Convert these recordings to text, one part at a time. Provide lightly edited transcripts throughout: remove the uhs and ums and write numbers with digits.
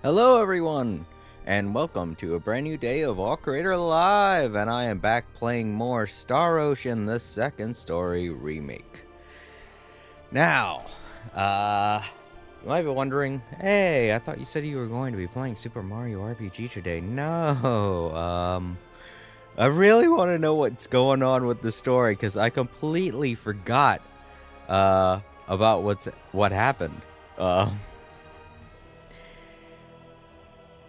Hello everyone, and welcome to a brand new day of All Creator Live, and I am back playing more Star Ocean, the second story remake. Now, you might be wondering, hey, I thought you said you were going to be playing Super Mario RPG today. No, I really want to know what's going on with the story, because I completely forgot, about what happened.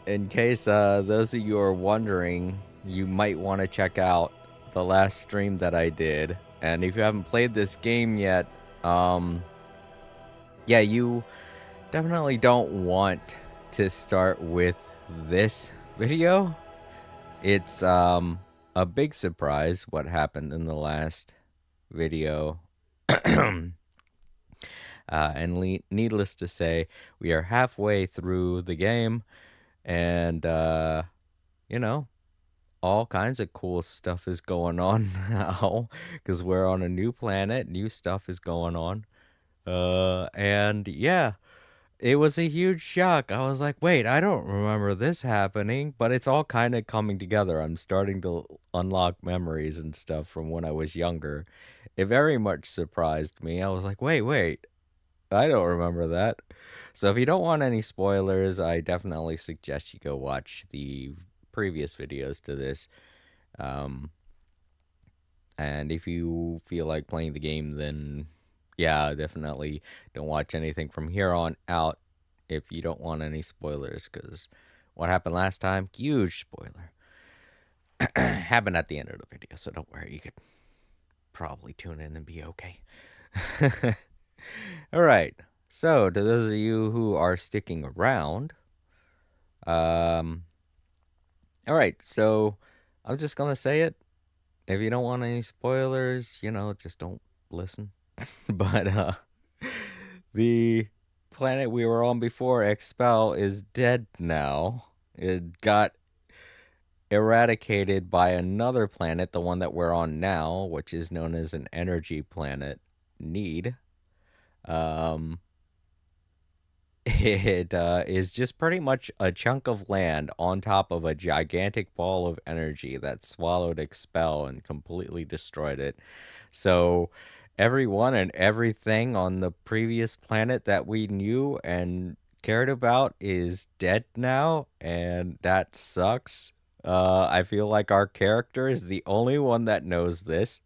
In case those of you are wondering, you might want to check out the last stream that I did. And if you haven't played this game yet, yeah, you definitely don't want to start with this video. It's a big surprise what happened in the last video. And needless to say, we are halfway through the game. And, you know, all kinds of cool stuff is going on now because we're on a new planet. New stuff is going on. And yeah, it was a huge shock. I was like, wait, I don't remember this happening, but it's all kind of coming together. I'm starting to unlock memories and stuff from when I was younger. It very much surprised me. I was like, wait, I don't remember that. So if you don't want any spoilers, I definitely suggest you go watch the previous videos to this. And if you feel like playing the game, then yeah, definitely don't watch anything from here on out if you don't want any spoilers, because what happened last time, huge spoiler, happened at the end of the video, so don't worry, you could probably tune in and be okay. All right. So, to those of you who are sticking around, all right. So, I'm just gonna say it. If you don't want any spoilers, just don't listen. But the planet we were on before, Expel, is dead now. It got eradicated by another planet, the one that we're on now, which is known as an energy planet, Need. It is just pretty much a chunk of land on top of a gigantic ball of energy that swallowed Expel and completely destroyed it. So everyone and everything on the previous planet that we knew and cared about is dead now, and that sucks. I feel like our character is the only one that knows this.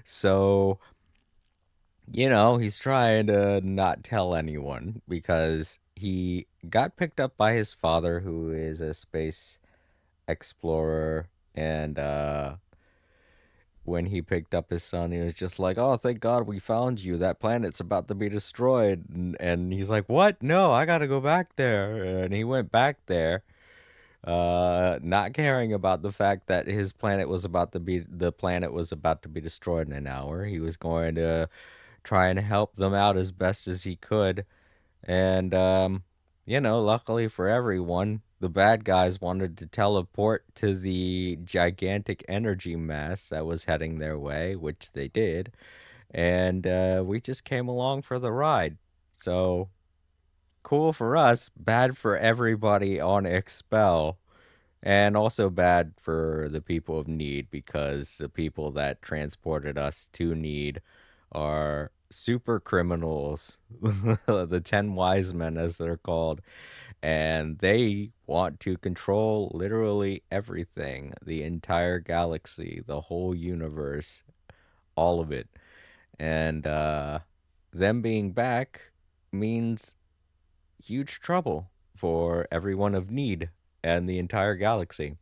So he's trying to not tell anyone because he got picked up by his father, who is a space explorer. And when he picked up his son, he was just like, "Oh, thank God we found you. That planet's about to be destroyed." And he's like, "What? No, I gotta go back there." And he went back there, not caring about the fact that the planet was about to be destroyed in an hour. He was going to try and help them out as best as he could. And, luckily for everyone, the bad guys wanted to teleport to the gigantic energy mass that was heading their way, which they did. And we just came along for the ride. So cool for us, bad for everybody on Expel. And also bad for the people of Need because the people that transported us to Need are super criminals, the 10 wise men as they're called, and they want to control literally everything, the entire galaxy, the whole universe, all of it. And them being back means huge trouble for everyone of Need and the entire galaxy.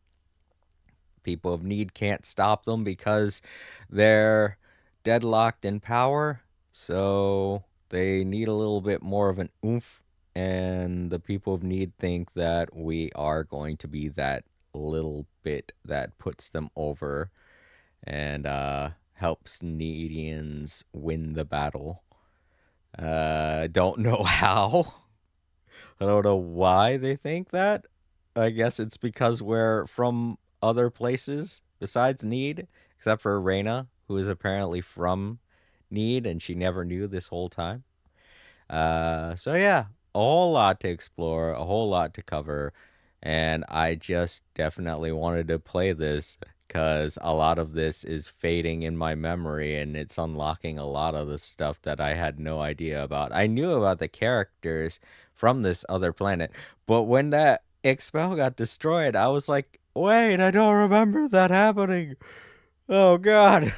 People of Need can't stop them because they're deadlocked in power, so they need a little bit more of an oomph. And the people of Need think that we are going to be that little bit that puts them over and helps Needians win the battle. Don't know how. I don't know why they think that. I guess it's because we're from other places besides Need, except for Reyna, who is apparently from Need and she never knew this whole time. So yeah, a whole lot to explore, a whole lot to cover, and I just definitely wanted to play this because a lot of this is fading in my memory and it's unlocking a lot of the stuff that I had no idea about. I knew about the characters from this other planet, but when that expel got destroyed, I was like, wait, I don't remember that happening. Oh god.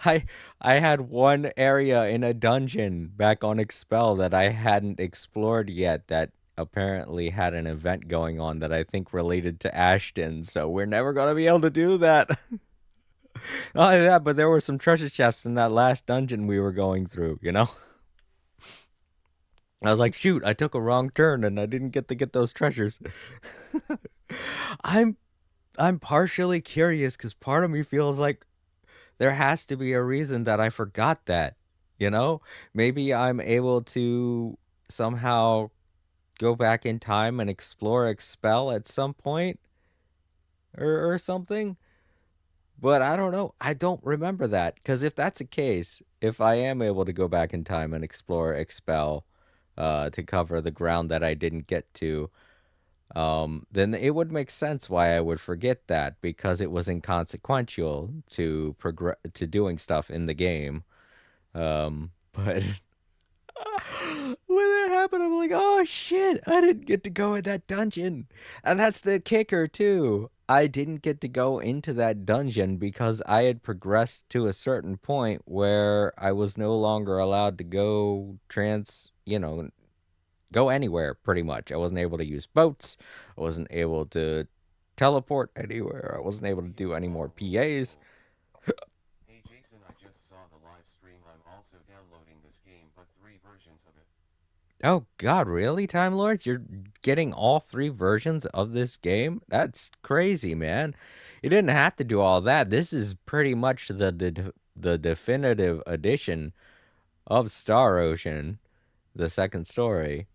I I had one area in a dungeon back on Expel that I hadn't explored yet that apparently had an event going on that I think related to Ashton, so we're never gonna be able to do that. Not only that, but there were some treasure chests in that last dungeon we were going through? I was like, shoot, I took a wrong turn and I didn't get to get those treasures. I'm I'm partially curious because part of me feels like there has to be a reason that I forgot that, you know? Maybe I'm able to somehow go back in time and explore Expel at some point or something. But I don't know. I don't remember that. Because if that's the case, if I am able to go back in time and explore Expel to cover the ground that I didn't get to, then it would make sense why I would forget that because it was inconsequential to doing stuff in the game. But when that happened, I'm like, oh shit, I didn't get to go in that dungeon. And that's the kicker too. I didn't get to go into that dungeon because I had progressed to a certain point where I was no longer allowed to go anywhere pretty much. I wasn't able to use boats. I wasn't able to teleport anywhere. I wasn't able to do any more PAs. Hey Jason, I just saw the live stream. I'm also downloading this game, but three versions of it. Oh God, really, Time Lords? You're getting all three versions of this game? That's crazy, man. You didn't have to do all that. This is pretty much the definitive edition of Star Ocean, the second story.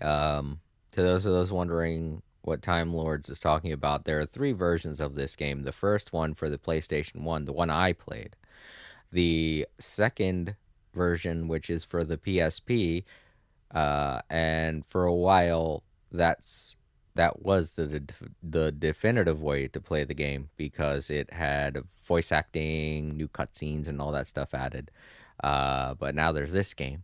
To those of those wondering what Time Lords is talking about, there are three versions of this game. The first one for the PlayStation 1, the one I played. The second version, which is for the PSP. And for a while, that was the definitive way to play the game because it had voice acting, new cutscenes, and all that stuff added. But now there's this game,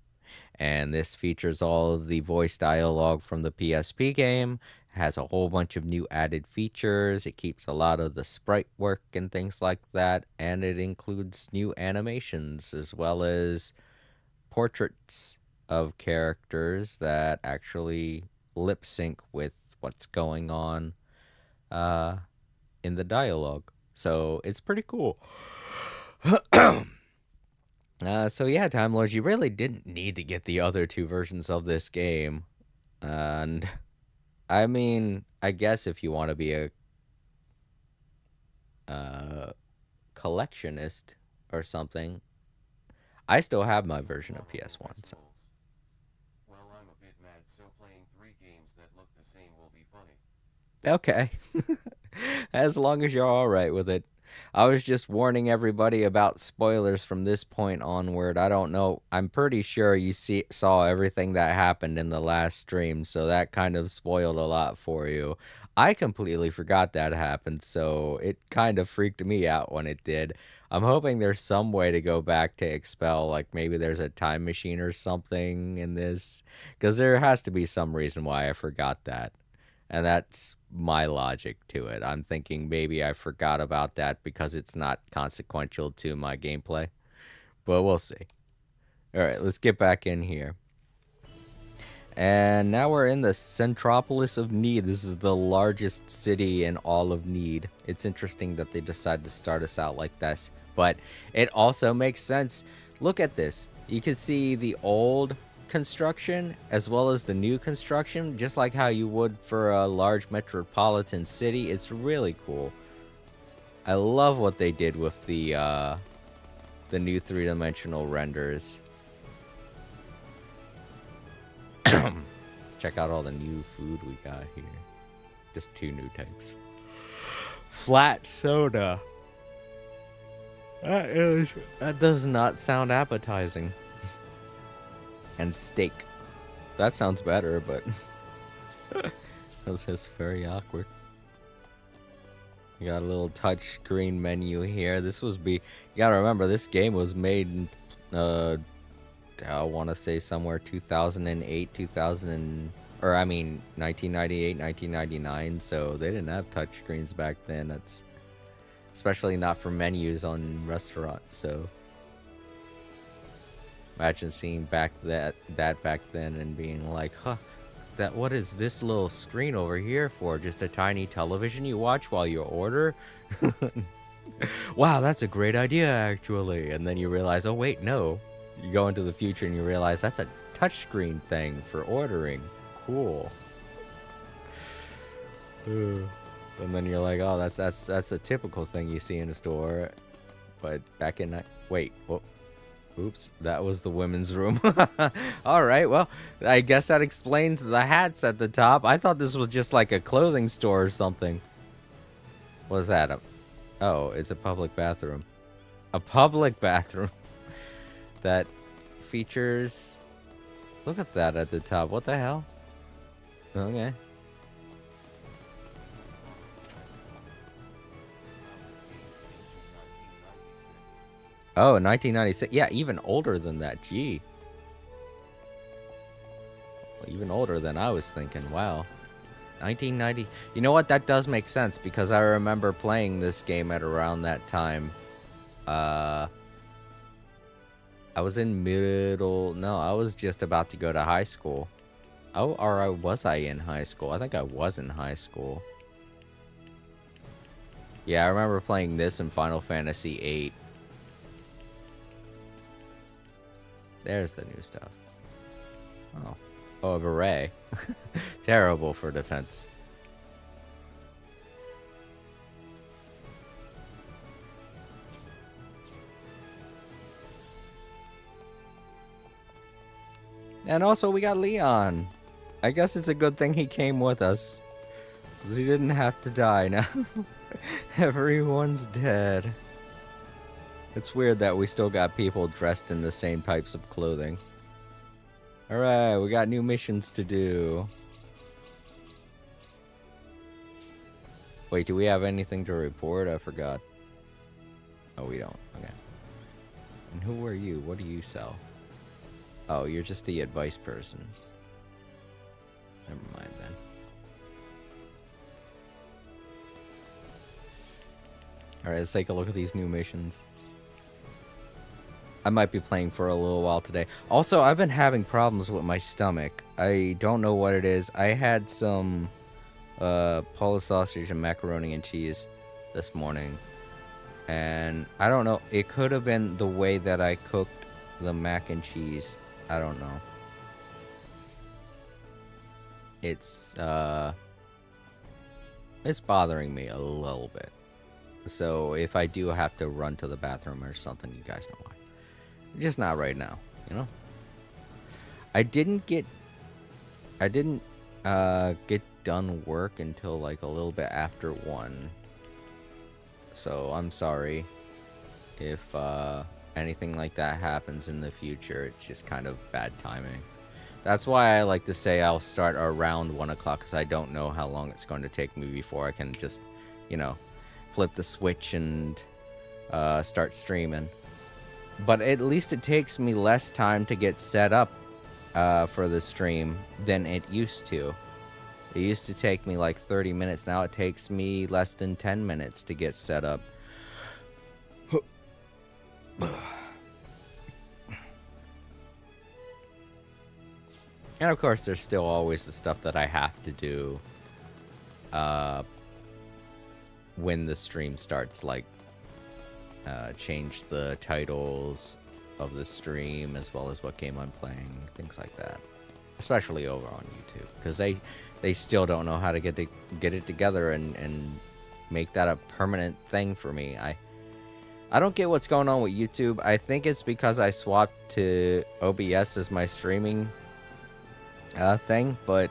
and this features all of the voice dialogue from the PSP game. Has a whole bunch of new added features. It keeps a lot of the sprite work and things like that, and it includes new animations as well as portraits of characters that actually lip sync with what's going on uh, in the dialogue. So it's pretty cool. So yeah, Time Lords, you really didn't need to get the other two versions of this game. And I mean, I guess if you want to be a collectionist or something, I still have my version of PS1. So. Well, I'm a bit mad, so playing 3 games that look the same will be funny. Okay. As long as you're all right with it. I was just warning everybody about spoilers from this point onward. I don't know. I'm pretty sure you saw everything that happened in the last stream, so that kind of spoiled a lot for you. I completely forgot that happened, so it kind of freaked me out when it did. I'm hoping there's some way to go back to Expel, like maybe there's a time machine or something in this, because there has to be some reason why I forgot that. And that's my logic to it. I'm thinking maybe I forgot about that because it's not consequential to my gameplay. But we'll see. All right, let's get back in here. And now we're in the Centropolis of Need. This is the largest city in all of Need. It's interesting that they decided to start us out like this, but it also makes sense. Look at this. You can see the old construction as well as the new construction, just like how you would for a large metropolitan city. It's really cool. I love what they did with the new three-dimensional renders. Let's check out all the new food we got here. Just 2 new types. Flat soda. That does not sound appetizing. And steak. That sounds better, but that's just very awkward. You got a little touch screen menu here. You gotta remember, this game was made in, I want to say somewhere 2008, 1998, 1999. So they didn't have touch screens back then. That's especially not for menus on restaurants. So imagine seeing that back then and being like, huh, what is this little screen over here for? Just a tiny television you watch while you order? Wow, that's a great idea, actually. And then you realize, oh, wait, no. You go into the future and you realize that's a touchscreen thing for ordering. Cool. And then you're like, oh, that's a typical thing you see in a store. But back in wait, oh, oops, that was the women's room. All right, well, I guess that explains the hats at the top. I thought this was just like a clothing store or something. What is that? Oh, it's a public bathroom. A public bathroom that features. Look at that at the top. What the hell? Okay. Oh, 1996. Yeah, even older than that. Gee. Even older than I was thinking. Wow. 1990. You know what? That does make sense because I remember playing this game at around that time. I was in no, I was just about to go to high school. Oh, or was I in high school? I think I was in high school. Yeah, I remember playing this in Final Fantasy VIII. There's the new stuff. Oh. Oh, a beret. Terrible for defense. And also, we got Leon. I guess it's a good thing he came with us. Because he didn't have to die now. Everyone's dead. It's weird that we still got people dressed in the same types of clothing. Alright, we got new missions to do. Wait, do we have anything to report? I forgot. Oh, we don't. Okay. And who are you? What do you sell? Oh, you're just the advice person. Never mind then. Alright, let's take a look at these new missions. I might be playing for a little while today. Also, I've been having problems with my stomach. I don't know what it is. I had some Polish sausage and macaroni and cheese this morning. And I don't know. It could have been the way that I cooked the mac and cheese. I don't know. It's bothering me a little bit. So if I do have to run to the bathroom or something, you guys know why. Just not right now, you know? I didn't get done work until like a little bit after 1. So I'm sorry if anything like that happens in the future. It's just kind of bad timing. That's why I like to say I'll start around 1 o'clock, because I don't know how long it's going to take me before I can just, you know, flip the switch and start streaming. But at least it takes me less time to get set up for the stream than it used to. It used to take me like 30 minutes. Now it takes me less than 10 minutes to get set up. And of course, there's still always the stuff that I have to do when the stream starts, like change the titles of the stream as well as what game I'm playing, things like that. Especially over on YouTube, because they still don't know how to get it together and make that a permanent thing for me. I don't get what's going on with YouTube. I think it's because I swapped to OBS as my streaming thing, but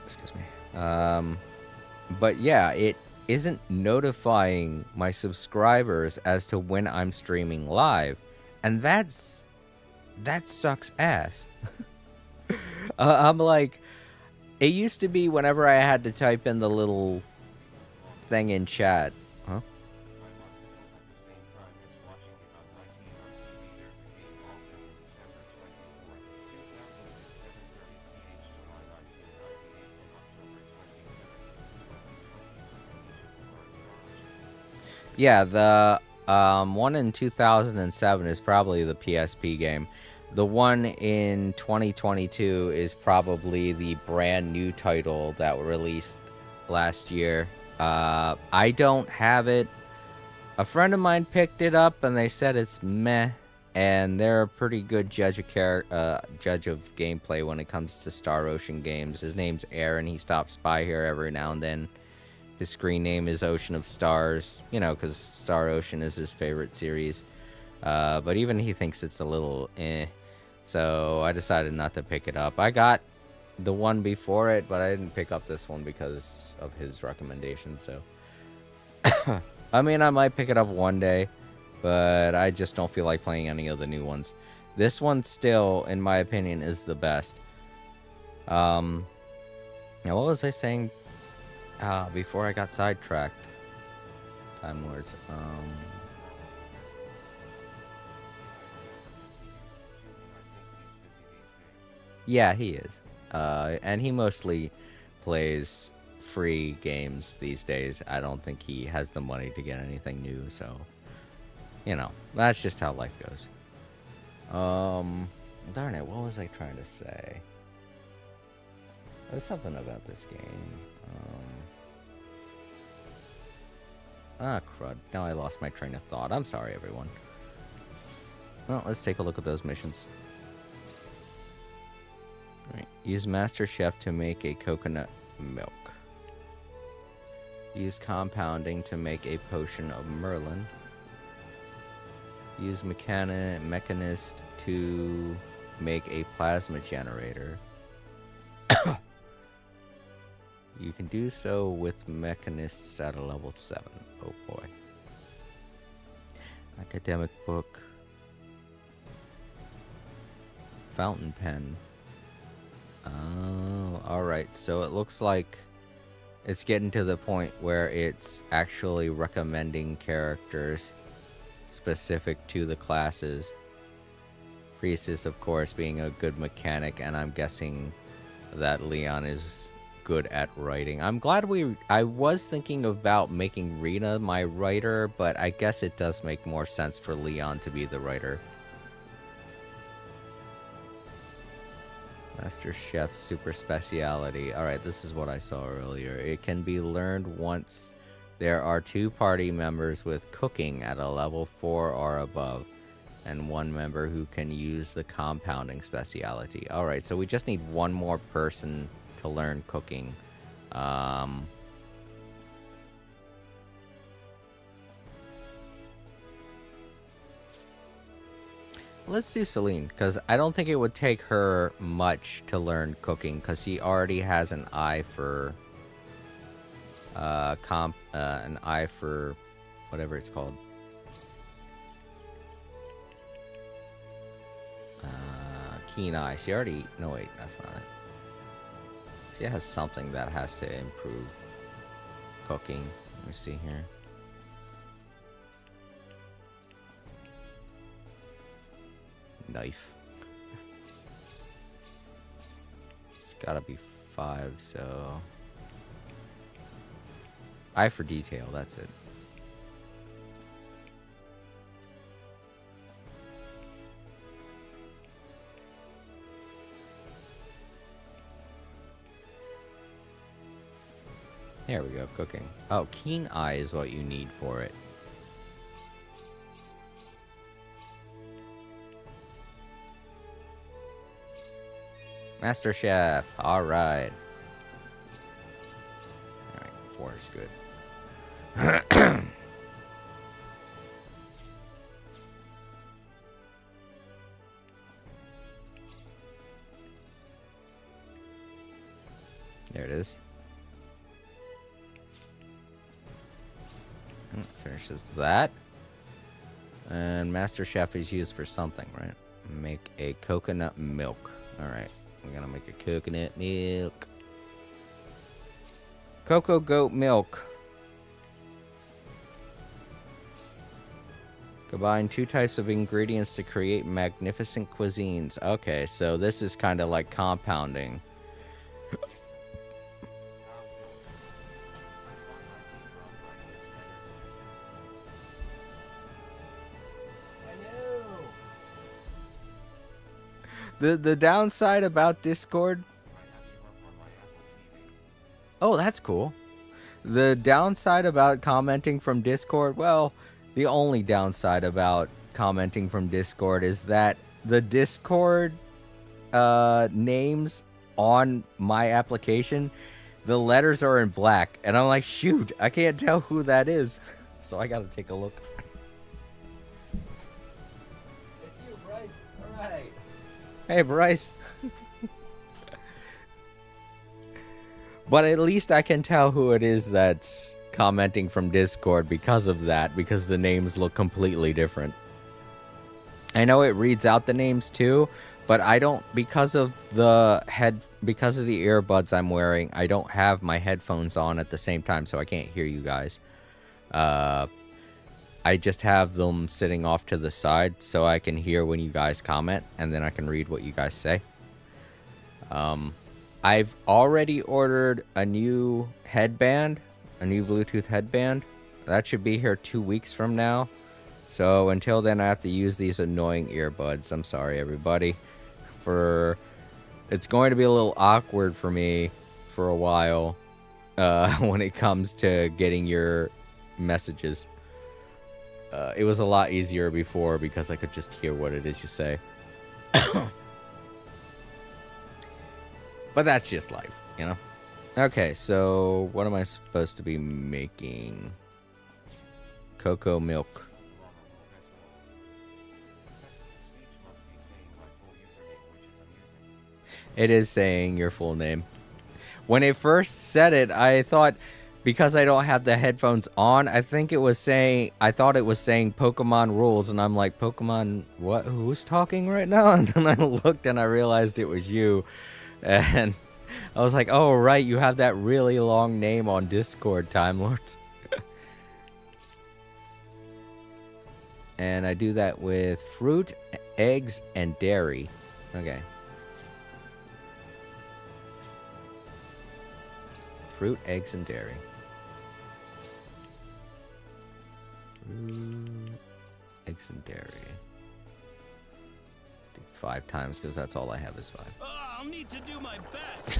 excuse me. But yeah, it isn't notifying my subscribers as to when I'm streaming live, and that sucks ass. I'm like, it used to be whenever I had to type in the little thing in chat. Huh? Yeah, the one in 2007 is probably the PSP game. The one in 2022 is probably the brand new title that released last year. I don't have it. A friend of mine picked it up and they said it's meh, and they're a pretty good judge of gameplay when it comes to Star Ocean games. His name's Aaron. He stops by here every now and then. His screen name is Ocean of Stars, you know, because Star Ocean is his favorite series. But even he thinks it's a little eh. So I decided not to pick it up. I got the one before it, but I didn't pick up this one because of his recommendation. So, I mean, I might pick it up one day, but I just don't feel like playing any of the new ones. This one still, in my opinion, is the best. Now, what was I saying before I got sidetracked? Time Lords. Yeah, he is. And he mostly plays free games these days. I don't think he has the money to get anything new, so you know, that's just how life goes. Darn it, what was I trying to say? There's something about this game. Crud. Now I lost my train of thought. I'm sorry, everyone. Well, let's take a look at those missions. Right. Use Master Chef to make a coconut milk. Use compounding to make a potion of Merlin. Use Mechanist to make a plasma generator. You can do so with Mechanists at a level 7. Oh boy. Academic book. Fountain pen. Oh, alright. So it looks like it's getting to the point where it's actually recommending characters specific to the classes. Priestess, of course, being a good mechanic, and I'm guessing that Leon is good at writing. I'm glad I was thinking about making Rena my writer, but I guess it does make more sense for Leon to be the writer. Master Chef Super Speciality. Alright, this is what I saw earlier. It can be learned once there are 2 party members with cooking at a level 4 or above, and 1 member who can use the compounding speciality. Alright, so we just need 1 more person to learn cooking. Let's do Celine, because I don't think it would take her much to learn cooking, because she already has an eye for an eye for whatever it's called. Keen eye. She already... No, wait, that's not it. She has something that has to improve cooking. Let me see here. Knife. It's gotta be 5, so... Eye for detail, that's it. There we go, cooking. Oh, keen eye is what you need for it. Master Chef, alright. Alright, 4 is good. There it is. Finishes that. And Master Chef is used for something, right? Make a coconut milk. Alright, we're gonna make a coconut milk. Cocoa goat milk. Combine 2 types of ingredients to create magnificent cuisines. Okay, so this is kind of like compounding. The downside about Discord... Oh, that's cool. The downside about commenting from Discord, well, the only downside about commenting from Discord is that the Discord names on my application, the letters are in black. And I'm like, shoot, I can't tell who that is. So I gotta take a look. It's you, Bryce. Alright. Hey, Bryce. But at least I can tell who it is that's commenting from Discord because of that, because the names look completely different. I know it reads out the names too, but I don't, because of the earbuds I'm wearing, I don't have my headphones on at the same time, so I can't hear you guys. I just have them sitting off to the side so I can hear when you guys comment, and then I can read what you guys say. I've already ordered a new headband, a new Bluetooth headband. That should be here 2 weeks from now. So until then, I have to use these annoying earbuds. I'm sorry, everybody. It's going to be a little awkward for me for a while when it comes to getting your messages. It was a lot easier before because I could just hear what it is you say. But that's just life, you know? Okay, so what am I supposed to be making? Cocoa milk. It is saying your full name. When it first said it, I thought, because I don't have the headphones on, I think it was saying, I thought it was saying Pokemon rules, and I'm like, Pokemon, what? Who's talking right now? And then I looked and I realized it was you. And I was like, oh, right, you have that really long name on Discord, Time Lords. And I do that with fruit, eggs, and dairy. Okay. Fruit, eggs, and dairy. Fruit, eggs, and dairy. Do 5 times because that's all I have is 5. I'll need to do my best.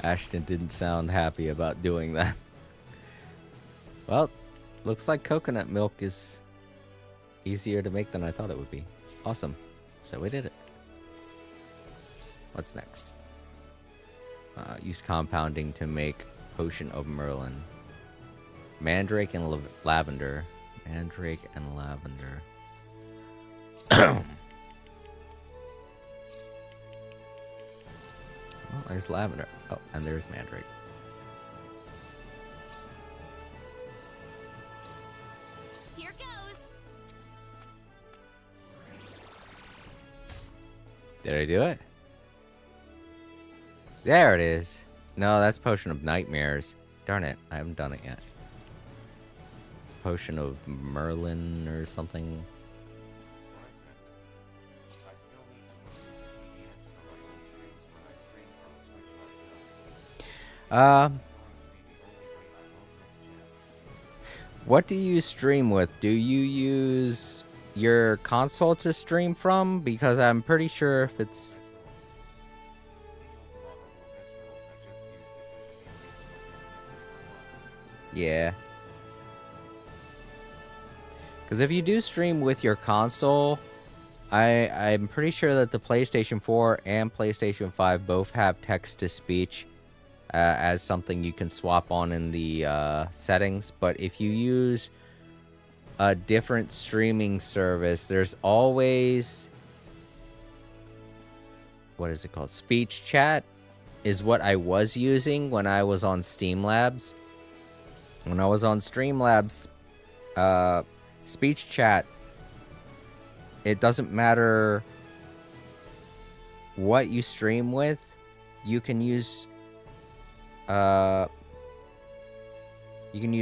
Ashton didn't sound happy about doing that. Well, looks like coconut milk is easier to make than I thought it would be. Awesome. So we did it. What's next? Use compounding to make potion of Merlin. Mandrake and lavender. Mandrake and lavender. Oh, there's lavender. Oh, and there's mandrake. Here goes. Did I do it? There it is. No, that's Potion of Nightmares. Darn it, I haven't done it yet. It's Potion of Merlin or something. What do you stream with? Do you use your console to stream from? Because I'm pretty sure if it's... Yeah. Because if you do stream with your console, I'm pretty sure that the PlayStation 4 and PlayStation 5 both have text-to-speech as something you can swap on in the settings. But if you use a different streaming service, there's always... What is it called? Speech chat is what I was using when I was on Streamlabs. When I was on Streamlabs, speech chat, it doesn't matter what you stream with, you can use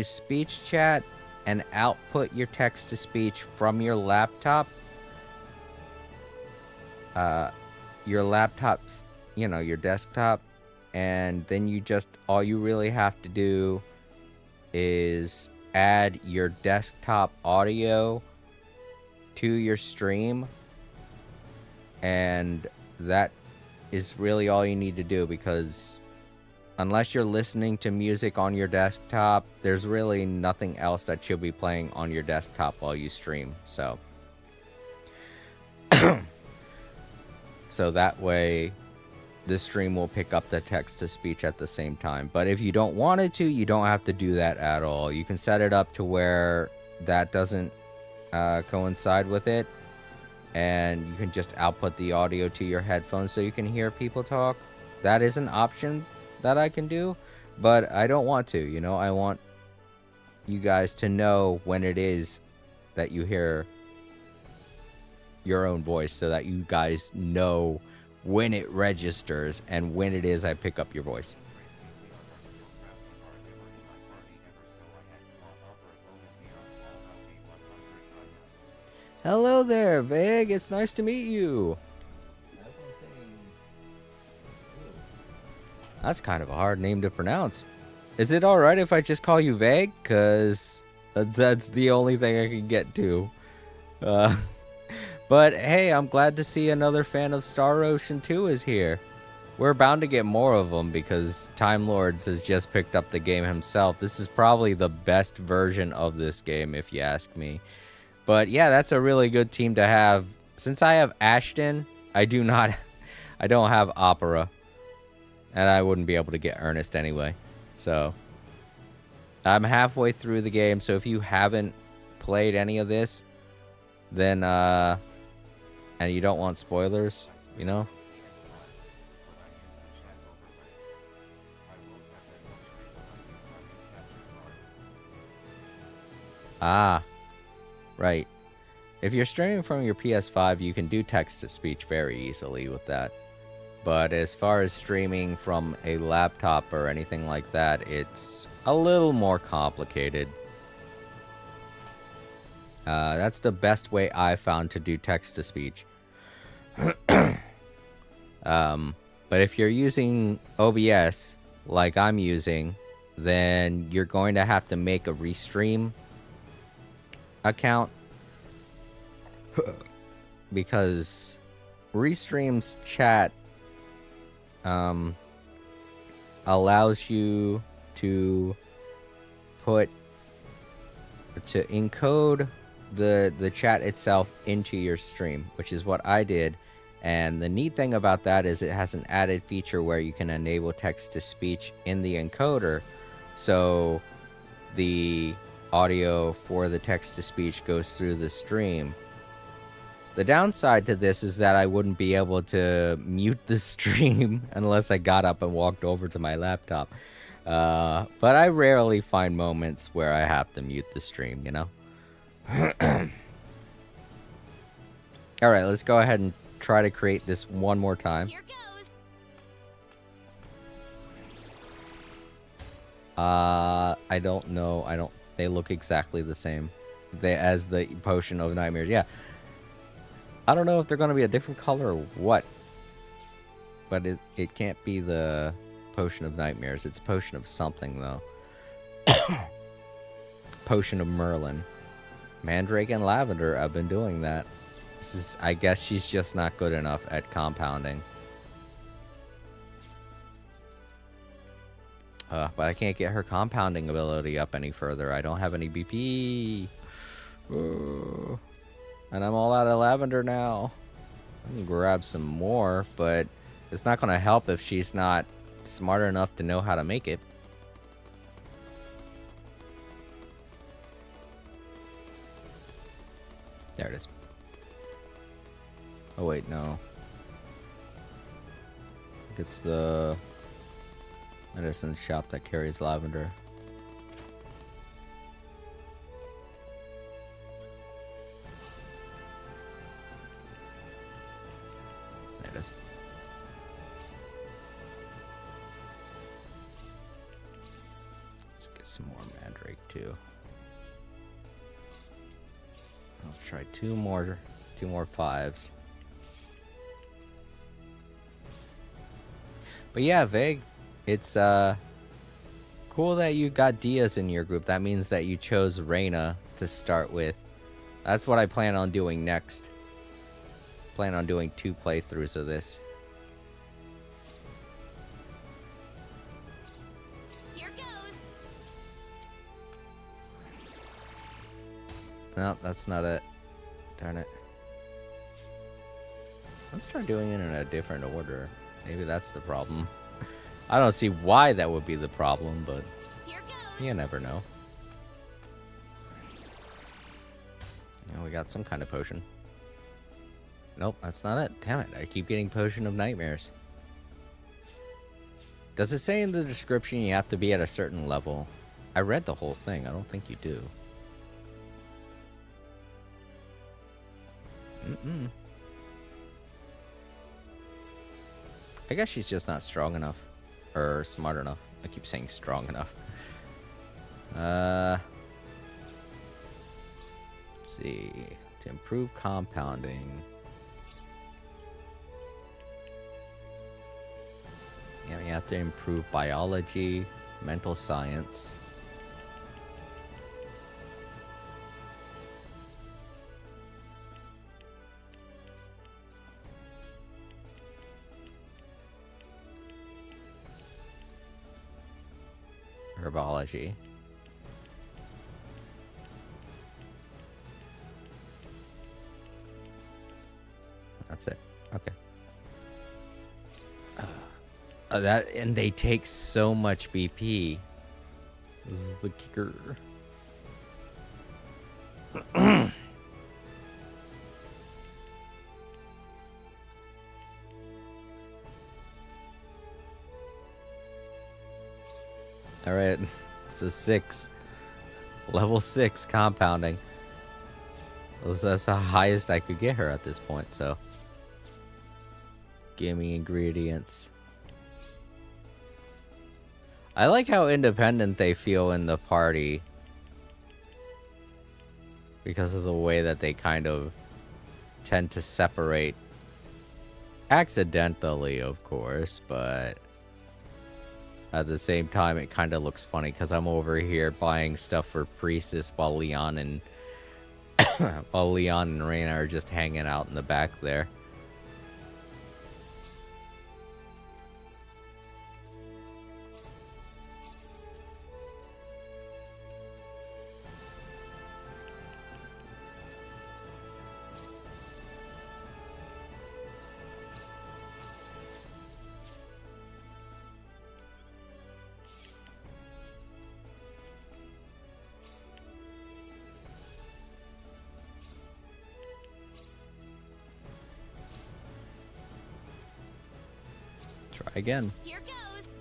speech chat and output your text to speech from your laptop. Your laptop's, your desktop, and then all you really have to do is add your desktop audio to your stream, and that is really all you need to do, because unless you're listening to music on your desktop, there's really nothing else that should be playing on your desktop while you stream. So so that way the stream will pick up the text-to-speech at the same time. But if you don't want it to, you don't have to do that at all. You can set it up to where that doesn't coincide with it, and you can just output the audio to your headphones so you can hear people talk. That is an option that I can do, but I don't want to. I want you guys to know when it is that you hear your own voice, so that you guys know when it registers and when it is I pick up your voice. Hello there, Veg. It's nice to meet you. That's kind of a hard name to pronounce. Is it alright if I just call you Veg? Because that's the only thing I can get to. But hey, I'm glad to see another fan of Star Ocean 2 is here. We're bound to get more of them because Time Lords has just picked up the game himself. This is probably the best version of this game, if you ask me. But yeah, that's a really good team to have. Since I have Ashton, I don't have Opera. And I wouldn't be able to get Ernest anyway. So I'm halfway through the game, so if you haven't played any of this, then and you don't want spoilers, Ah, right. If you're streaming from your PS5, you can do text-to-speech very easily with that. But as far as streaming from a laptop or anything like that, it's a little more complicated. That's the best way I found to do text-to-speech. But if you're using OBS, like I'm using, then you're going to have to make a Restream account. Because Restream's chat allows you to encode the chat itself into your stream, which is what I did. And the neat thing about that is it has an added feature where you can enable text-to-speech in the encoder, so the audio for the text-to-speech goes through the stream. The downside to this is that I wouldn't be able to mute the stream unless I got up and walked over to my laptop. But I rarely find moments where I have to mute the stream, you know? Alright, let's go ahead and try to create this one more time. Here goes. I don't know. They look exactly the same. As the Potion of Nightmares. Yeah. I don't know if they're going to be a different color or what. But it can't be the Potion of Nightmares. It's Potion of something, though. Potion of Merlin. Mandrake and Lavender, I've been doing that. I guess she's just not good enough at compounding. But I can't get her compounding ability up any further. I don't have any BP. And I'm all out of lavender now. I can grab some more, but it's not going to help if she's not smart enough to know how to make it. There it is. Oh, wait, no. It's the medicine shop that carries lavender. There it is. Let's get some more mandrake too. I'll try two more fives. But yeah, Vig, it's cool that you got Diaz in your group. That means that you chose Reyna to start with. That's what I plan on doing next. Plan on doing 2 playthroughs of this. Here goes. No, that's not it. Darn it. Let's try doing it in a different order. Maybe that's the problem. I don't see why that would be the problem, but Here goes. you never know. Yeah, we got some kind of potion. Nope, that's not it. Damn it, I keep getting Potion of Nightmares. Does it say in the description you have to be at a certain level? I read the whole thing. I don't think you do. I guess she's just not strong enough. Or smart enough. I keep saying strong enough. Let's see. To improve compounding. Yeah, you have to improve biology, mental science. Herbology. That's it. Okay. And they take so much BP. This is the kicker. All right, it's a 6. Level 6 compounding. That's the highest I could get her at this point, so. Give me ingredients. I like how independent they feel in the party. Because of the way that they kind of tend to separate. Accidentally, of course, but at the same time, it kind of looks funny because I'm over here buying stuff for Priestess while Leon and Reyna are just hanging out in the back there. Try again. Here goes.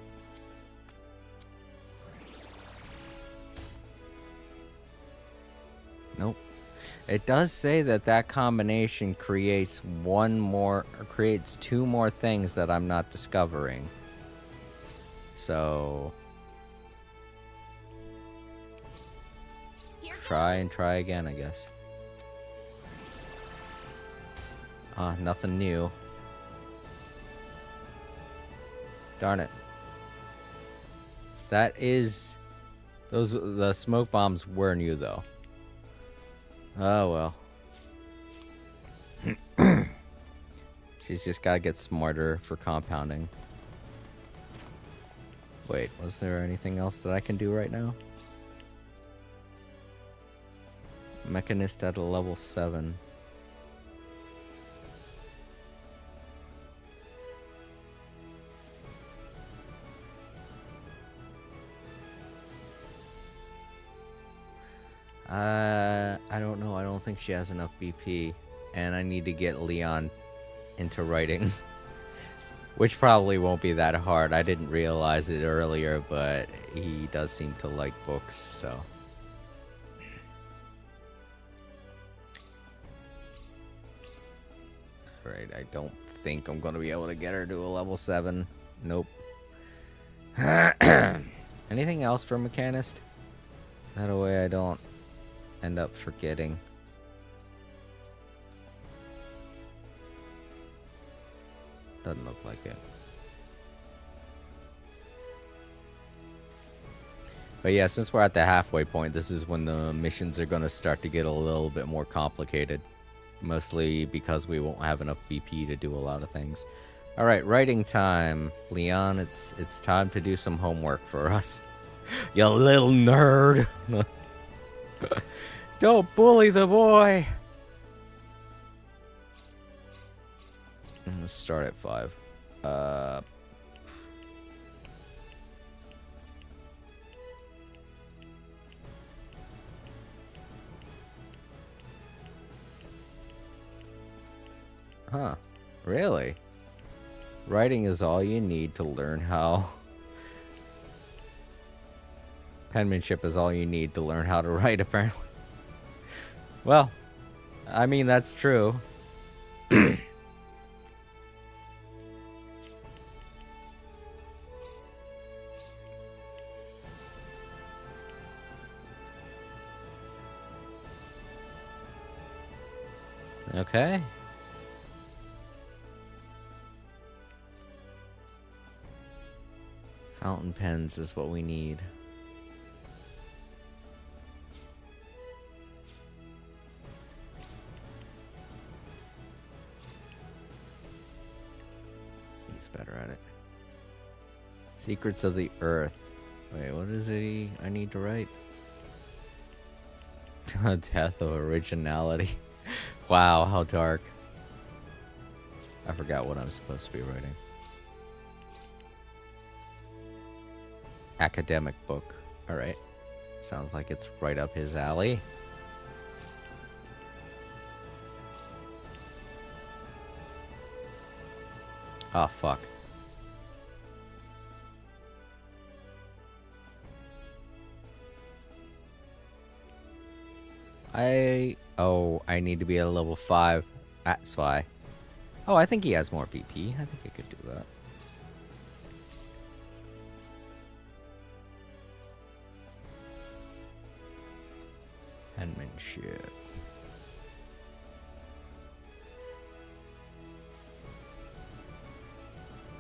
Nope. It does say that that combination creates creates two more things that I'm not discovering. So Here try goes. and try again, I guess. Nothing new. Darn it. The smoke bombs were new though. Oh well. She's just gotta get smarter for compounding. Wait, was there anything else that I can do right now? Mechanist at a level 7. I don't know. I don't think she has enough BP. And I need to get Leon into writing. Which probably won't be that hard. I didn't realize it earlier, but he does seem to like books, so. Alright, I don't think I'm gonna be able to get her to a level 7. Nope. Anything else for Mechanist? That way I don't end up forgetting. Doesn't look like it. But yeah, since we're at the halfway point, this is when the missions are going to start to get a little bit more complicated. Mostly because we won't have enough BP to do a lot of things. Alright, writing time. Leon, it's time to do some homework for us. You little nerd! Don't bully the boy! Let's start at 5. Huh. Really? Writing is all you need to learn how... Penmanship is all you need to learn how to write, apparently. Well, I mean, that's true. Okay. Fountain pens is what we need. He's better at it. Secrets of the Earth. Wait, what is it I need to write? Death of originality. Wow, how dark. I forgot what I'm supposed to be writing. Academic book. Alright. Sounds like it's right up his alley. Oh, fuck. I need to be at a level 5. That's why. Oh, I think he has more BP. I think I could do that. Penmanship.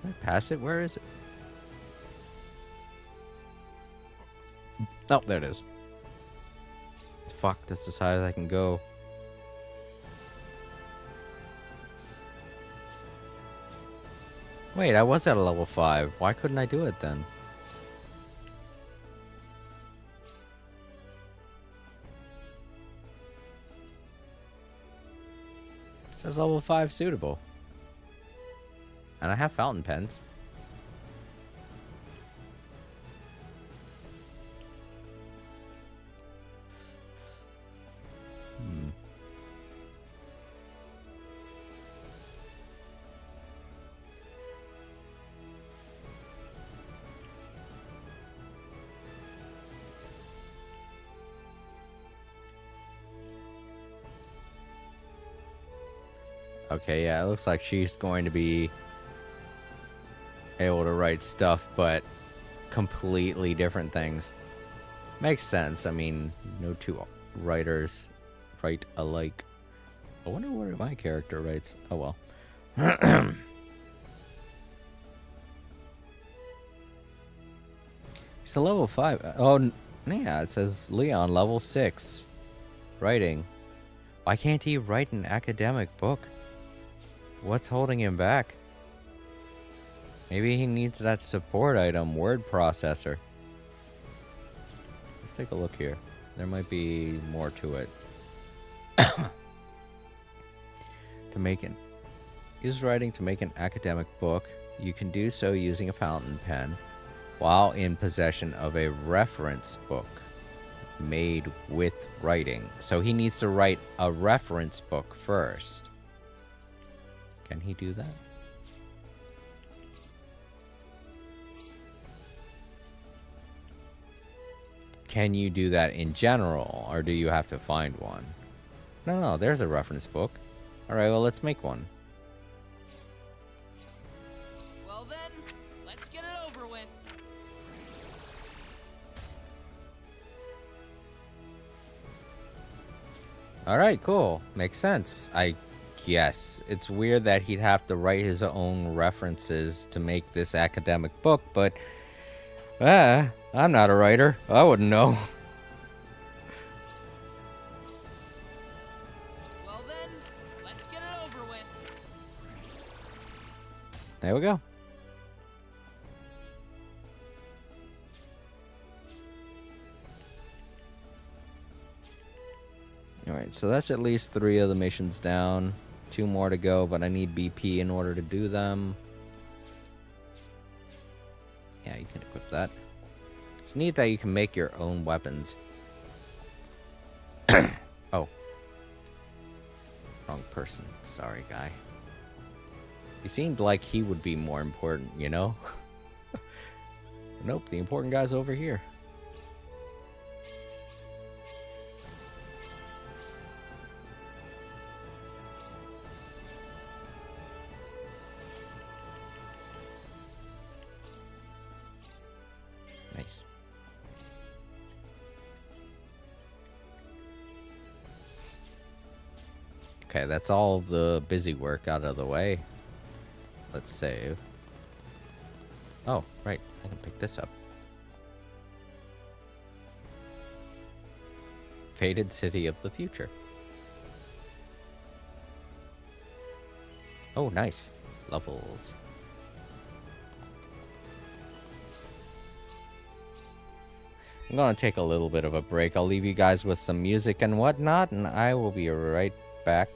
Did I pass it? Where is it? Oh, there it is. Fuck, that's as high as I can go. Wait, I was at a level 5. Why couldn't I do it then? It says level 5 suitable. And I have fountain pens. Okay, yeah, it looks like she's going to be able to write stuff, but completely different things. Makes sense. I mean, no two writers write alike. I wonder what my character writes. Oh well. He's a level 5. Oh, yeah, it says Leon, level 6. Writing. Why can't he write an academic book? What's holding him back? Maybe he needs that support item, word processor. Let's take a look here. There might be more to it. Use writing to make an academic book. You can do so using a fountain pen while in possession of a reference book made with writing. So he needs to write a reference book first. Can he do that? Can you do that in general, or do you have to find one? No, there's a reference book. Alright, well, let's make one. Well then, let's get it over with. Alright, cool. Makes sense. I guess. It's weird that he'd have to write his own references to make this academic book, but I'm not a writer. I wouldn't know. Well then, let's get it over with. There we go. Alright, so that's at least 3 of the missions down. 2 more to go, but I need BP in order to do them. Yeah, you can equip that. It's neat that you can make your own weapons. Oh. Wrong person. Sorry, guy. He seemed like he would be more important, you know? Nope, the important guy's over here. Nice. Okay, that's all the busy work out of the way. Let's save. Oh, right. I can pick this up. Fated City of the Future. Oh, nice. Levels. I'm gonna take a little bit of a break. I'll leave you guys with some music and whatnot, and I will be right back.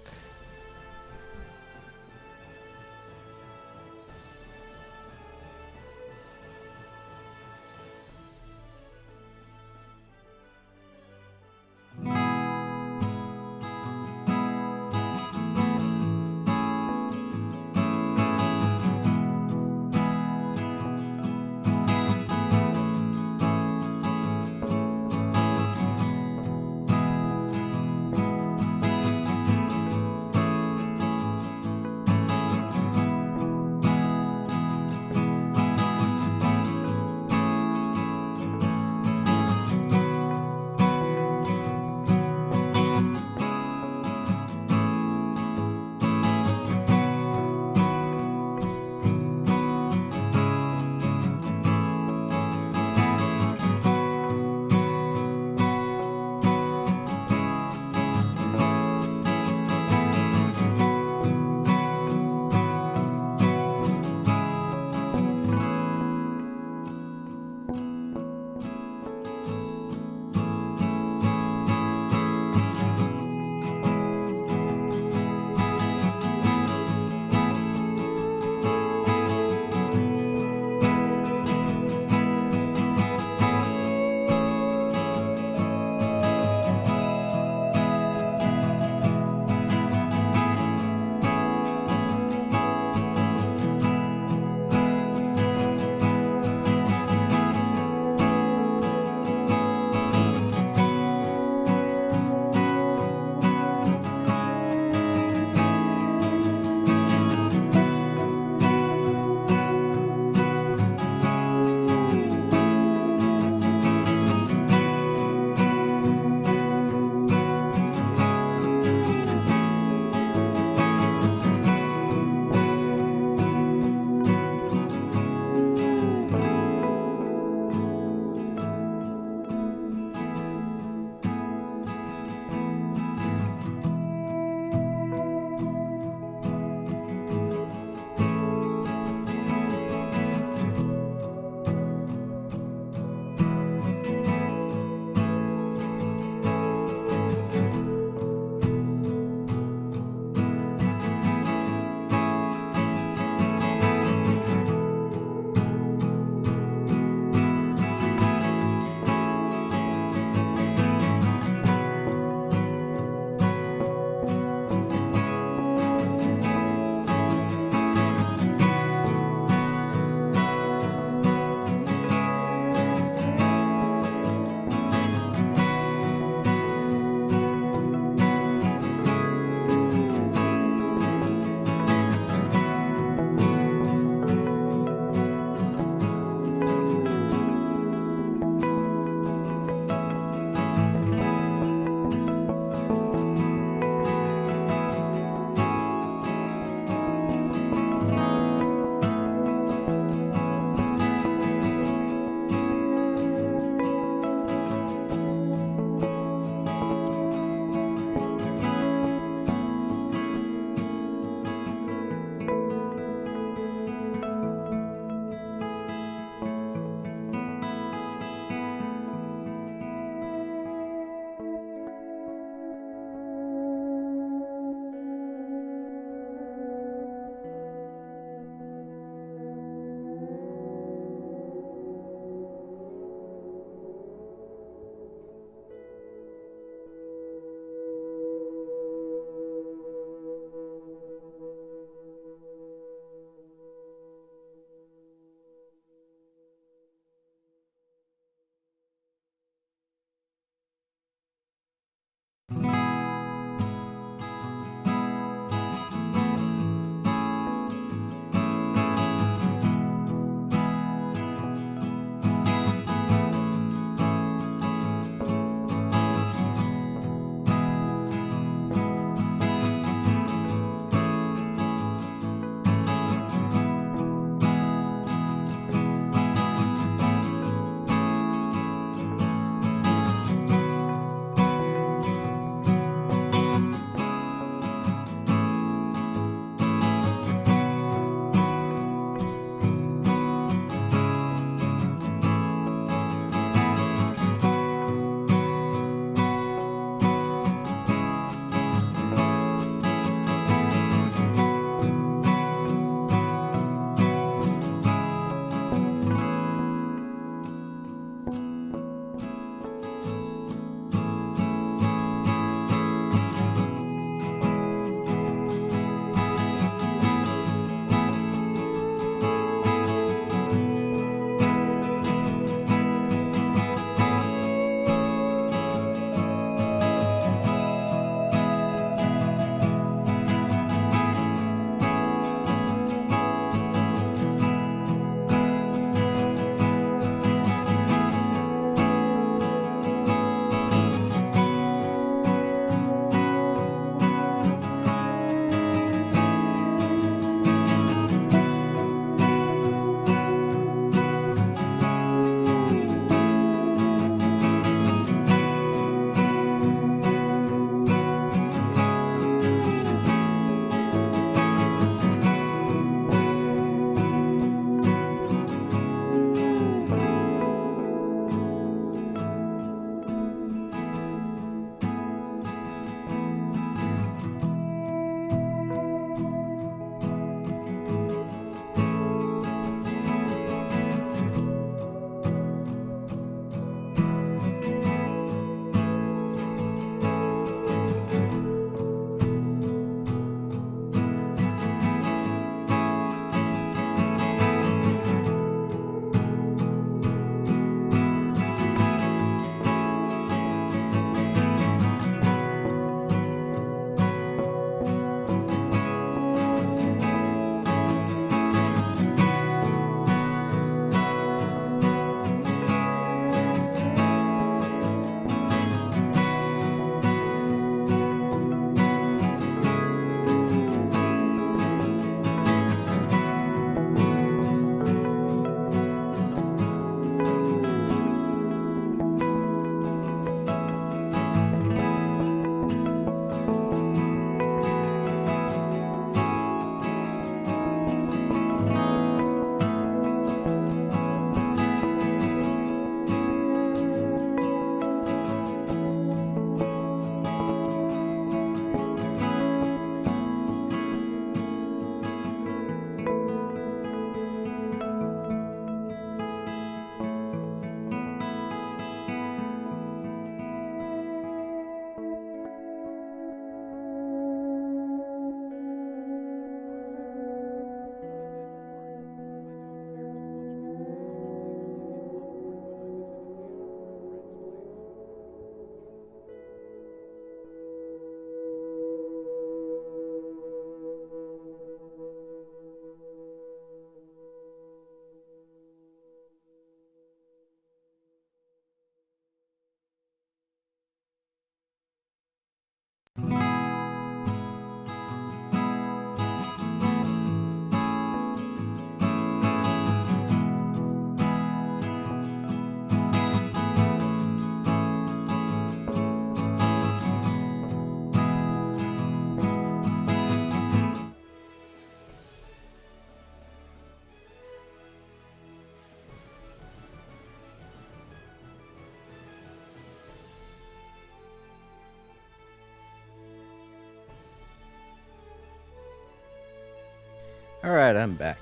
Alright, I'm back.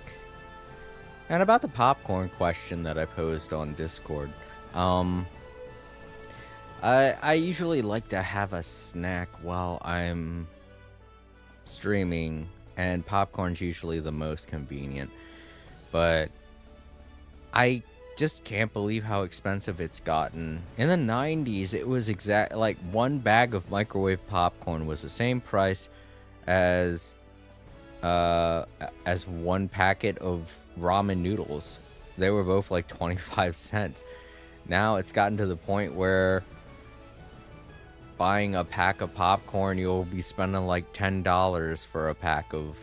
And about the popcorn question that I posed on Discord, I usually like to have a snack while I'm streaming, and popcorn's usually the most convenient. But I just can't believe how expensive it's gotten. In the 90s, it was like one bag of microwave popcorn was the same price as one packet of ramen noodles. They were both like 25 cents. Now it's gotten to the point where buying a pack of popcorn, you'll be spending like $10 for a pack of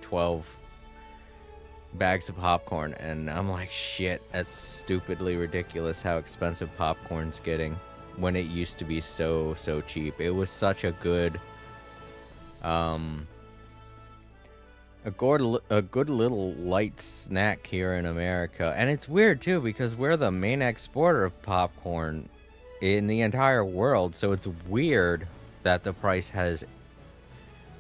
12 bags of popcorn. And I'm like, shit, that's stupidly ridiculous how expensive popcorn's getting when it used to be so cheap. It was such a good a good little light snack here in America. And it's weird too, because we're the main exporter of popcorn in the entire world, so it's weird that the price has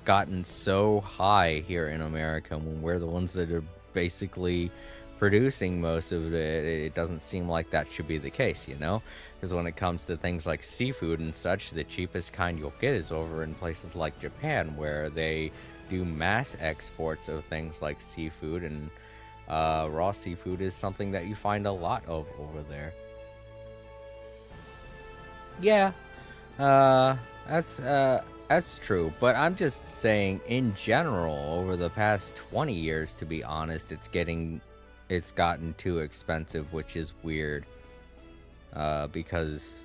gotten so high here in America when we're the ones that are basically producing most of it. It doesn't seem like that should be the case, you know? Because when it comes to things like seafood and such, the cheapest kind you'll get is over in places like Japan, where they do mass exports of things like seafood, and raw seafood is something that you find a lot of over there. Yeah, that's true, but I'm just saying in general, over the past 20 years, to be honest, it's gotten too expensive, which is weird, because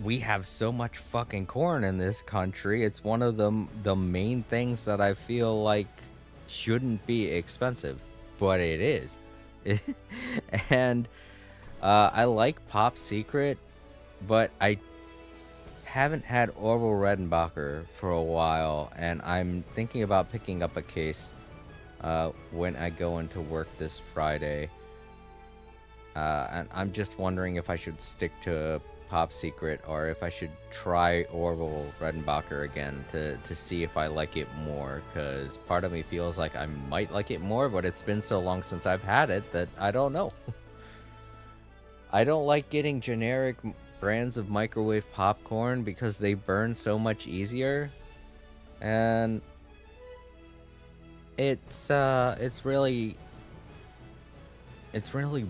we have so much fucking corn in this country. It's one of the main things that I feel like shouldn't be expensive, but it is. And I like Pop Secret, but I haven't had Orville Redenbacher for a while, and I'm thinking about picking up a case when I go into work this Friday. And I'm just wondering if I should stick to Pop Secret or if I should try Orville Redenbacher again to see if I like it more, because part of me feels like I might like it more, but it's been so long since I've had it that I don't know. I don't like getting generic brands of microwave popcorn because they burn so much easier, and it's really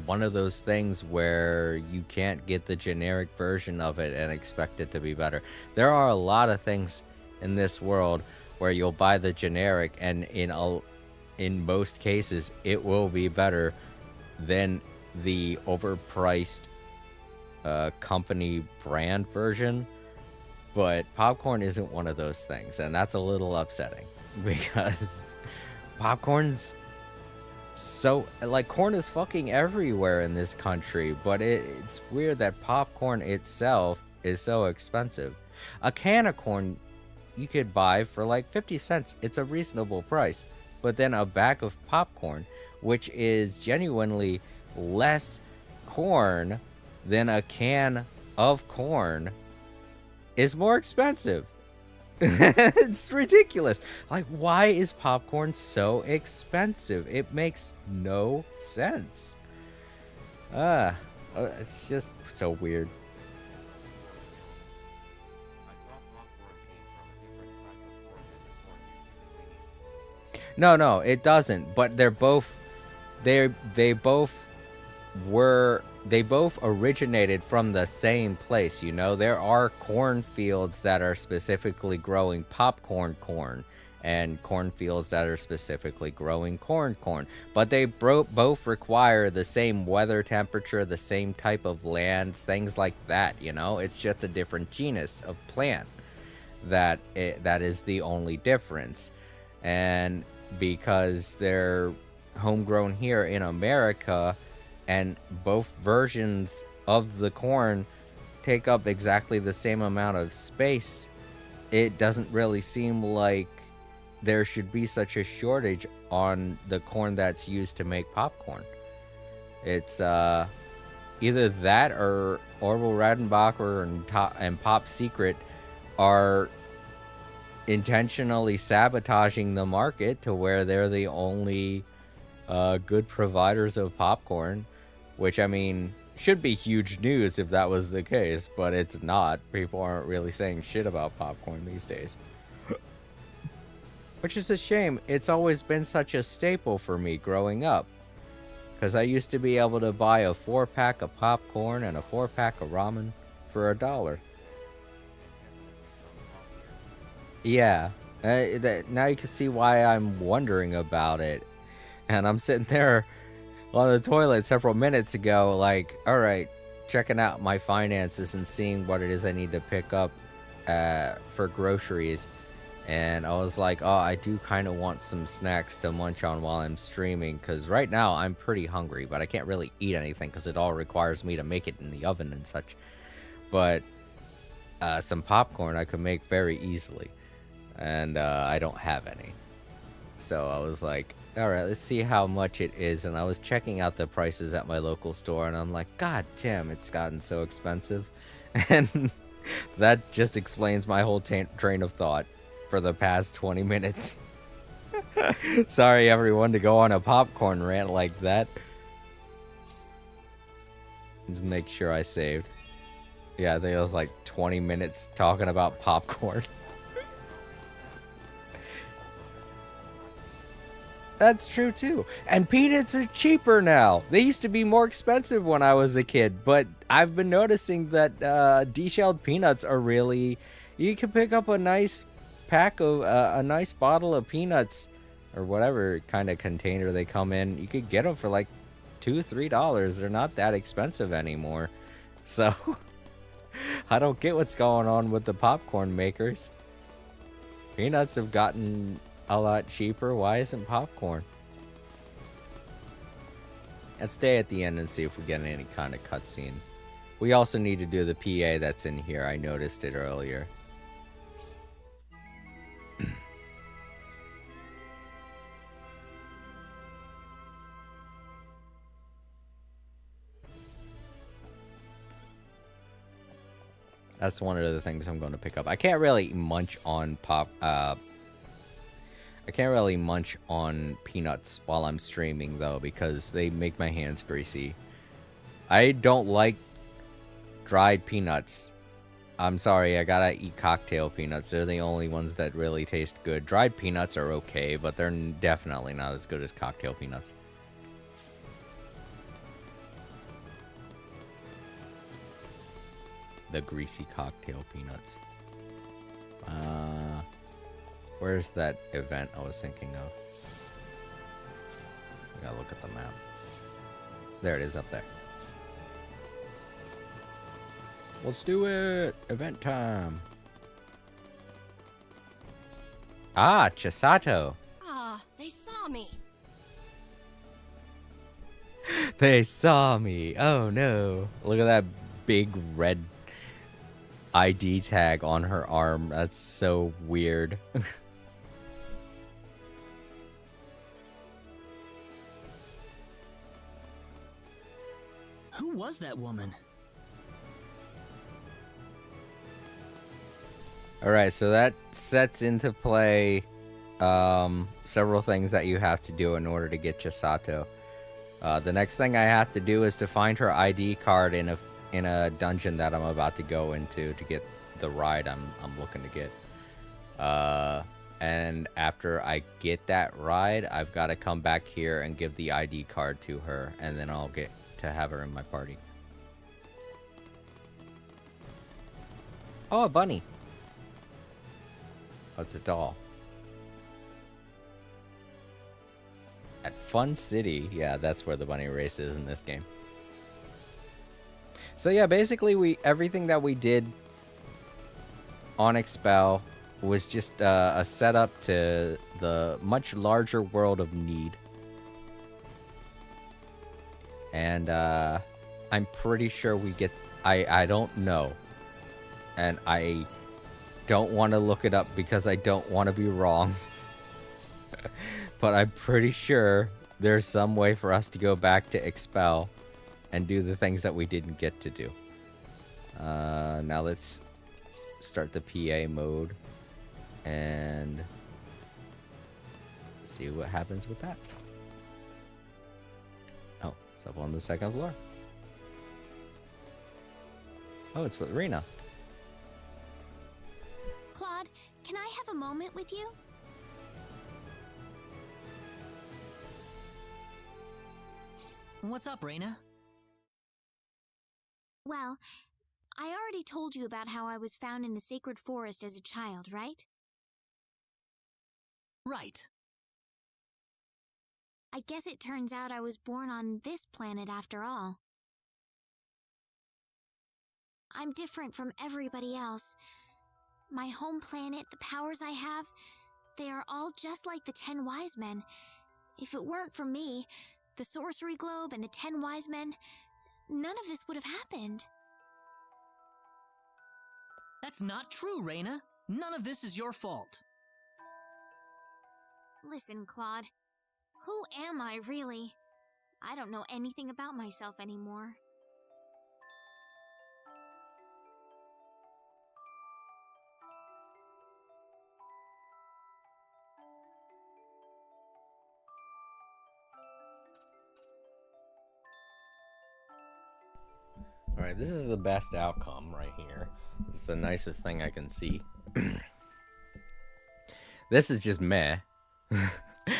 one of those things where you can't get the generic version of it and expect it to be better. There are a lot of things in this world where you'll buy the generic, and in most cases it will be better than the overpriced company brand version. But popcorn isn't one of those things, and that's a little upsetting because popcorn's so, like, corn is fucking everywhere in this country, but it's weird that popcorn itself is so expensive. A can of corn you could buy for like 50 cents. It's a reasonable price. But then a bag of popcorn, which is genuinely less corn than a can of corn, is more expensive. It's ridiculous. Like, why is popcorn so expensive? It makes no sense. It's just so weird. I thought popcorn came from a different type of corn than the corn you typically eat. No, it doesn't. But they both originated from the same place, you know? There are cornfields that are specifically growing popcorn corn, and cornfields that are specifically growing corn. But they both require the same weather temperature, the same type of lands, things like that, you know? It's just a different genus of plant that is the only difference. And because they're homegrown here in America, and both versions of the corn take up exactly the same amount of space, it doesn't really seem like there should be such a shortage on the corn that's used to make popcorn. It's either that or Orville Redenbacher and Pop Secret are intentionally sabotaging the market to where they're the only good providers of popcorn, which, I mean, should be huge news if that was the case, but it's not. People aren't really saying shit about popcorn these days. Which is a shame. It's always been such a staple for me growing up. Because I used to be able to buy a 4-pack of popcorn and a 4-pack of ramen for $1. Yeah. Now you can see why I'm wondering about it. And I'm sitting there on the toilet several minutes ago, like, all right, checking out my finances and seeing what it is I need to pick up for groceries. And I was like, oh, I do kind of want some snacks to munch on while I'm streaming, because right now I'm pretty hungry, but I can't really eat anything because it all requires me to make it in the oven and such. But some popcorn I could make very easily, and I don't have any. So I was like, all right, let's see how much it is. And I was checking out the prices at my local store, and I'm like, God damn, it's gotten so expensive. And that just explains my whole train of thought for the past 20 minutes. Sorry, everyone, to go on a popcorn rant like that. Let's make sure I saved. Yeah, I think it was like 20 minutes talking about popcorn. That's true too. And peanuts are cheaper now. They used to be more expensive when I was a kid, but I've been noticing that deshelled peanuts are really... You can pick up a nice pack of... a nice bottle of peanuts, or whatever kind of container they come in. You could get them for like $2-3. They're not that expensive anymore. So, I don't get what's going on with the popcorn makers. Peanuts have gotten a lot cheaper. Why isn't popcorn? Let's stay at the end and see if we get any kind of cutscene. We also need to do the PA that's in here. I noticed it earlier. That's one of the things I'm going to pick up. I can't really munch on I can't really munch on peanuts while I'm streaming, though, because they make my hands greasy. I don't like dried peanuts. I'm sorry, I gotta eat cocktail peanuts. They're the only ones that really taste good. Dried peanuts are okay, but they're definitely not as good as cocktail peanuts. The greasy cocktail peanuts. Where's that event I was thinking of? I gotta look at the map. There it is up there. Let's do it! Event time! Ah, Chisato! Ah, they saw me. They saw me! Oh no! Look at that big red ID tag on her arm. That's so weird. Who was that woman? Alright, so that sets into play several things that you have to do in order to get Chisato. The next thing I have to do is to find her ID card in a dungeon that I'm about to go into to get the ride I'm looking to get. And after I get that ride, I've got to come back here and give the ID card to her, and then I'll get to have her in my party. Oh, a bunny. Oh, it's a doll. At Fun City. Yeah, that's where the bunny race is in this game. So yeah, basically everything that we did on Expel was just a setup to the much larger world of Need. And I'm pretty sure we get... I don't know. And I don't want to look it up because I don't want to be wrong. But I'm pretty sure there's some way for us to go back to Expel and do the things that we didn't get to do. Now let's start the PA mode. and see what happens with that. Oh, it's up on the second floor. Oh, it's with Rena. Claude, can I have a moment with you? What's up, Reina? Well, I already told you about how I was found in the sacred forest as a child, right? Right. I guess it turns out I was born on this planet after all. I'm different from everybody else. My home planet, the powers I have, they are all just like the 10 wise men. If it weren't for me, the sorcery globe and the 10 wise men, none of this would have happened. That's not true, Reina. None of this is your fault. Listen, Claude. Who am I, really? I don't know anything about myself anymore. Alright, this is the best outcome right here. It's the nicest thing I can see. This is just meh.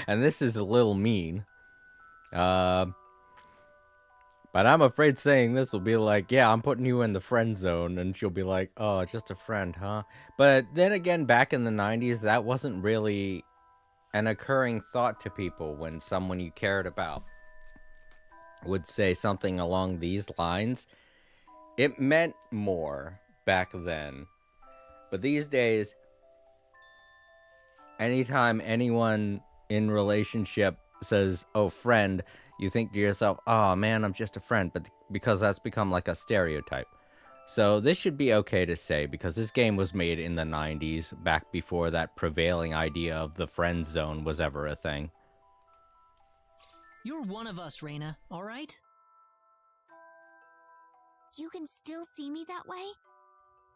And this is a little mean. But I'm afraid saying this will be like, yeah, I'm putting you in the friend zone. And she'll be like, oh, it's just a friend, huh? But then again, back in the 90s, that wasn't really an occurring thought to people when someone you cared about would say something along these lines. It meant more back then. But these days, anytime anyone in relationship says, oh, friend, you think to yourself, oh, man, I'm just a friend. But because that's become like a stereotype. So this should be okay to say because this game was made in the 90s, back before that prevailing idea of the friend zone was ever a thing. You're one of us, Reina, all right? You can still see me that way?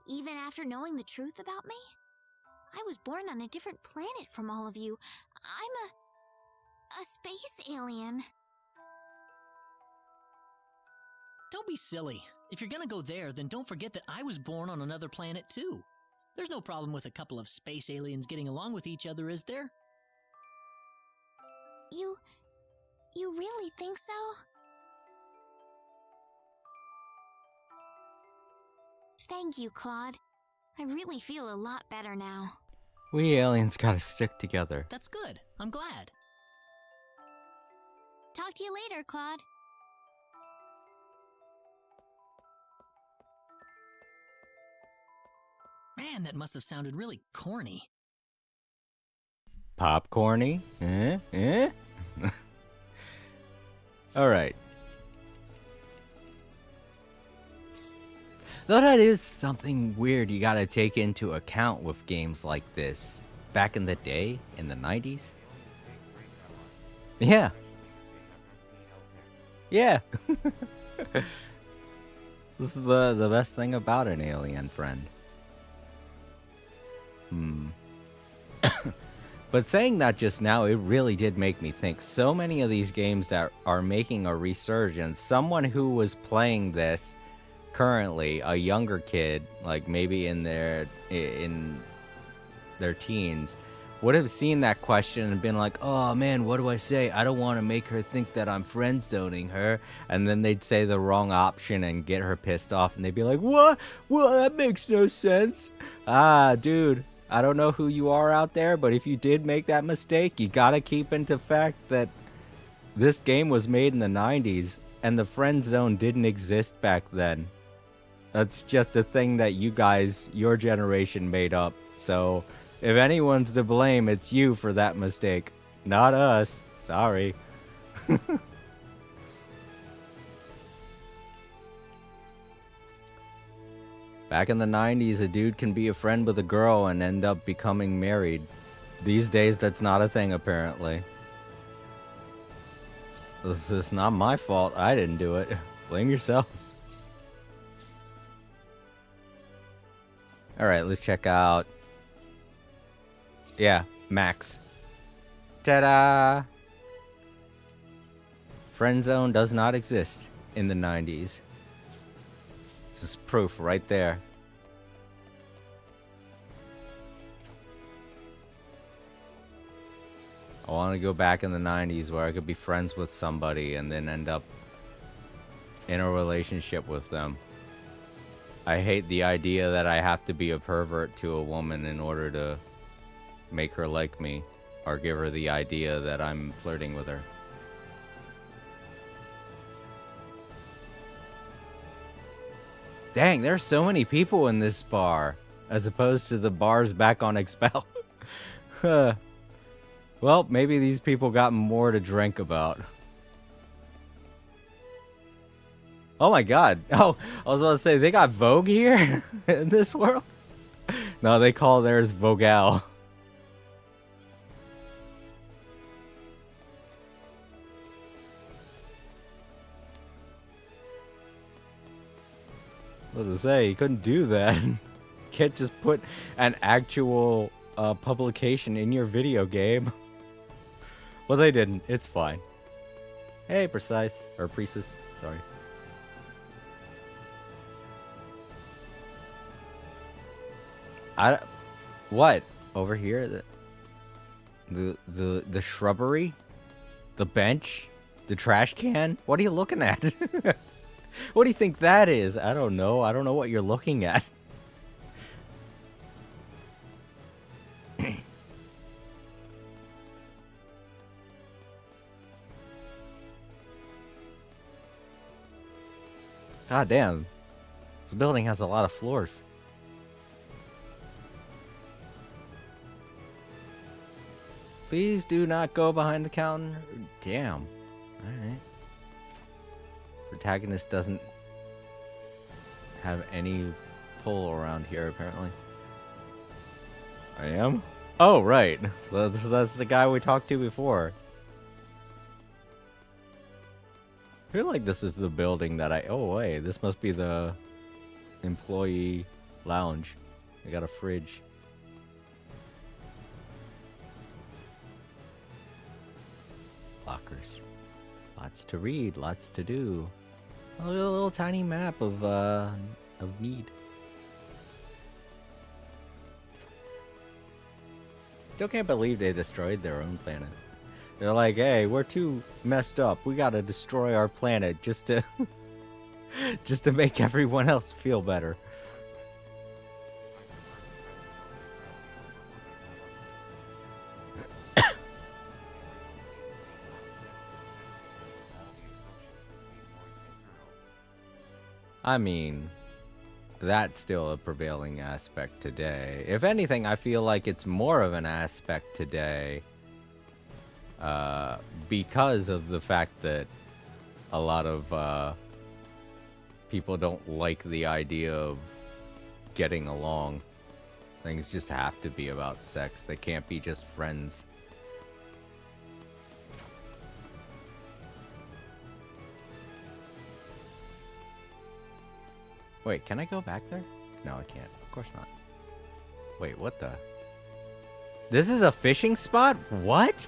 Even after knowing the truth about me? I was born on a different planet from all of you. I'm a space alien. Don't be silly. If you're gonna go there, then don't forget that I was born on another planet too. There's no problem with a couple of space aliens getting along with each other, is there? You really think so? Thank you, Claude. I really feel a lot better now. We aliens gotta stick together. That's good. I'm glad. Talk to you later, Claude. Man, that must have sounded really corny. Popcorny? Eh? Alright. Though that is something weird you gotta take into account with games like this. Back in the day, in the 90s. Yeah. Yeah. This is the best thing about an alien friend. But saying that just now, it really did make me think. So many of these games that are making a resurgence, someone who was playing this currently, a younger kid, like maybe in their teens, would have seen that question and been like, oh man, what do I say? I don't want to make her think that I'm friend zoning her. And then they'd say the wrong option and get her pissed off, and they'd be like, what? Well, that makes no sense. Ah, dude, I don't know who you are out there, but if you did make that mistake, you gotta keep into fact that this game was made in the 90s and the friend zone didn't exist back then. That's just a thing that you guys, your generation, made up. So if anyone's to blame, it's you for that mistake, not us. Sorry. Back in the 90s, a dude can be a friend with a girl and end up becoming married. These days, that's not a thing, apparently. This is not my fault. I didn't do it. Blame yourselves. Alright, let's check out Yeah, Max. Ta-da! Friend zone does not exist in the 90s. This is proof right there. I want to go back in the 90s where I could be friends with somebody and then end up in a relationship with them. I hate the idea that I have to be a pervert to a woman in order to make her like me or give her the idea that I'm flirting with her. Dang, there's so many people in this bar as opposed to the bars back on Expel. Well, maybe these people got more to drink about. Oh my god. Oh, I was about to say, they got Vogue here in this world? No, they call theirs Vogel. What to say? You couldn't do that. You can't just put an actual publication in your video game. Well, they didn't. It's fine. Hey, Precise. Or Priestess. Sorry. What? Over here? The shrubbery? The bench? The trash can? What are you looking at? What do you think that is? I don't know. I don't know what you're looking at. God damn. This building has a lot of floors. Please do not go behind the counter. Damn. Alright. Protagonist doesn't have any pull around here, apparently. I am? Oh, right. That's the guy we talked to before. I feel like this is the building that I... Oh, wait. This must be the employee lounge. They got a fridge. Lockers. Lots to read, lots to do. A little tiny map of need. Still can't believe they destroyed their own planet. They're like, hey, we're too messed up. We gotta destroy our planet just to just to make everyone else feel better. I mean, that's still a prevailing aspect today. If anything, I feel like it's more of an aspect today because of the fact that a lot of people don't like the idea of getting along. Things just have to be about sex. They can't be just friends. Wait, can I go back there? No, I can't. Of course not. Wait, what the? This is a fishing spot? What?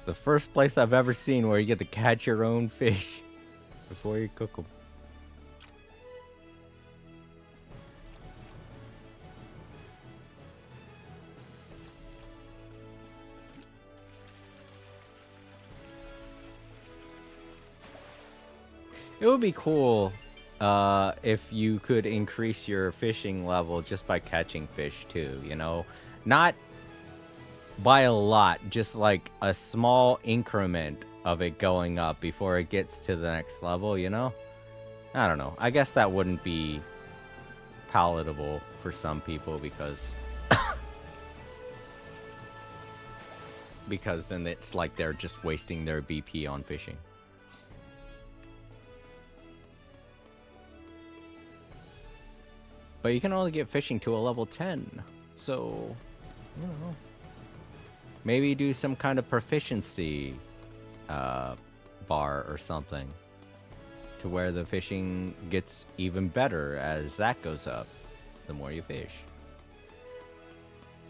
The first place I've ever seen where you get to catch your own fish before you cook them. It would be cool if you could increase your fishing level just by catching fish too, you know? Not by a lot, just like a small increment of it going up before it gets to the next level, you know? I don't know. I guess that wouldn't be palatable for some people because because then it's like they're just wasting their BP on fishing. But you can only get fishing to a level 10. So, I don't know. Maybe do some kind of proficiency bar or something, to where the fishing gets even better as that goes up, the more you fish.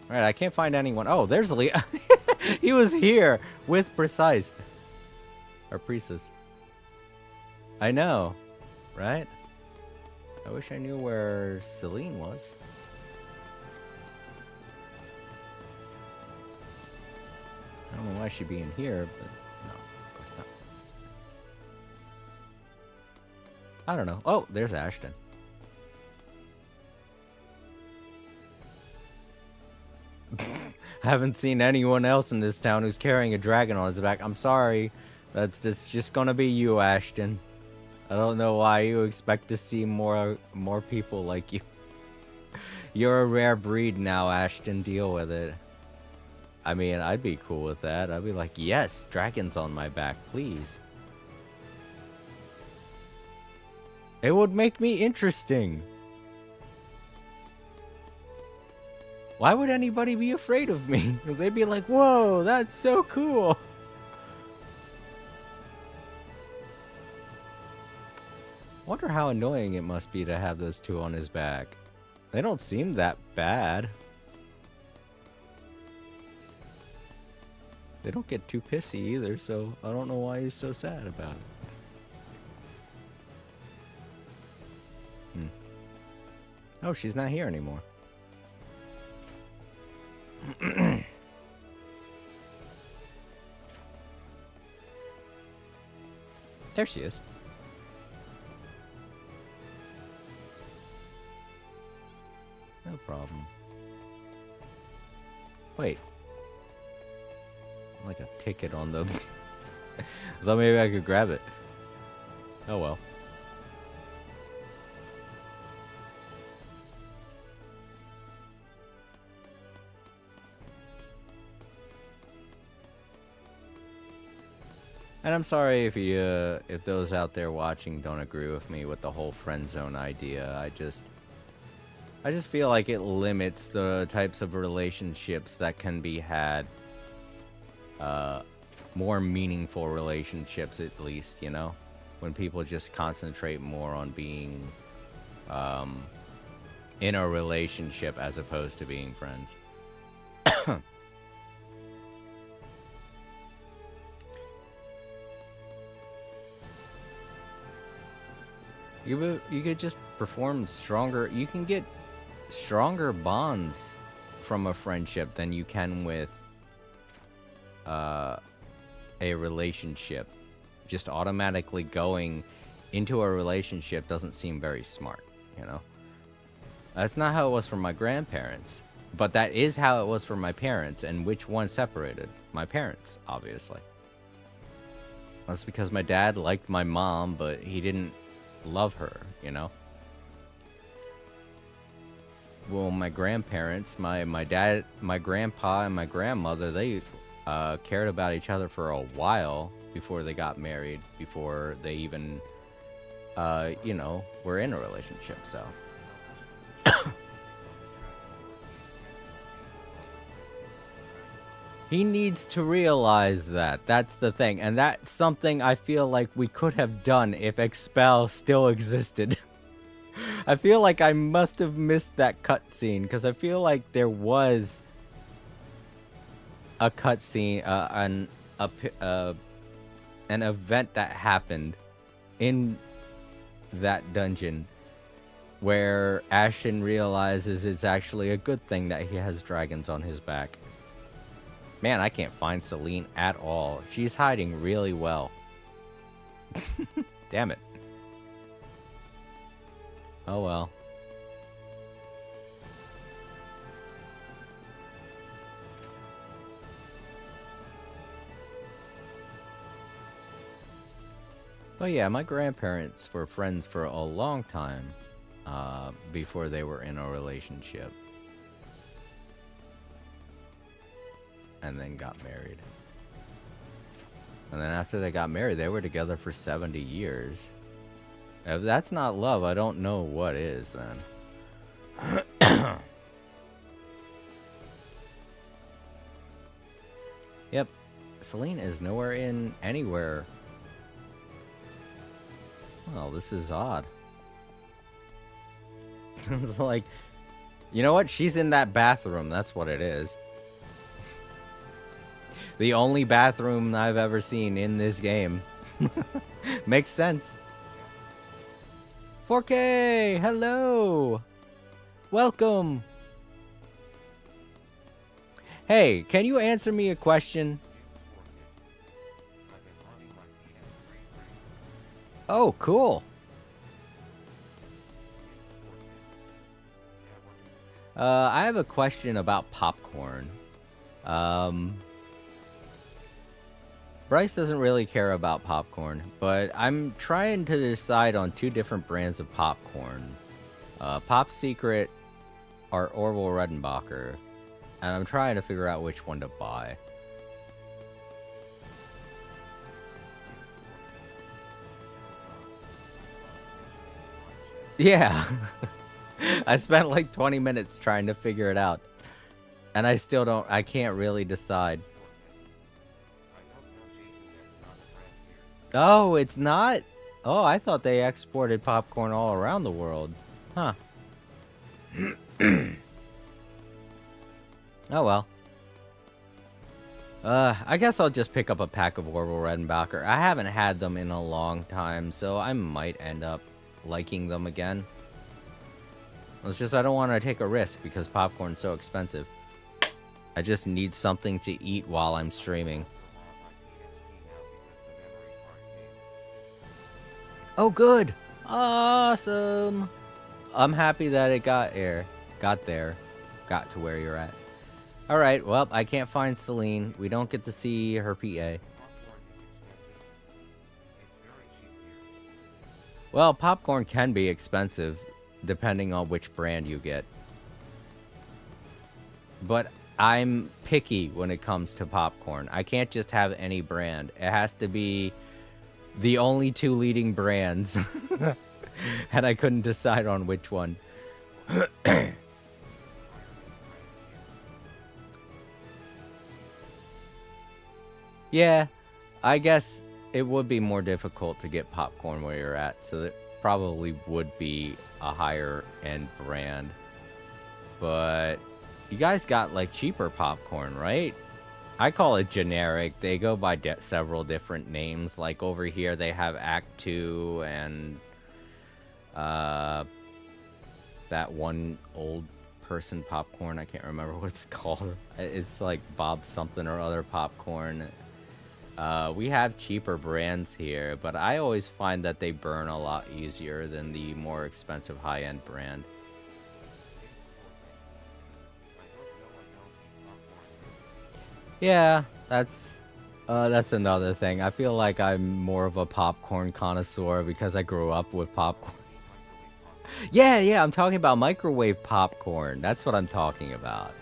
Alright, I can't find anyone. Oh, there's Lee. He was here with Precise. Or Precis. I know, right? I wish I knew where Celine was. I don't know why she'd be in here, but no, of course not. I don't know. Oh, there's Ashton. Haven't seen anyone else in this town who's carrying a dragon on his back. I'm sorry. That's just gonna be you, Ashton. I don't know why you expect to see more people like you. You're a rare breed now, Ashton. Deal with it. I mean, I'd be cool with that. I'd be like, yes, dragons on my back, please. It would make me interesting. Why would anybody be afraid of me? They'd be like, whoa, that's so cool. Wonder how annoying it must be to have those two on his back. They don't seem that bad. They don't get too pissy either, so I don't know why he's so sad about it. Oh, she's not here anymore. There she is. No problem. Wait. Like a ticket on them. I thought maybe I could grab it. Oh well. And I'm sorry if those out there watching don't agree with me with the whole friend zone idea. I just feel like it limits the types of relationships that can be had. More meaningful relationships, at least, you know? When people just concentrate more on being in a relationship as opposed to being friends. You could just perform stronger. You can get stronger bonds from a friendship than you can with a relationship. Just automatically going into a relationship doesn't seem very smart, you know? That's not how it was for my grandparents. But that is how it was for my parents. And which one separated? My parents, obviously. That's because my dad liked my mom, but he didn't love her, you know? Well, my grandparents, my dad, my grandpa, and my grandmother, they cared about each other for a while before they got married, before they even, you know, were in a relationship, so. He needs to realize that. That's the thing. And that's something I feel like we could have done if Expel still existed. I feel like I must have missed that cutscene, because I feel like there was a cutscene, an event that happened in that dungeon where Ashton realizes it's actually a good thing that he has dragons on his back. Man, I can't find Celine at all. She's hiding really well. Damn it. Oh well. But yeah, my grandparents were friends for a long time before they were in a relationship. And then got married. And then after they got married, they were together for 70 years. If that's not love, I don't know what is then. Yep. Celine is nowhere in anywhere Oh, this is odd. It's like, you know what? She's in that bathroom. That's what it is. The only bathroom I've ever seen in this game. Makes sense. 4K! Hello! Welcome! Hey, can you answer me a question? Oh, cool. I have a question about popcorn. Bryce doesn't really care about popcorn, but I'm trying to decide on 2 different brands of popcorn. Pop Secret or Orville Redenbacher. And I'm trying to figure out which one to buy. Yeah. I spent like 20 minutes trying to figure it out. And I can't really decide. Oh, it's not? Oh, I thought they exported popcorn all around the world. Huh. Oh well. I guess I'll just pick up a pack of Orville Redenbacher. I haven't had them in a long time, so I might end up liking them again. It's just I don't want to take a risk because popcorn's so expensive. I just need something to eat while I'm streaming. Oh, good. Awesome. I'm happy that it got there. Got to where you're at. Alright, well, I can't find Celine. We don't get to see her PA. Well, popcorn can be expensive, depending on which brand you get. But I'm picky when it comes to popcorn. I can't just have any brand. It has to be the only 2 leading brands. And I couldn't decide on which one. Yeah, I guess it would be more difficult to get popcorn where you're at, so it probably would be a higher end brand. But you guys got like cheaper popcorn, right? I call it generic. They go by several different names. Like over here, they have Act 2 and that one old person popcorn. I can't remember what it's called. It's like Bob something or other popcorn. We have cheaper brands here, but I always find that they burn a lot easier than the more expensive high-end brand. Yeah, that's another thing. I feel like I'm more of a popcorn connoisseur because I grew up with popcorn. Yeah, I'm talking about microwave popcorn. That's what I'm talking about.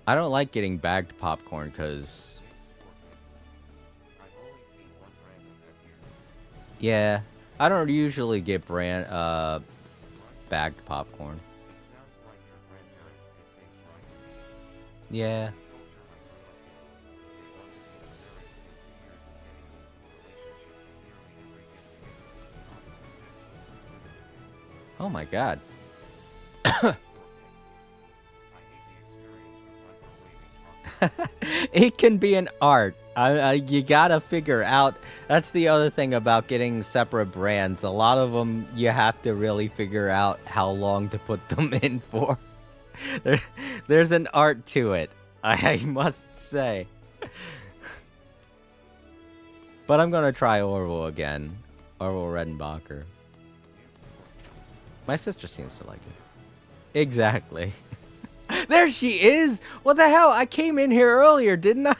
I don't like getting bagged popcorn because... Yeah, I don't usually get bagged popcorn. Yeah. Oh my god. It can be an art. You gotta figure out. That's the other thing about getting separate brands. A lot of them, you have to really figure out how long to put them in for. There's an art to it, I must say. But I'm gonna try Orville again. Orville Redenbacher. My sister seems to like it. Exactly. There she is! What the hell? I came in here earlier, didn't I?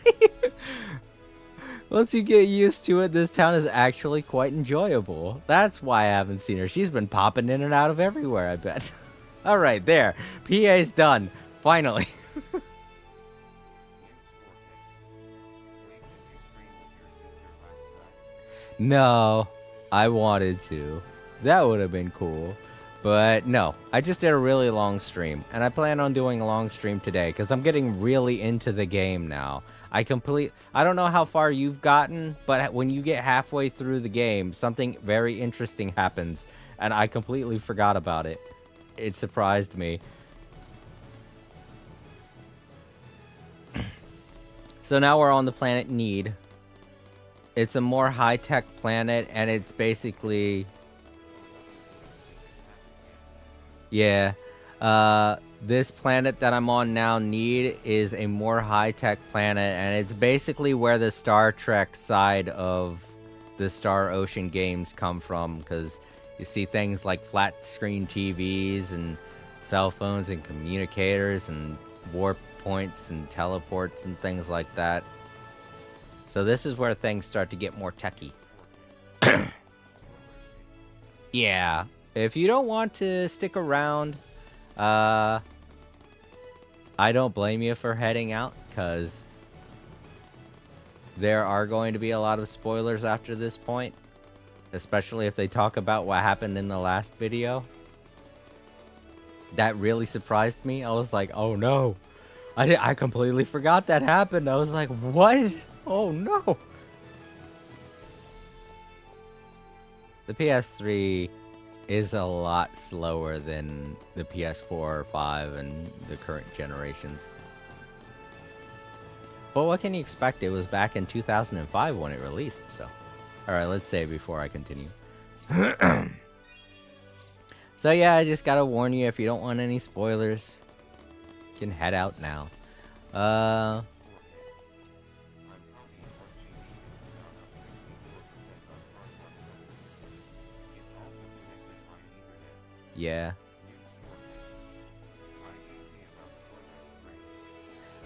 Once you get used to it, this town is actually quite enjoyable. That's why I haven't seen her. She's been popping in and out of everywhere, I bet. Alright, there. PA's done. Finally. No, I wanted to. That would have been cool. But no, I just did a really long stream, and I plan on doing a long stream today because I'm getting really into the game now. I don't know how far you've gotten, but when you get halfway through the game, something very interesting happens, and I completely forgot about it. It surprised me. So now we're on the planet Need. It's a more high-tech planet, and it's basically... Yeah. This planet that I'm on now, Need, is a more high-tech planet, and it's basically where the Star Trek side of the Star Ocean games come from, because you see things like flat-screen TVs and cell phones and communicators and warp points and teleports and things like that. So this is where things start to get more techy. Yeah. If you don't want to stick around, I don't blame you for heading out, because there are going to be a lot of spoilers after this point, especially if they talk about what happened in the last video. That really surprised me. I was like, oh no. I completely forgot that happened. I was like, what? Oh no. The PS3 is a lot slower than the PS4 or 5 and the current generations. But what can you expect? It was back in 2005 when it released, so. Alright, let's save before I continue. So yeah, I just gotta warn you, if you don't want any spoilers, you can head out now. Yeah.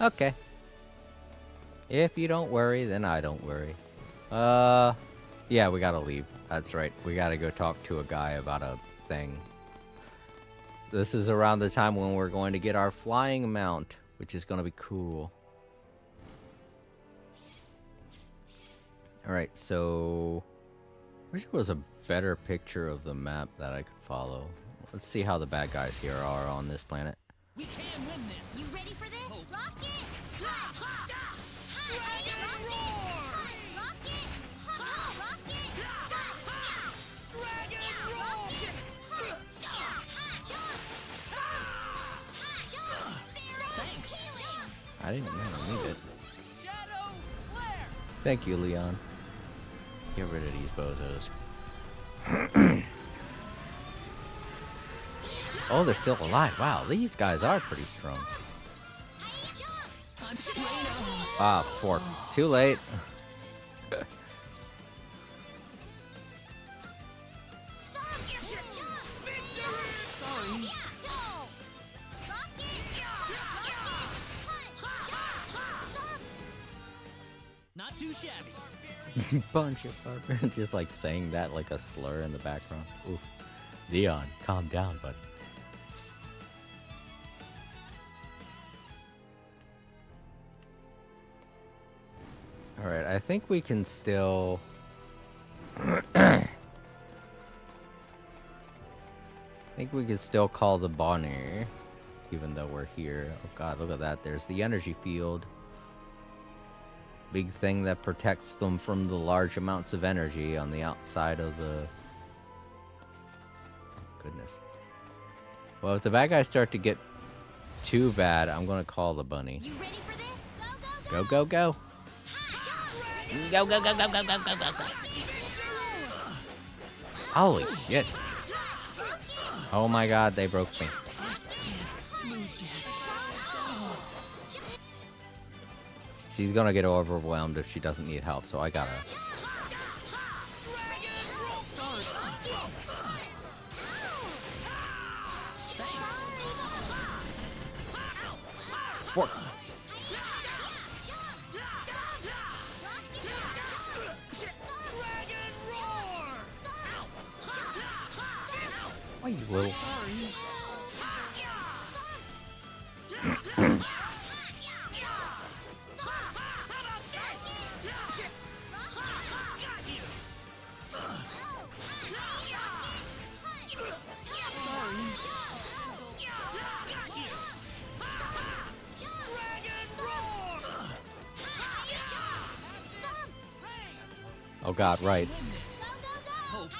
Okay. If you don't worry, then I don't worry. Yeah, we gotta leave. That's right. We gotta go talk to a guy about a thing. This is around the time when we're going to get our flying mount, which is gonna be cool. Alright, so... I wish there was a better picture of the map that I could follow. Let's see how the bad guys here are on this planet. We can win this. You ready for this? Rocket! Dragon roar! Dragon roar! Thanks. I didn't need it. Shadow flare! Thank you, Leon. Get rid of these bozos. Oh, they're still alive. Wow, these guys are pretty strong. Ah, fork. Too late. Not too shabby. Bunch of fuckers. Just like saying that like a slur in the background. Oof. Leon, calm down, buddy. Alright, I think we can still... I think we can still call the Bonnie, even though we're here. Oh god, look at that. There's the energy field. Big thing that protects them from the large amounts of energy on the outside of the... Goodness. Well, if the bad guys start to get too bad, I'm gonna call the bunny. You ready for this? Go, go, go! Go, go, go, go, go, go, go, go, go! Holy shit! Oh my god, they broke me. She's gonna get overwhelmed if she doesn't need help, so I gotta... Fork. Why you little... Oh god, right. Win this. Go, go, go! Hope.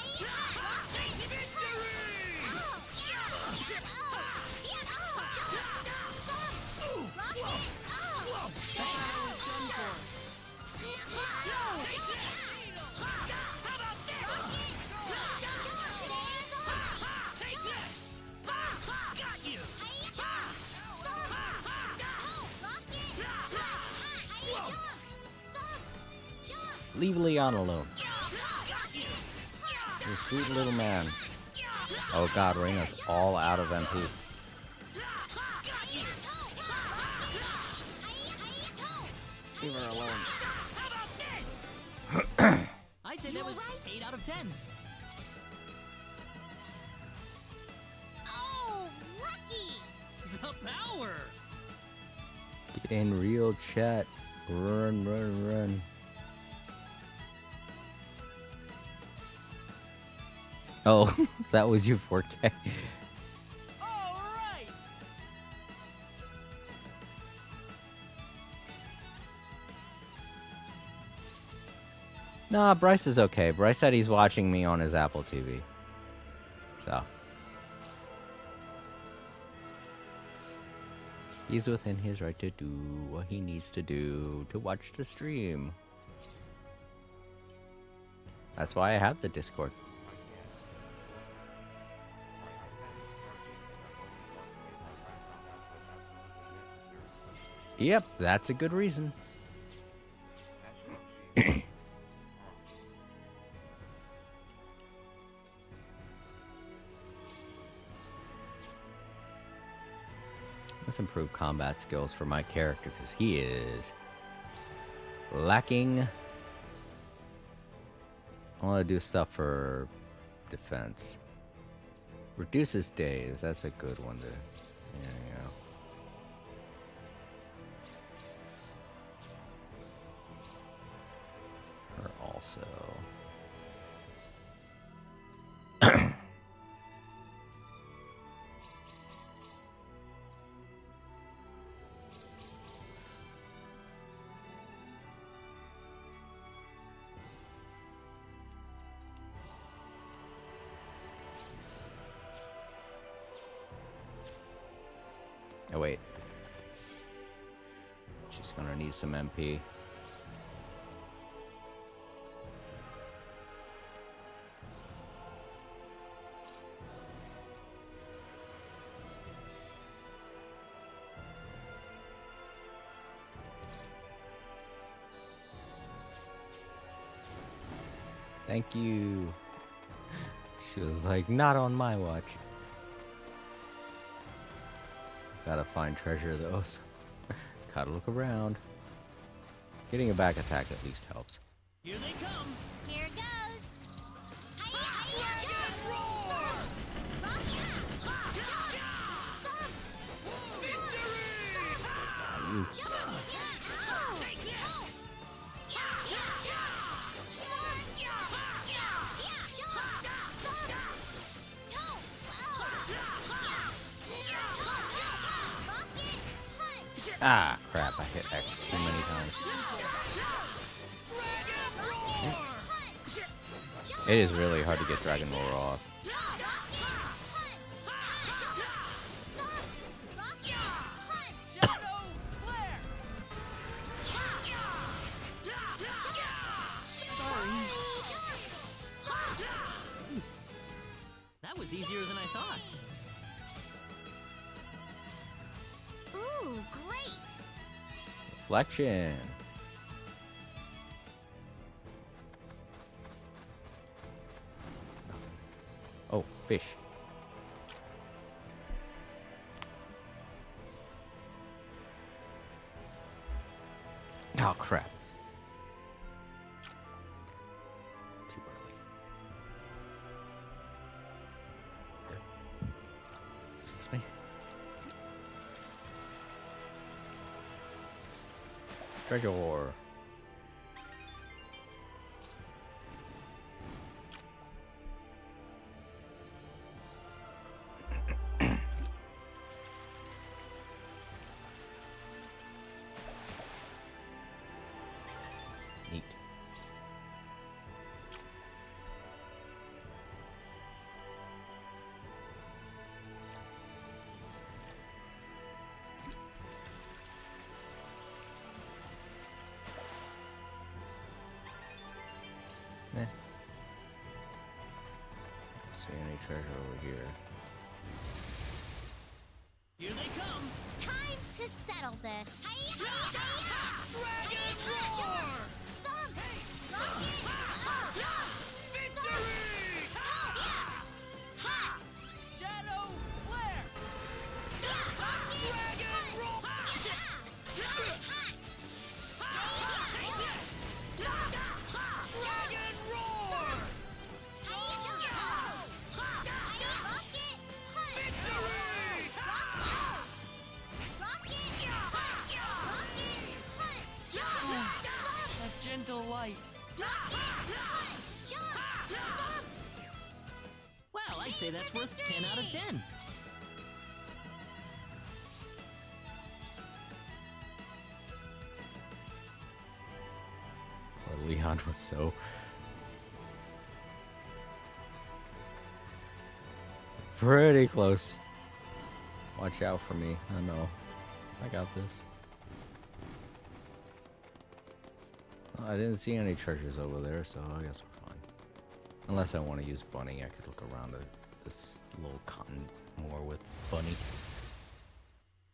Take this. Got you. Leave Leon alone. You sweet little man. Oh god, Reina's all out of MP. Leave her alone. How about this? I'd say You that were was right. 8 out of 10. Oh, lucky! The power! Get in real chat. Run, run, run. Oh, that was you 4K. All right. Nah, Bryce is okay. Bryce said he's watching me on his Apple TV. So. He's within his right to do what he needs to do to watch the stream. That's why I have the Discord. Yep, that's a good reason. Let's improve combat skills for my character because he is lacking. I want to do stuff for defense. Reduces days. That's a good one to. Yeah, Her also. Oh wait. She's gonna need some MP. Thank you. She was like, not on my watch. Gotta find treasure though. So gotta look around. Getting a back attack at least helps. Here they come. Here goes! Dragon roar! You Take this. ah crap! I hit X too many times. It is really hard to get Dragon Roar off. Shadow flare. That was easier than I thought. Ooh, great! Reflection. Oh, fish. Oh, crap. Too early. Excuse me. Treasure. Neat. See any treasure over here? Here they come. Time to settle this. Dragon roar! Victory! Shadow flare! Dragon roar! Take this! Dragon roar! Victory! A gentle light. Well, I'd say that's worth 10 out of 10. Or Leon was so... pretty close. Watch out for me. I know. I got this. Well, I didn't see any treasures over there, so I guess we're fine. Unless I want to use Bunny, I could look around at this little cotton more with Bunny.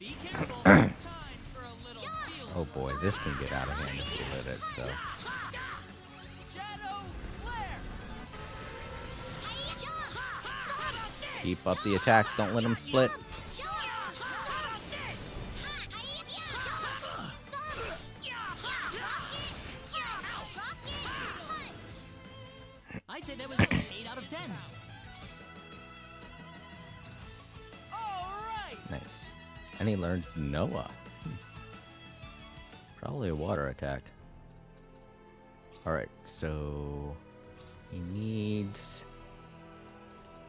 Be careful. Time for a little feel. Oh boy, this can get out of hand if you let it, so... Shadow flare. Keep up the attack, don't let them split. I'd say that was 8 out of 10. All right. Nice. And he learned Noah. Probably a water attack. Alright, so... he needs...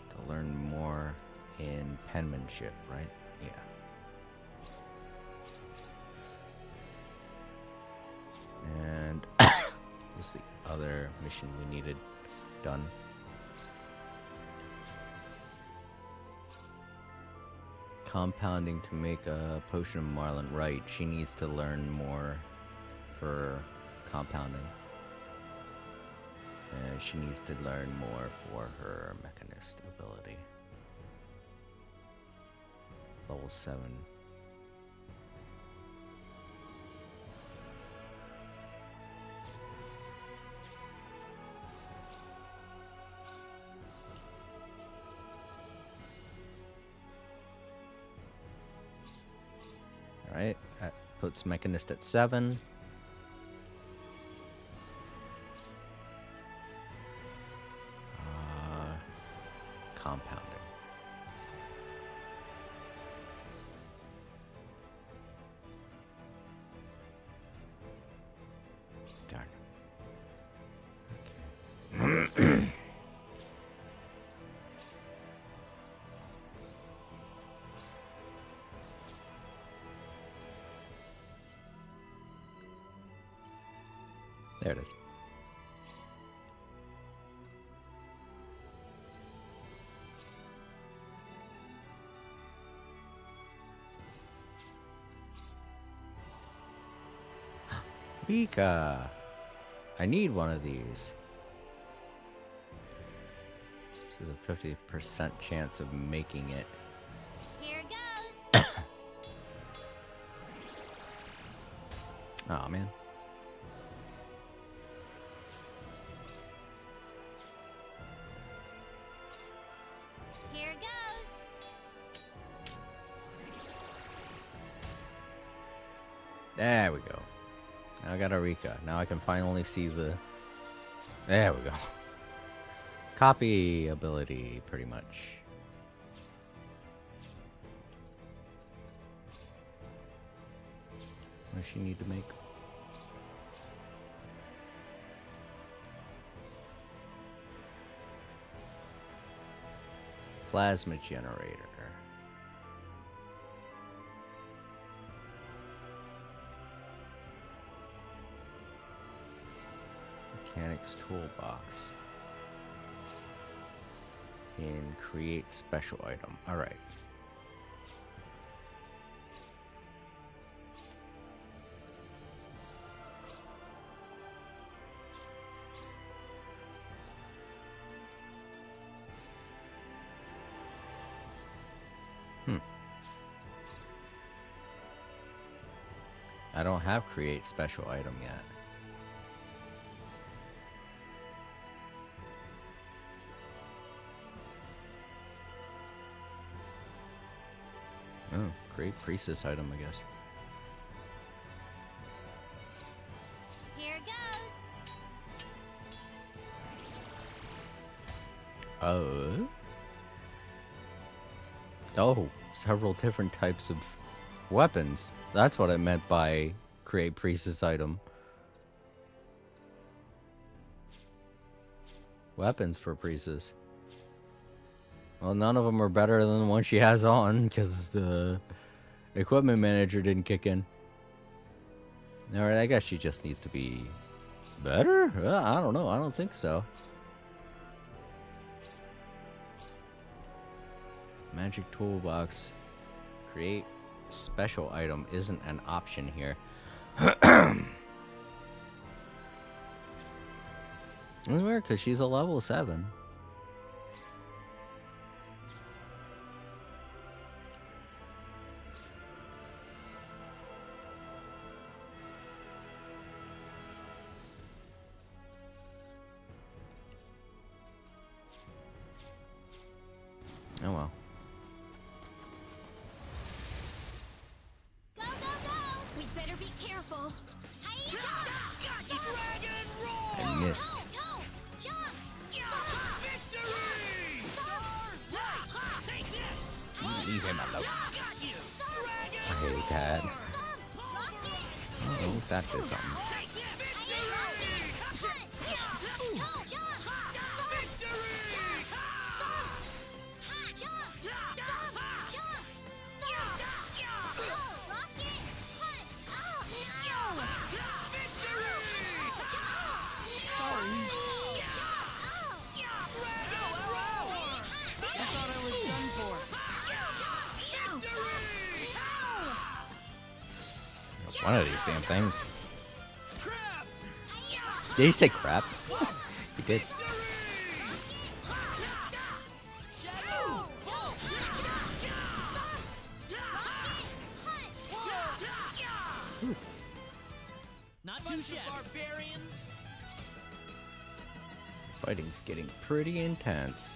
to learn more in penmanship, right? Yeah. And... this is the other mission we needed done. Compounding to make a potion of Marlin. Right, she needs to learn more for compounding. And she needs to learn more for her mechanist ability. Level 7. Alright, that puts mechanist at 7. Compounding. Darn. Okay. There it is. Pika! I need one of these. There's a 50% chance of making it. Here goes. Aw, man. Here goes. There we go. Now I got Arika. Now I can finally see the... There we go. Copy ability, pretty much. What does she need to make? Plasma generator. Mechanics toolbox. And create special item. Alright. I don't have create special item yet. Oh, create priestess item, I guess. Here goes. Oh, several different types of weapons. That's what I meant by create priestess item. Weapons for priestess. Well, none of them are better than the one she has on because the equipment manager didn't kick in. Alright, I guess she just needs to be better? I don't know. I don't think so. Magic toolbox. Create special item isn't an option here. It's weird because she's a level 7. Oh well. Go, go, go! We better be careful. Dragon roar! I missed. Jump! Victory! Take this! Leave him alone. Got you! I hate that. Oh, at least that did something. Take this! One of these damn things. Did he say crap? He did. Not too shabby. Barbarians! Fighting's getting pretty intense.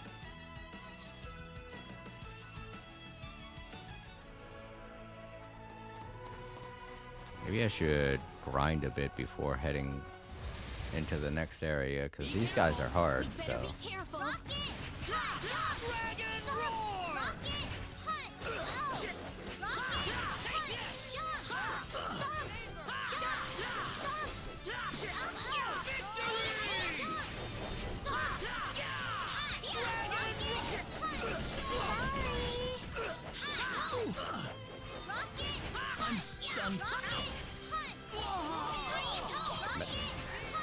Maybe I should grind a bit before heading into the next area, because these guys are hard, so... Be careful. Dragon roar!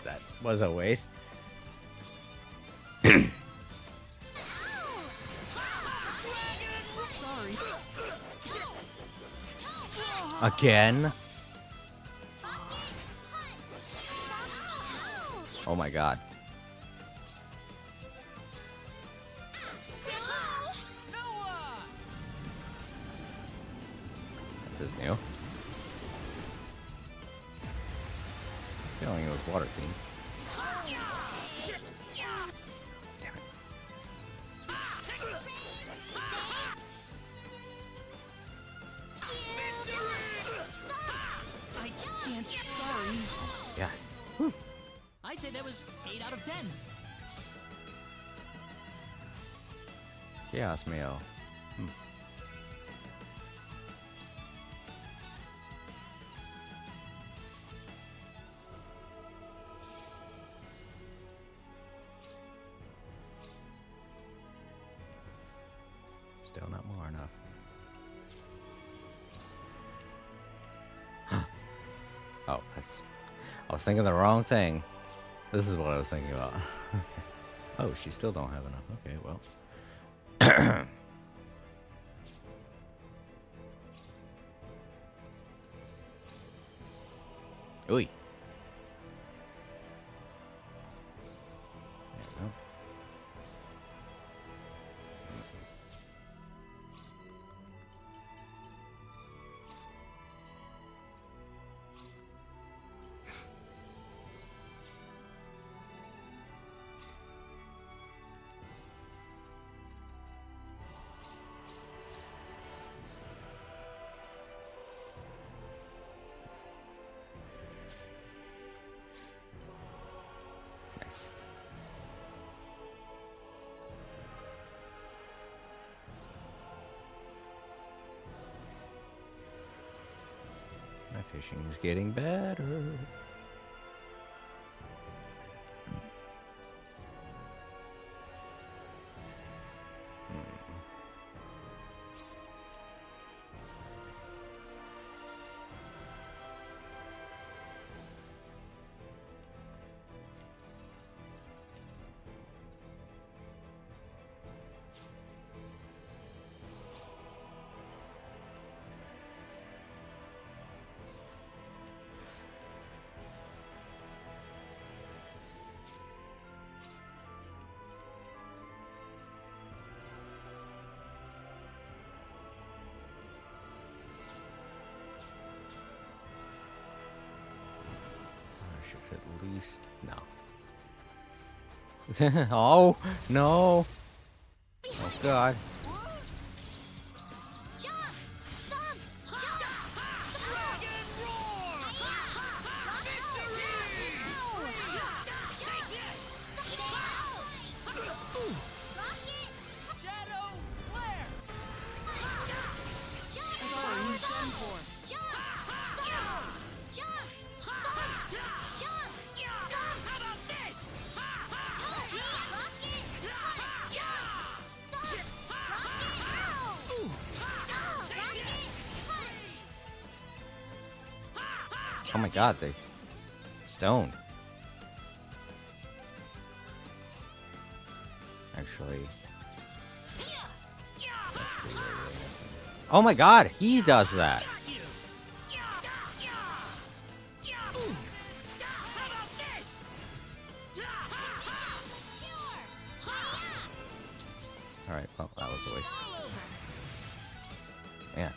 That was a waste. Again? Oh my god. This is new. Feeling it was water theme. Damn it. I can't. Sorry. Yeah. I'd say that was 8 out of 10. Chaos mail. Still not more enough. Oh, that's... I was thinking the wrong thing. This is what I was thinking about. Oh, she still don't have enough. Okay, well. Oi. There we go. Fishing is getting better. At least no. Oh no! Oh god! Jump! Thump! Jump! Dragon roar! Take this! Rocket! Shadow flare! Jump! Sorry, who's done for? Jump! Thump! Jump! Thump! Jump! Thump! How about this? Rocket! Jump! Thump! Rocket! Oh my god, they're stoned. Actually. Oh my god, he does that. Alright, well, that was a waste. Man.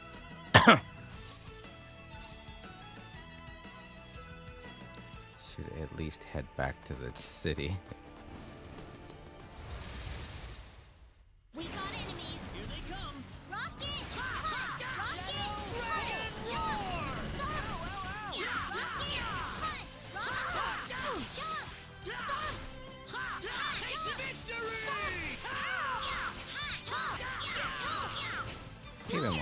Should at least head back to the city. We got enemies! Here they come! Rocket! Punch! Rocket! Punch! Jump! Thump! Rocket! Punch! Rocket! Jump! Thump! Take Victory! Keep him on.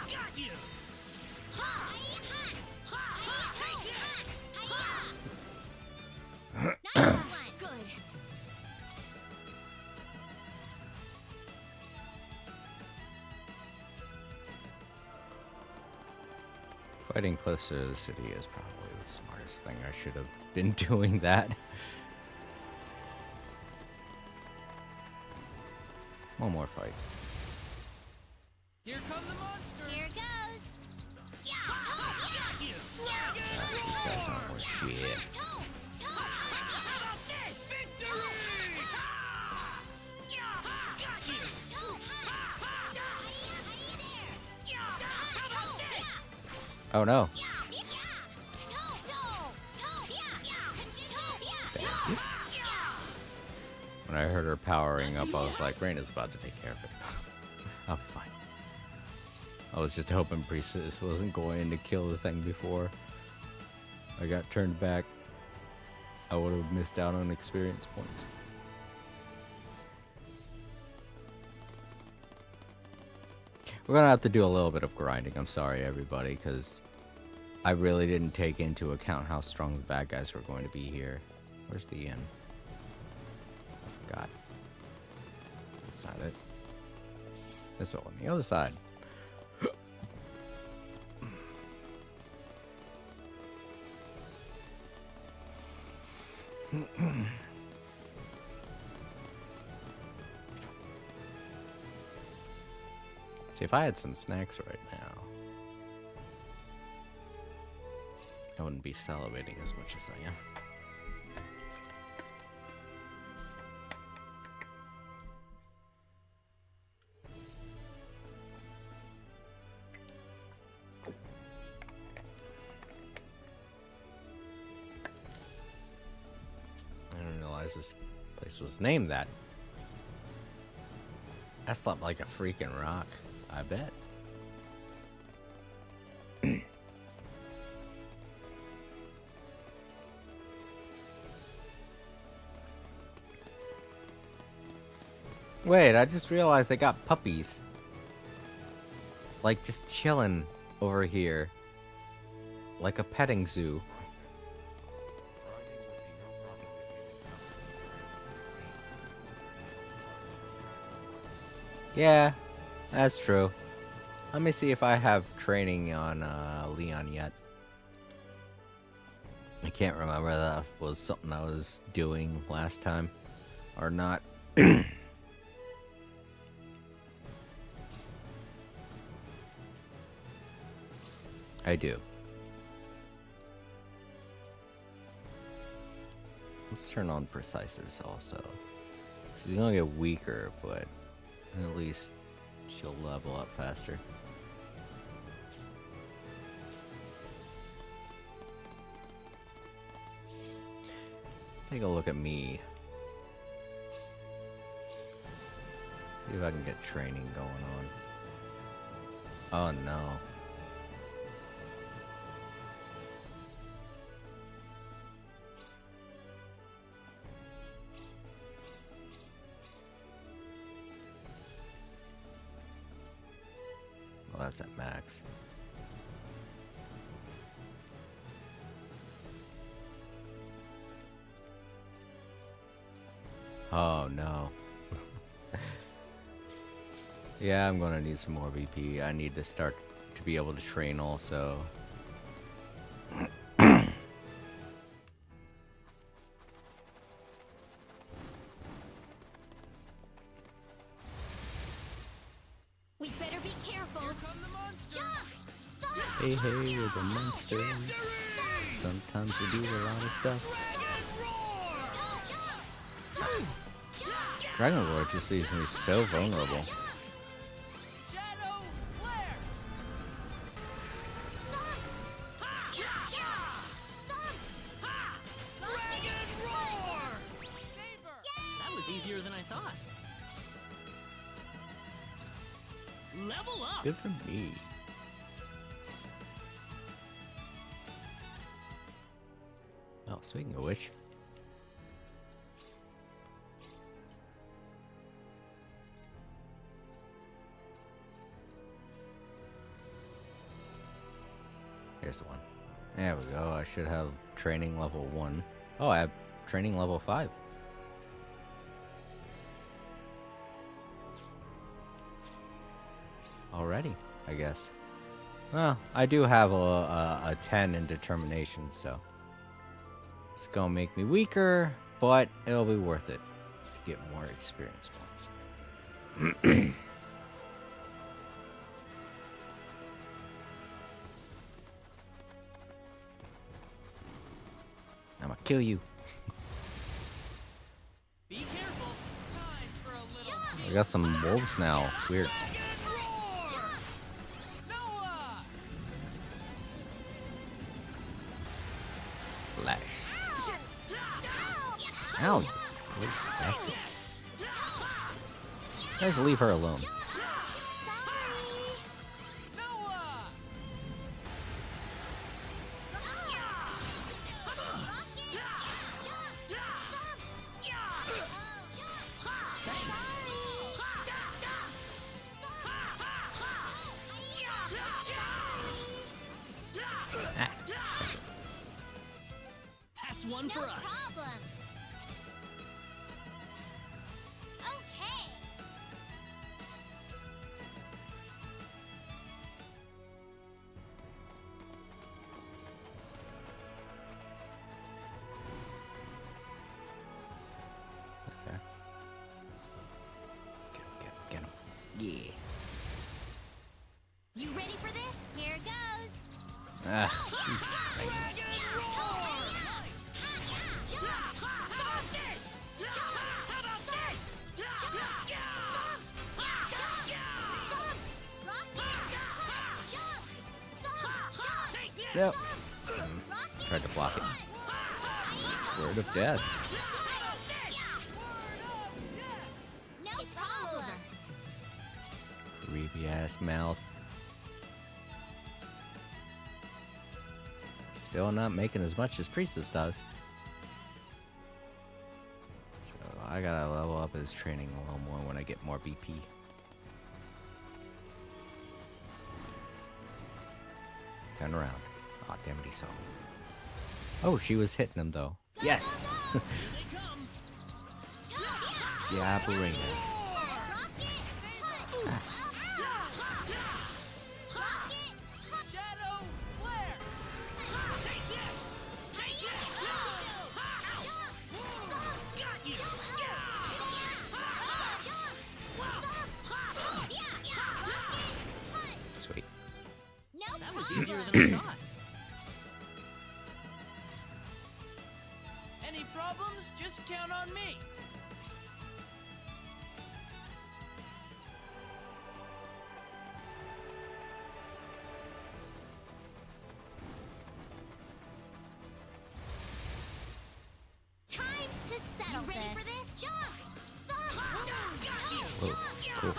Got you! Nice one! Good. Fighting closer to the city is probably the smartest thing. I should have been doing that. One more fight. Here come the monsters! Here goes. Got you! These guys aren't worth shit. How about this? Victory! Got you! How about this? Oh no. When I heard her powering up, I was like, Raina's about to take care of it. I'll be fine. I was just hoping Priestess wasn't going to kill the thing before I got turned back. I would have missed out on experience points. We're gonna have to do a little bit of grinding. I'm sorry, everybody, because I really didn't take into account how strong the bad guys were going to be here. Where's the inn? I forgot. That's not it. That's all on the other side. See, if I had some snacks right now, I wouldn't be salivating as much as I am. I didn't realize this place was named that. I slept like a freaking rock, I bet. Wait, I just realized they got puppies. Like, just chilling over here. Like a petting zoo. Riding would be no problem if you encountered these games. Yeah, that's true. Let me see if I have training on Leon yet. I can't remember that was something I was doing last time or not. I do. Let's turn on Precises also. She's gonna get weaker, but at least she'll level up faster. Take a look at me. See if I can get training going on. Oh no. Well, that's at max. Oh no. Yeah, I'm gonna need some more VP. I need to start to be able to train also. We better be careful. Here come the monsters. Jump! Hey, hey, we're the monsters. Sometimes we do a lot of stuff. Dragon Roar just leaves me so vulnerable. Shadow flare. Dragon roar. Saber. That was easier than I thought. Level up! Good for me. Oh, speaking of which. Here's the one. There we go. I should have training level 1. Oh, I have training level 5. Already, I guess. Well, I do have a 10 in determination, so it's gonna make me weaker, but it'll be worth it to get more experience points. I'm gonna kill you. Be careful. Time for a little I got some wolves now. Weird. Dragon roar. Noah. Splash. Ow! Wait, bastard. Guys, leave her alone. Noah. That's one for us. Problem. Okay. Okay. Get him. Yeah. You ready for this? Here goes. Ah, these things. Yep. Tried to block it. Word of death. No problem. Creepy ass mouth. Still not making as much as Priestess does. So I gotta level up his training a little more when I get more BP. Turn around. Aw, damn it, he saw. Oh, she was hitting him, though. Yes! Here they come. Yeah, Barina. Shadow flare. Take this. Take this. Got you. Sweet. That was easier than I thought. Any problems? Just count on me. Time to settle this. Ready for this? Jump! Whoa, cool.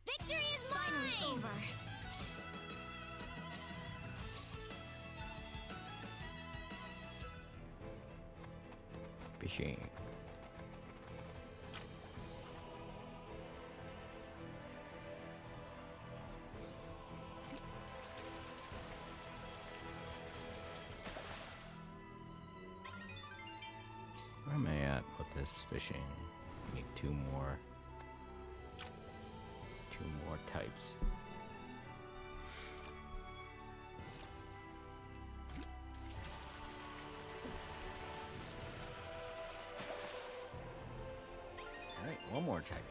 Victory is mine! Over. Fishing. Where am I at with this fishing? I need two more types. Alright, one more type.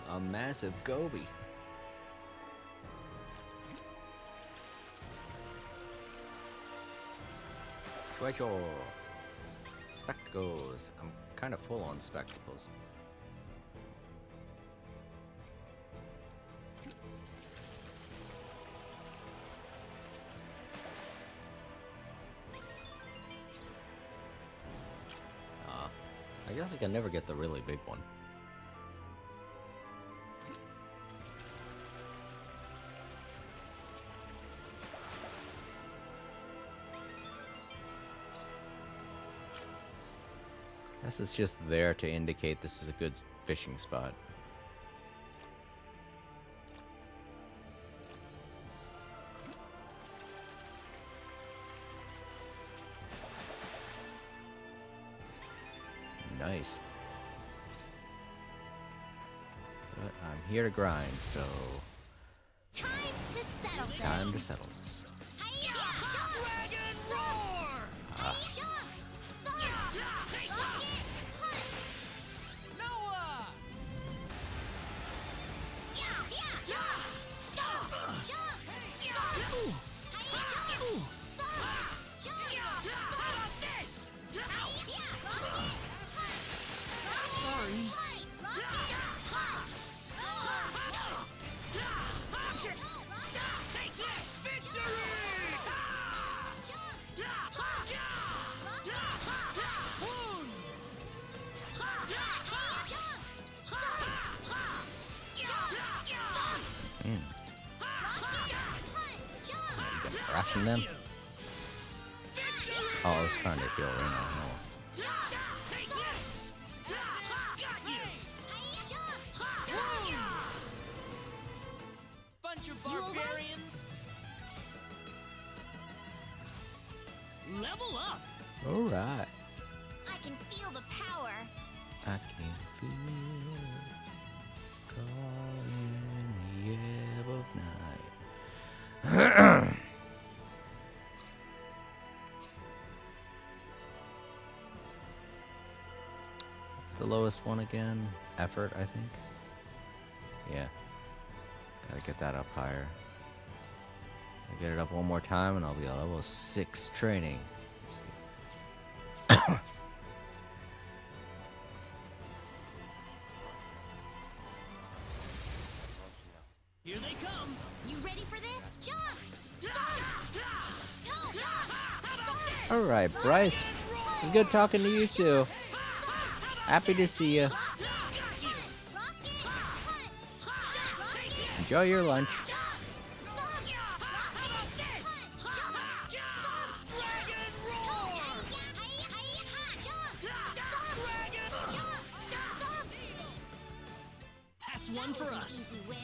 A massive goby. Treasure. Spectacles. I'm kind of full on spectacles. I guess I can never get the really big one. This is just there to indicate this is a good fishing spot. Nice. But I'm here to grind, so Time to settle this. time to settle this. Dragon roar. Noah. Sorry. Take this! Victory! Wounds! Man, you got harassing them? Oh, I was trying to heal right now. Take this! Got you! Bunch of barbarians! Level up! Alright. I can feel the power. I can feel it calling in the ebb of night. What's the lowest one again? Effort, I think. Yeah. Gotta get that up higher. I get it up one more time and I'll be a level 6 training. You ready for this? Jump! Jump! All right, Bryce. It's good talking to you too. Happy to see you. Enjoy your lunch. That's one for us. Easy win.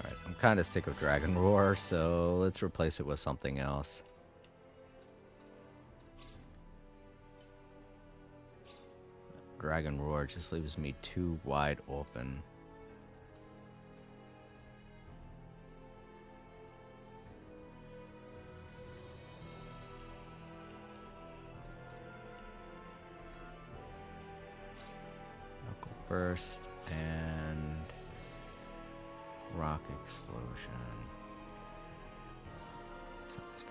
Alright, I'm kind of sick of Dragon Roar, so let's replace it with something else. Dragon Roar just leaves me too wide open. Knuckle Burst and Rock Explosion. Sounds good.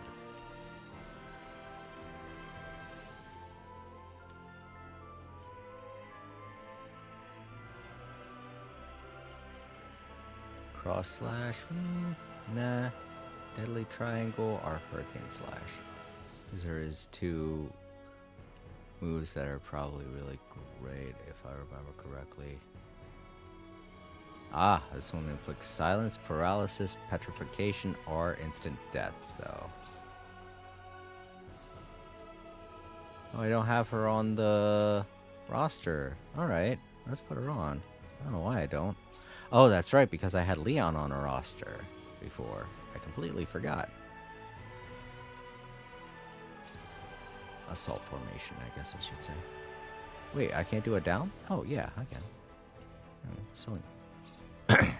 Cross Slash? Nah. Deadly Triangle or Hurricane Slash. These are his two moves that are probably really great if I remember correctly. Ah, this one inflicts silence, paralysis, petrification, or instant death, so. Oh, I don't have her on the roster. Alright, let's put her on. I don't know why I don't. Oh, that's right, because I had Leon on a roster before. I completely forgot. Assault formation, I guess I should say. Wait, I can't do a down? Oh, yeah, I can. Oh, so. Yeah.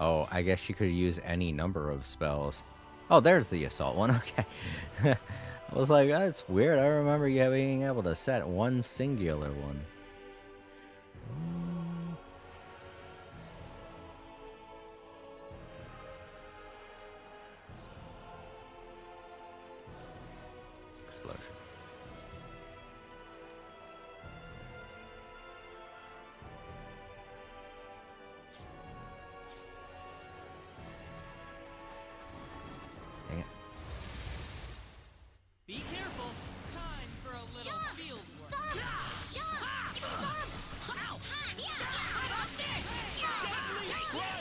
Oh, I guess you could use any number of spells. Oh, there's the assault one. Okay. I was like, that's weird. I remember you being able to set one singular one. Explosion. Dang it. Be careful. Time for a little Jump! field work. Thump! Jump! Thump! Ow! Ha! Yeah! How about this? Deadly triangle.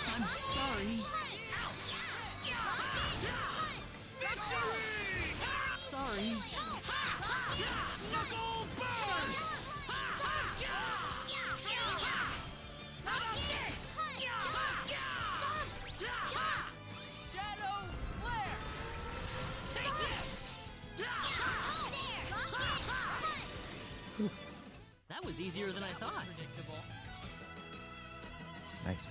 I'm sorry. Sorry. Knuckle burst. Shadow flare. Take this. That was easier than I thought. Predictable. Nice.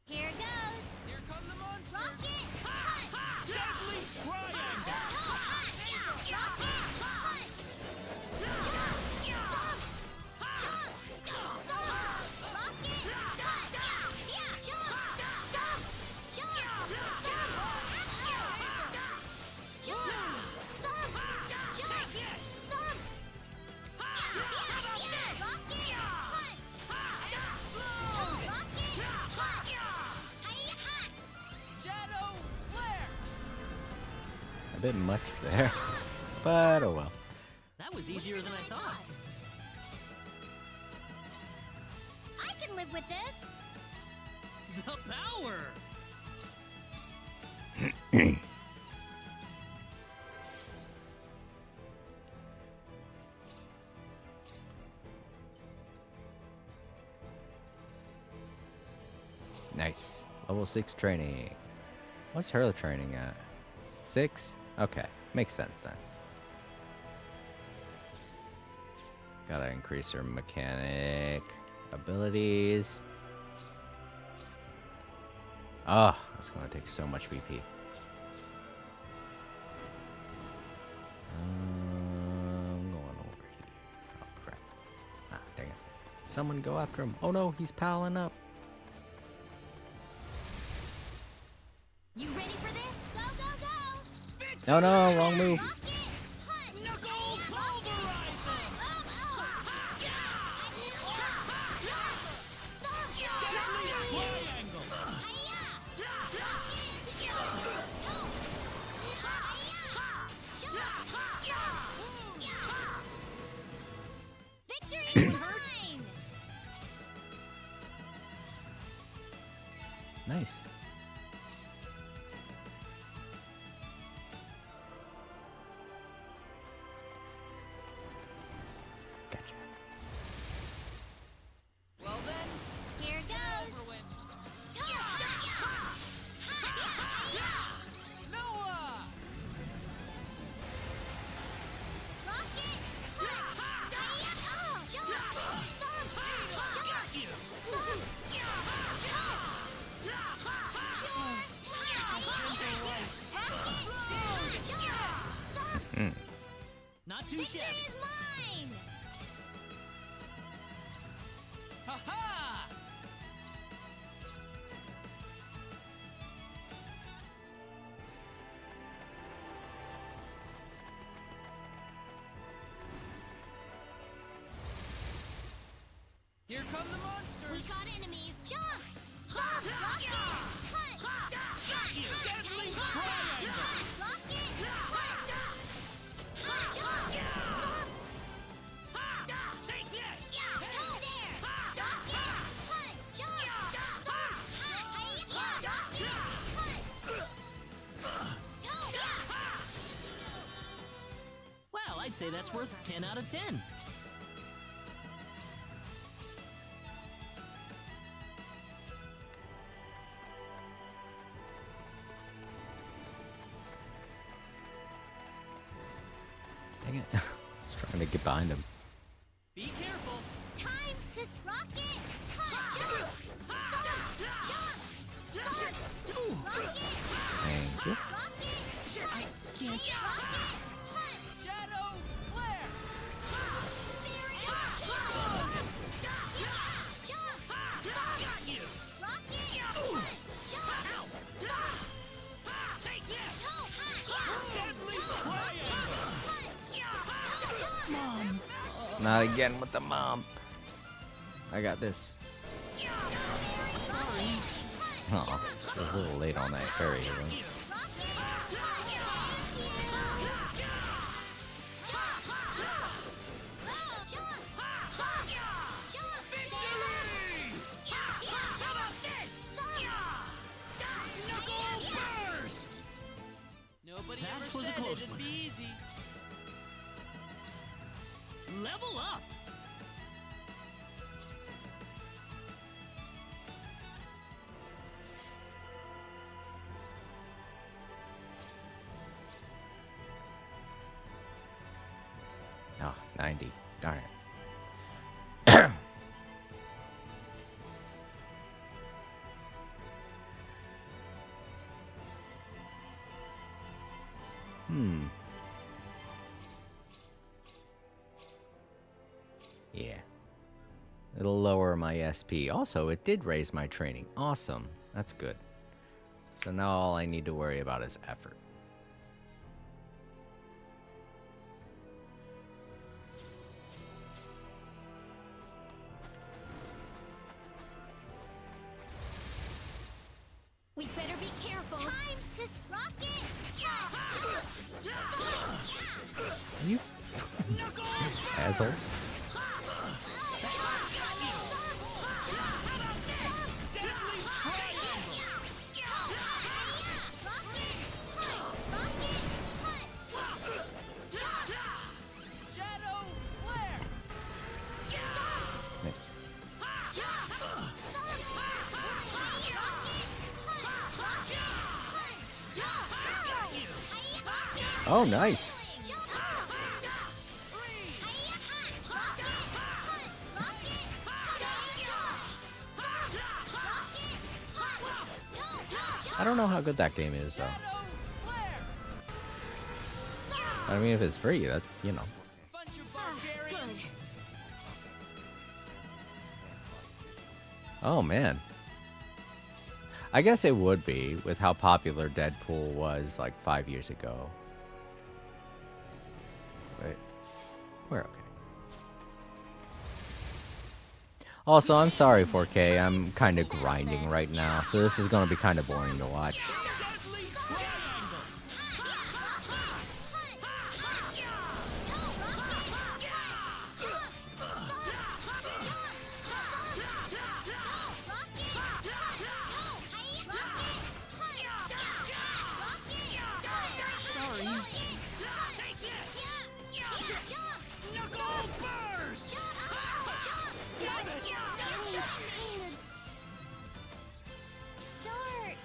Here it goes. Here come the monsters. Rocket! Deadly triangle. Shadow flare. A bit much there. But oh well. That was easier than I thought. I can live with this. The power! Nice. Level 6 training. What's her training at? 6? Okay. Makes sense then. Gotta increase her mechanic abilities. Oh, that's gonna take so much BP. I'm going over here. Oh, crap. Ah, dang it. Someone go after him. Oh no, he's piling up. You ready for this? Go, go, go! No, no, wrong move. Knuckle pulverizer! Deadly triangle! Victory is mine! Nice. Gotcha. Well then, Here goes! over with. Rocket! Noah! Got you! Not too Victory shabby. is mine! Ha-ha! Here come the monsters! We got enemies! Jump! Jump! Rocket! Cut! Got you! Deadly triangle! Rocket! Cut! Jump! Ha! Take this! Toe there! Rocket! Cut! Jump! Well, I'd say that's worth 10 out of 10. Dang it. I was trying to get behind him. Be careful! Time to rocket! Cut! Jump! Jump! Rocket! Thank you. Rocket! I can't. Rocket! Cut! Shadow flare! Got you! Take this! Deadly triangle! Mom. Not again with the mom. I got this. Sorry. Oh, it was a little late on that fairy healing. Nobody That ever was a said close it'd one. be easy. Level up. Oh, 90. Darn it. Yeah. It'll lower my SP. Also, it did raise my training. Awesome. That's good. So now all I need to worry about is effort. We better be careful. Time to rocket. You asshole. Deadly triangle! Shadow flare! Nice. Oh, nice. I don't know how good that game is, though. I mean, if it's free, that, you know. Bunch of Ah, barbarians. good. Oh, man. I guess it would be with how popular Deadpool was like 5 years ago. Wait, we're okay. Also, I'm sorry, 4K. I'm kind of grinding right now, so this is going to be kind of boring to watch. Deadly triangle. Sorry. Take this. Knuckle burst. Dark.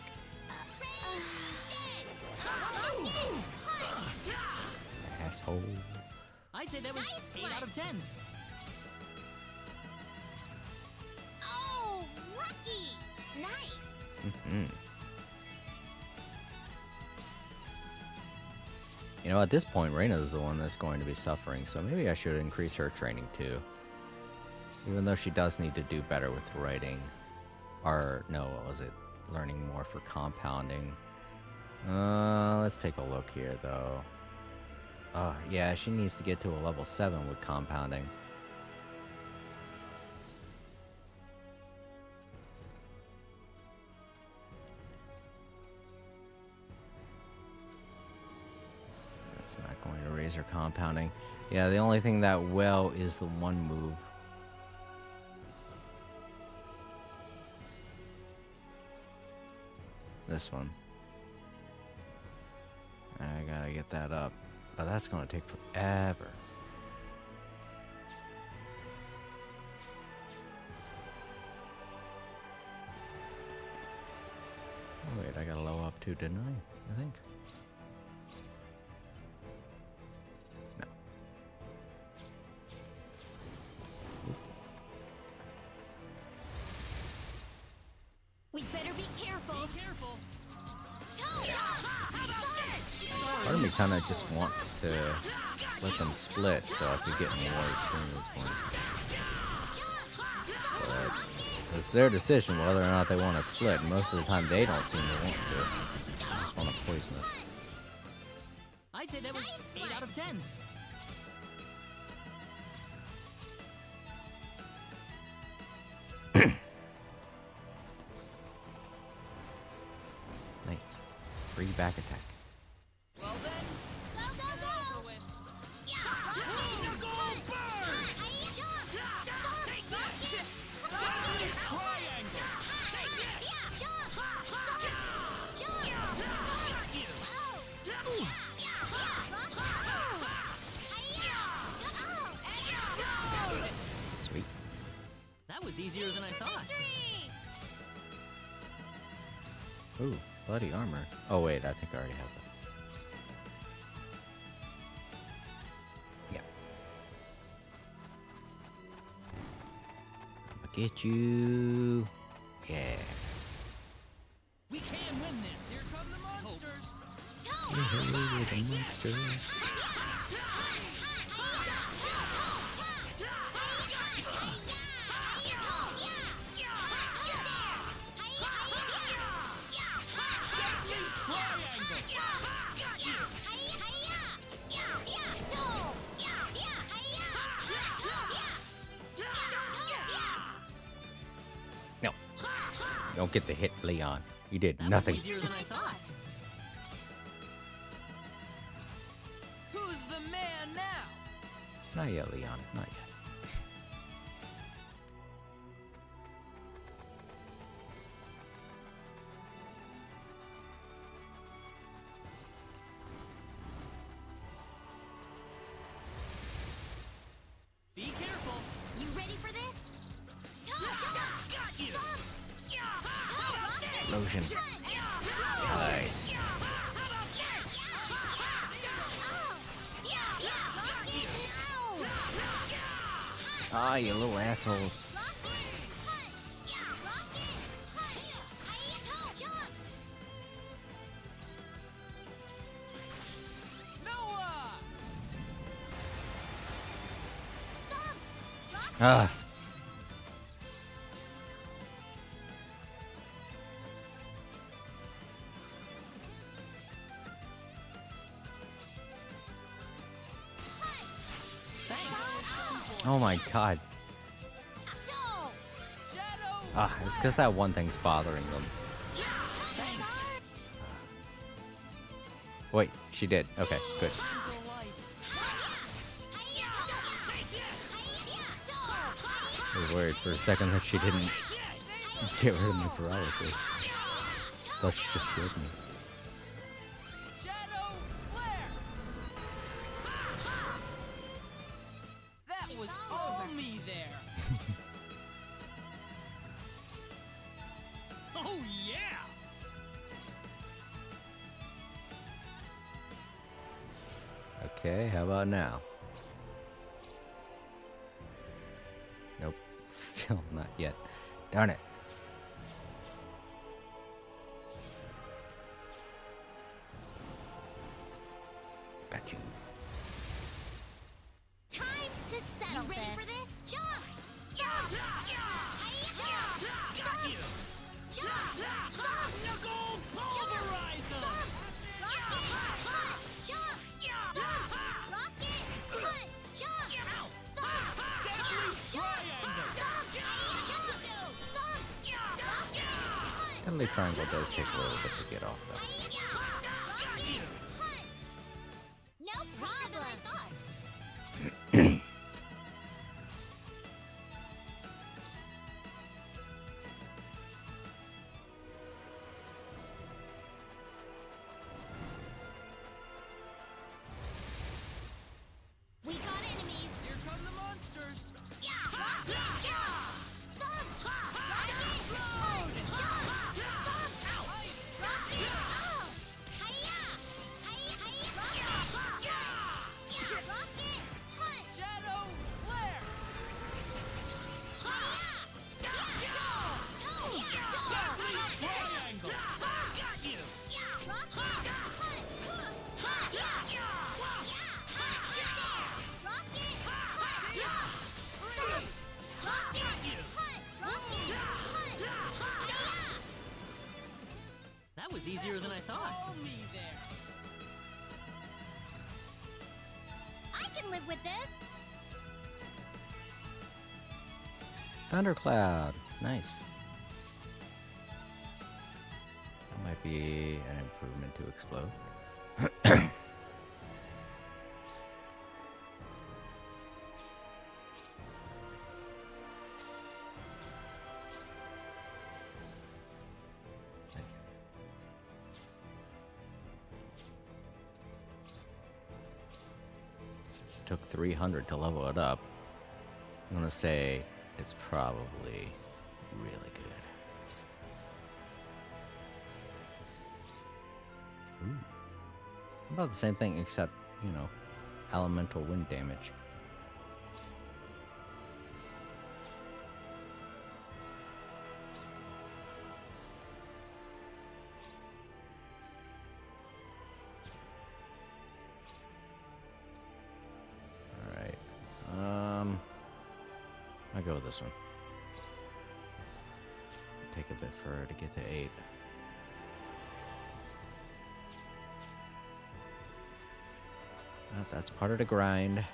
Asshole. I'd say that was Nice 8 one. out of 10. Oh, lucky. Nice. Hmm. You know, at this point, Reina's the one that's going to be suffering, so maybe I should increase her training too. Even though she does need to do better with writing. Or, no, what was it? Learning more for compounding. Let's take a look here, though. Oh, yeah, she needs to get to a level 7 with compounding. That's not going to raise her compounding. Yeah, the only thing that will is the one move. This one. I gotta get that up. But that's gonna take forever. Oh, wait, I gotta level up too, didn't I think. No. We better be careful. Be careful. Part of me kind of just wants to let them split so I could get more experience points. But it's their decision whether or not they want to split. And most of the time, they don't seem to want to. They just want to poison us. I'd say that was 8 out of 10. Nice. Free back attack. Well then, Go, go, go. knuckle burst. Take this. Deadly triangle. Take this. Got you. Sweet. That was easier than I thought. Ooh, bloody armor. Oh wait, I think I already have that. Yeah. I'll get you. Yeah. We can win this. Here come the monsters. The monsters. Deadly triangle. Got you. No. You don't get to hit Leon. You did That nothing. was easier than I thought. Who's the man now? Not yet, Leon. Not yet. Be careful. You ready for this? Got you. Explosion. Nice. Ah, you little assholes. Noah! Ah. Oh my god. Ah, it's because that one thing's bothering them. Wait, she did. Okay, good. I was worried for a second that she didn't get rid of my paralysis. Thought she just healed me. Shadow flare! That was all me there. Oh yeah! Okay, how about now? Nope, still not yet. Darn it. Got you. Time to settle you ready for this? Jump! Knuckle pulverizer! Deadly Triangle does take a little bit to get off though. No problem. We got enemies. Here come the monsters! Shadow flare! Triangle! Got you! That was easier than I thought. All me there. I can live with this. Thundercloud. Nice. That might be an improvement to explode. Since it took 300 to level it up, I'm gonna say it's probably really good. Ooh. About the same thing, except, you know, elemental wind damage. Alright. I'll go with this one. Take a bit for her to get to 8. That's part of the grind.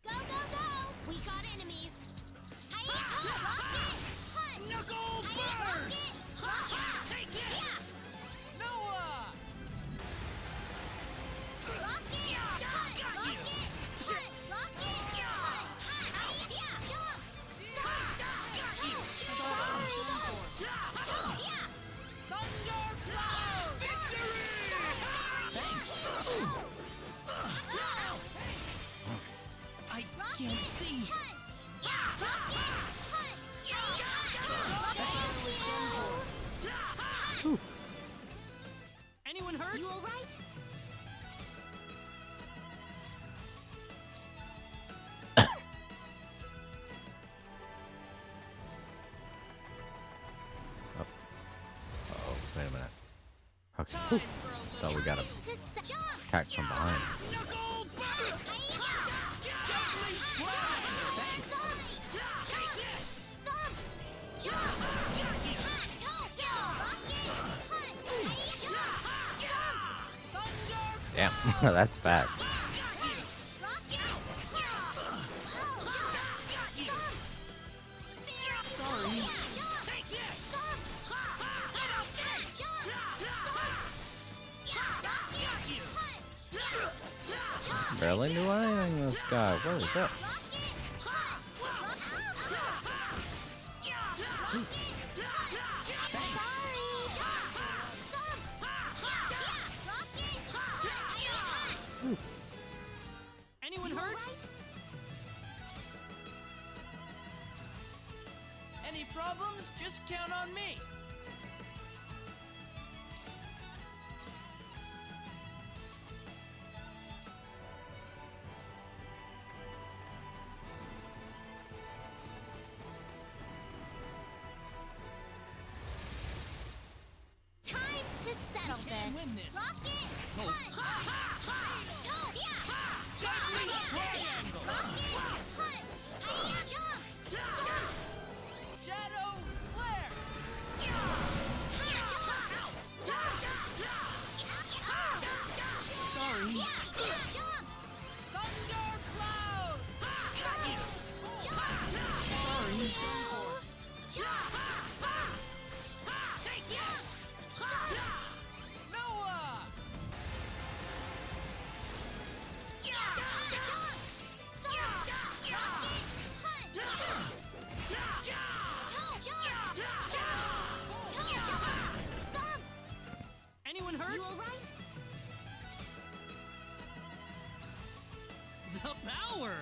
Go, go, go! We got enemies. Knuckle burst! Take this! Noah! Thundercloud! Victory! Thanks. I can't see. Thanks. Time for a little Thought we got a Jump! attack from behind. knuckle burn. Deadly slash. Take this. Damn, that's fast. Take this. Barely knew anything in this guy. What is that? Anyone hurt? Any problems? Just count on me. Time to settle this. Win this. Rocket! Go. Punch! Deadly triangle. Shadow flare. Sorry. Thunder cloud. Sorry. Take this. Noah. Anyone hurt? You alright? The power.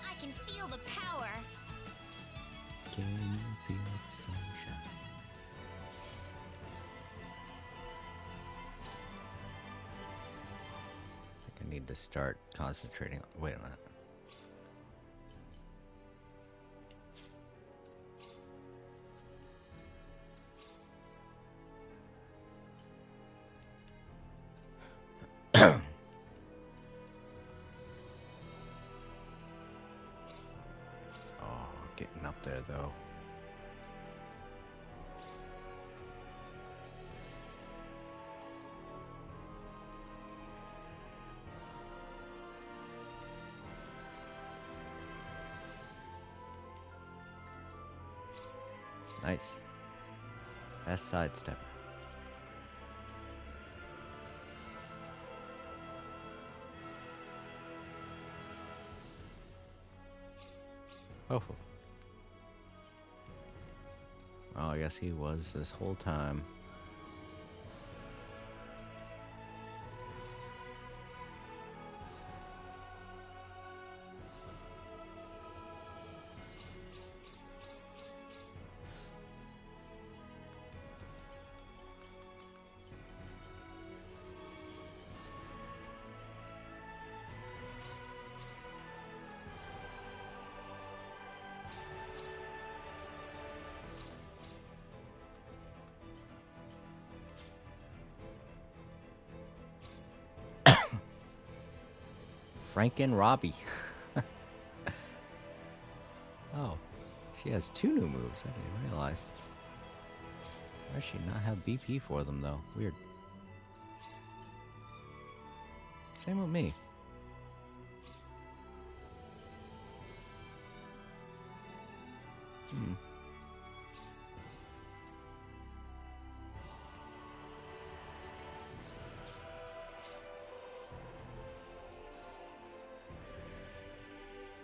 I can feel the power. Can you feel the sunshine? I think I need to start concentrating. Wait a minute. Oh, getting up there though. Nice. Best sidestepper. Oh. Oh, I guess he was this whole time. Frank and Robbie. Oh, she has 2 new moves. I didn't realize. Why does she not have BP for them, though? Weird. Same with me. Hmm.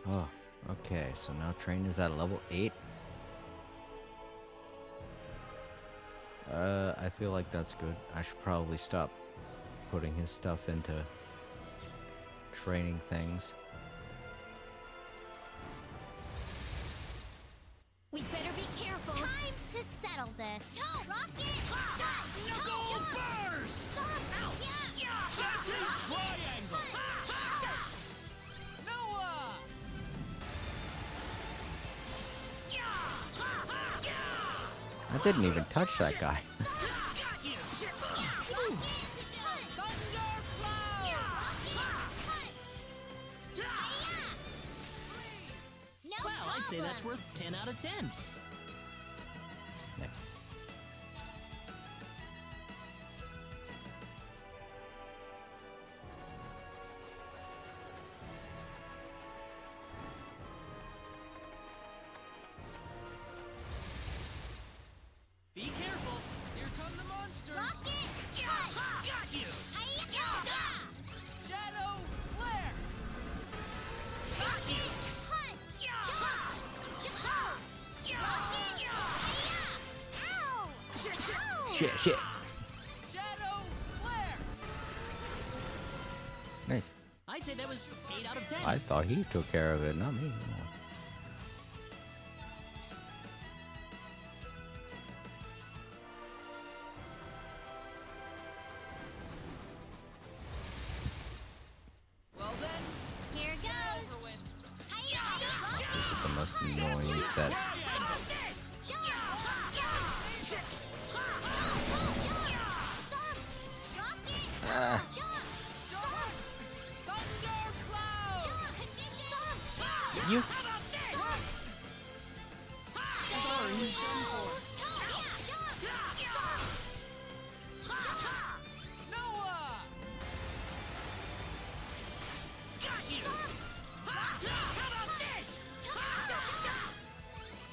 Oh, okay. So now Train is at level 8. I feel like that's good. I should probably stop putting his stuff into training things. We better be careful. Time to settle this. Rocket! Knuckle burst. Deadly triangle. Noah. I didn't even touch that guy. I'd say that's worth 10 out of 10. Next. Be careful. Here come the monsters. Rocket! Got you. Shadow flare. Rocket! Punch! Jump! Rocket! Ow! Ow! Shit. Shadow flare. Nice. I'd say that was 8 out of 10. I thought he took care of it, not me. Well then, Here goes! the win. This is the most annoying set. Ah. Thundercloud. You. Sorry, he's done for. Noah. Got you. How about this?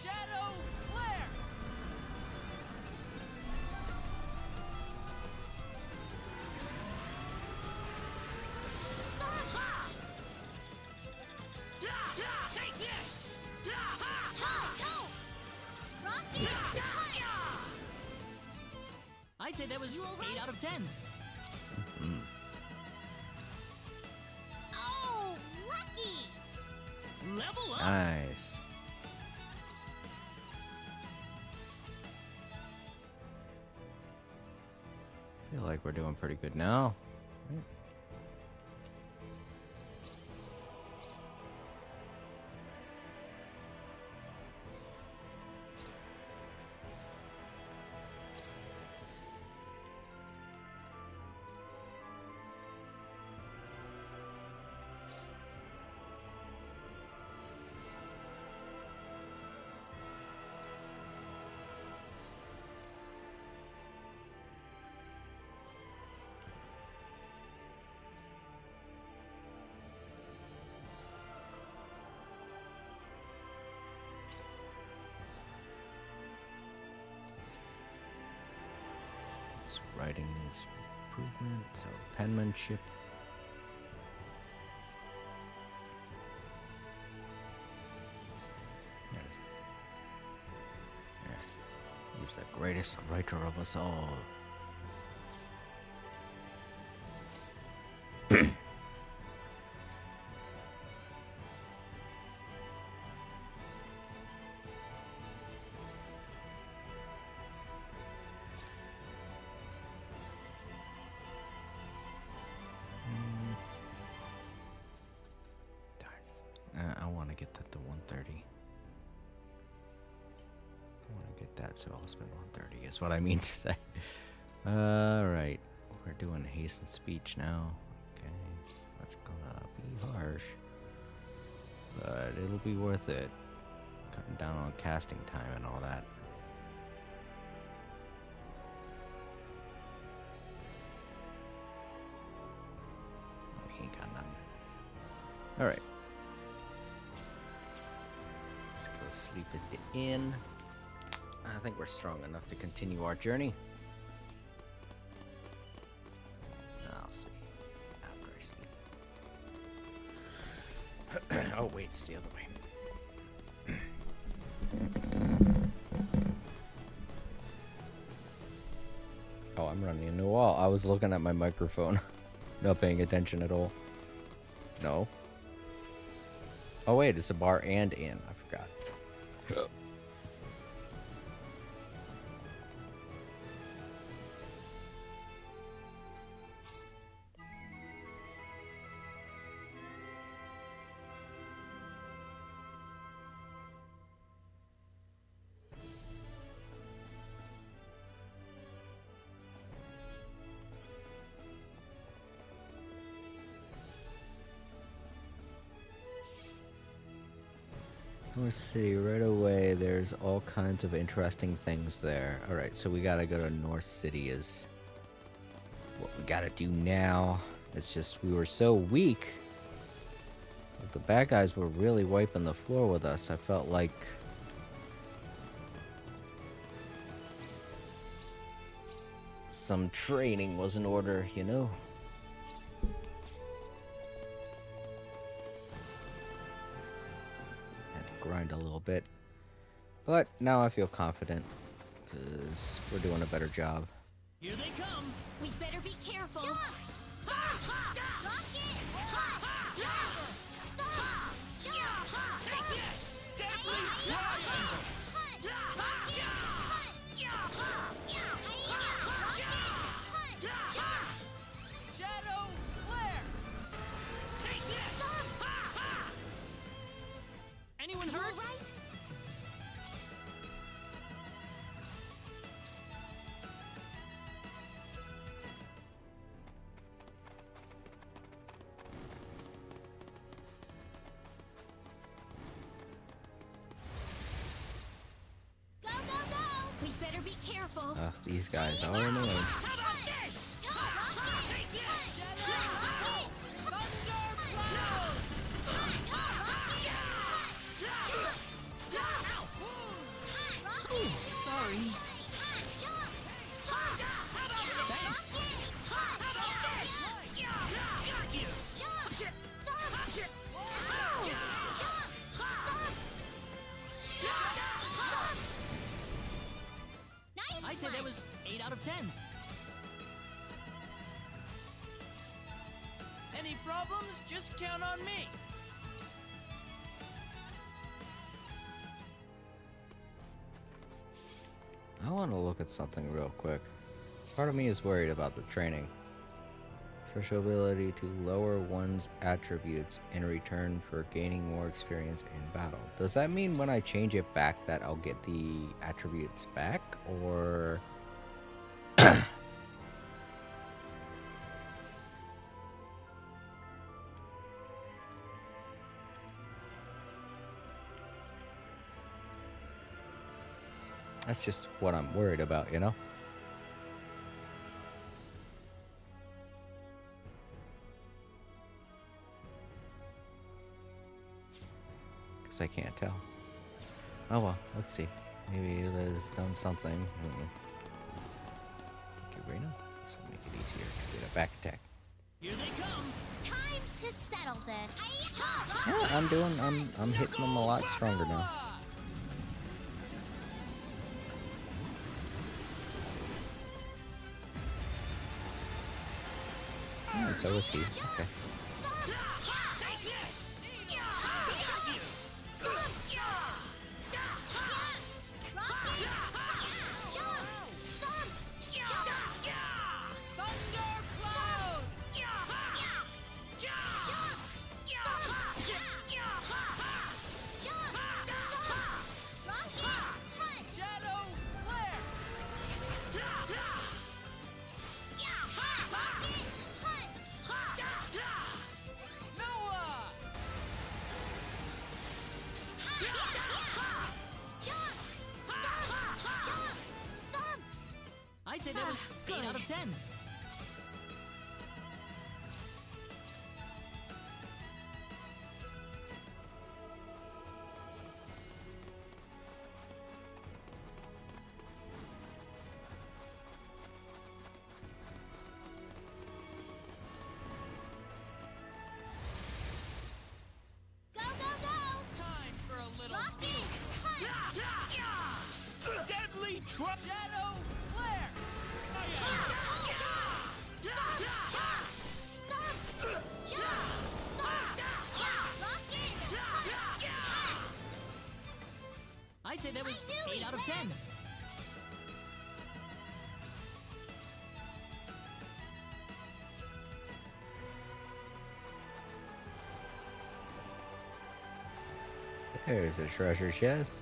Shadow flare. Take this. I'd say that was 8 out of 10. Oh, lucky! Level up. Nice. Feel like we're doing pretty good now. Right? Writing needs improvement, so penmanship. There it is. Yeah. He's the greatest writer of us all. I want to get that to 130. I want to get that, so I'll spend 130 is what I mean to say. Alright, we're doing haste and speech now. Okay, that's gonna be harsh. But it'll be worth it. Cutting down on casting time and all that. He ain't got nothing. Alright. Let's go sleep at the inn. I think we're strong enough to continue our journey. I'll see after I sleep. Oh wait, it's the other way. Oh, I'm running into a wall. I was looking at my microphone, not paying attention at all. No. Oh wait, it's a bar and inn. I forgot. North City, right away, there's all kinds of interesting things there. Alright, so we gotta go to North City is what we gotta do now. It's just, we were so weak. The bad guys were really wiping the floor with us. I felt like some training was in order, you know? Had to grind a little bit. But now I feel confident because we're doing a better job. Here they come. We better be careful. Jump! Rocket! Take this! Deadly triangle! Shadow flare! Take this! Anyone You hurt? alright? Go, go, go! We better be careful. Ugh, these guys are annoying. How about this? Take this! Thundercloud! Sorry. Thanks! How about this? Got you! I'd say that was 8 out of 10. Any problems? Just count on me. I want to look at something real quick. Part of me is worried about the training. Special ability to lower one's attributes in return for gaining more experience in battle. Does that mean when I change it back that I'll get the attributes back, or... That's just what I'm worried about, you know? Because I can't tell. Oh well, let's see. Maybe that has done something. Get Reno. This will make it easier to get a back attack. Here they come. Time to settle this. Yeah, I'm hitting them a lot stronger now. Alright, so is he. Okay. Take this! Thundercloud! Shadow flare! Noah! I'd say that was 8 out of 10. Go, go, go! Time for a little Rocket! deadly shadow flare! I'd say that was I knew 8 we out of would. 10. There's a treasure chest.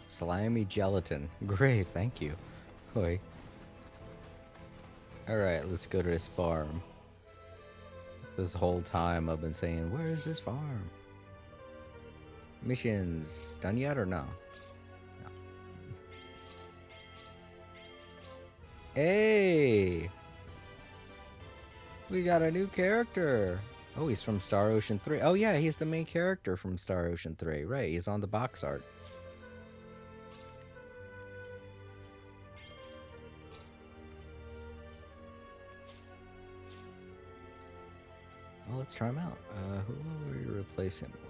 Slimy gelatin. Great, thank you. Hoi. Alright, let's go to this farm. This whole time I've been saying, where is this farm? Missions done yet or no? No. Hey! We got a new character! Oh, he's from Star Ocean 3. Oh yeah, he's the main character from Star Ocean 3. Right, he's on the box art. Well, let's try him out. Who will we replace him with?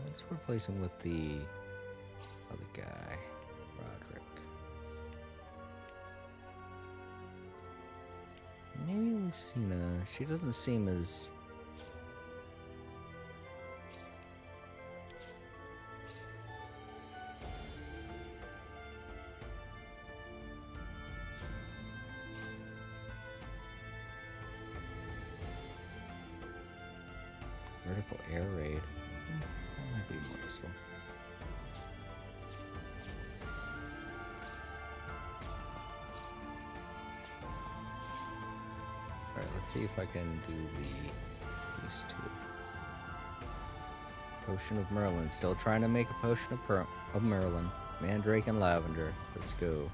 Let's replace him with the other guy, Roderick. Maybe Lucina. She doesn't seem as... Vertical air raid. That might be more useful. Alright, let's see if I can do these two. Potion of Merlin. Still trying to make a potion of Merlin. Mandrake and Lavender. Let's go.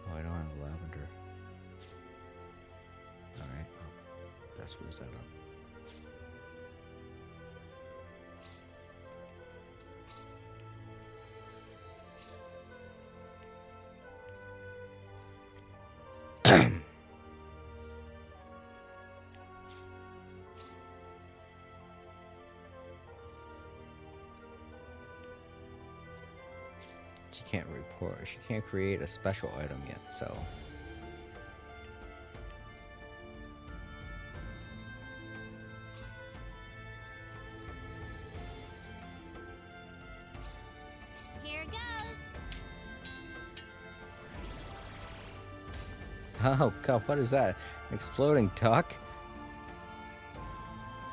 Oh, I don't have lavender. Alright, that screws that up. She can't report. She can't create a special item yet, so. Here goes. Oh god, what is that? An exploding duck?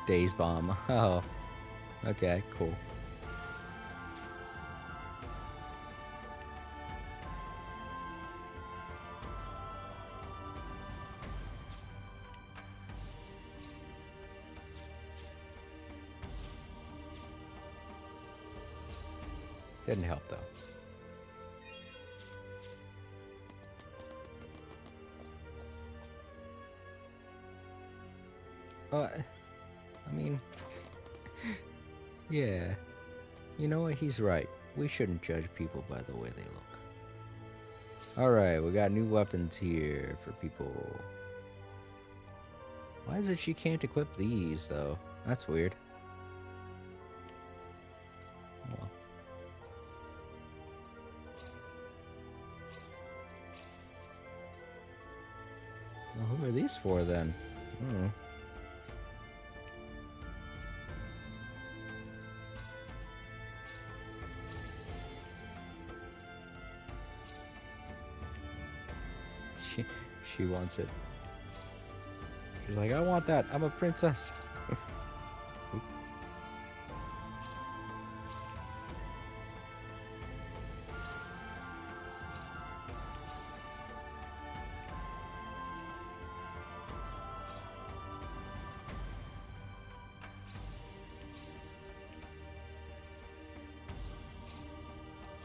Daze bomb. Oh. Okay, cool. Didn't help though. I mean, yeah. You know what? He's right. We shouldn't judge people by the way they look. Alright, we got new weapons here for people. Why is it she can't equip these, though? That's weird. Oh well. Well, who are these for, then? I don't know. She wants it. She's like, I want that. I'm a princess.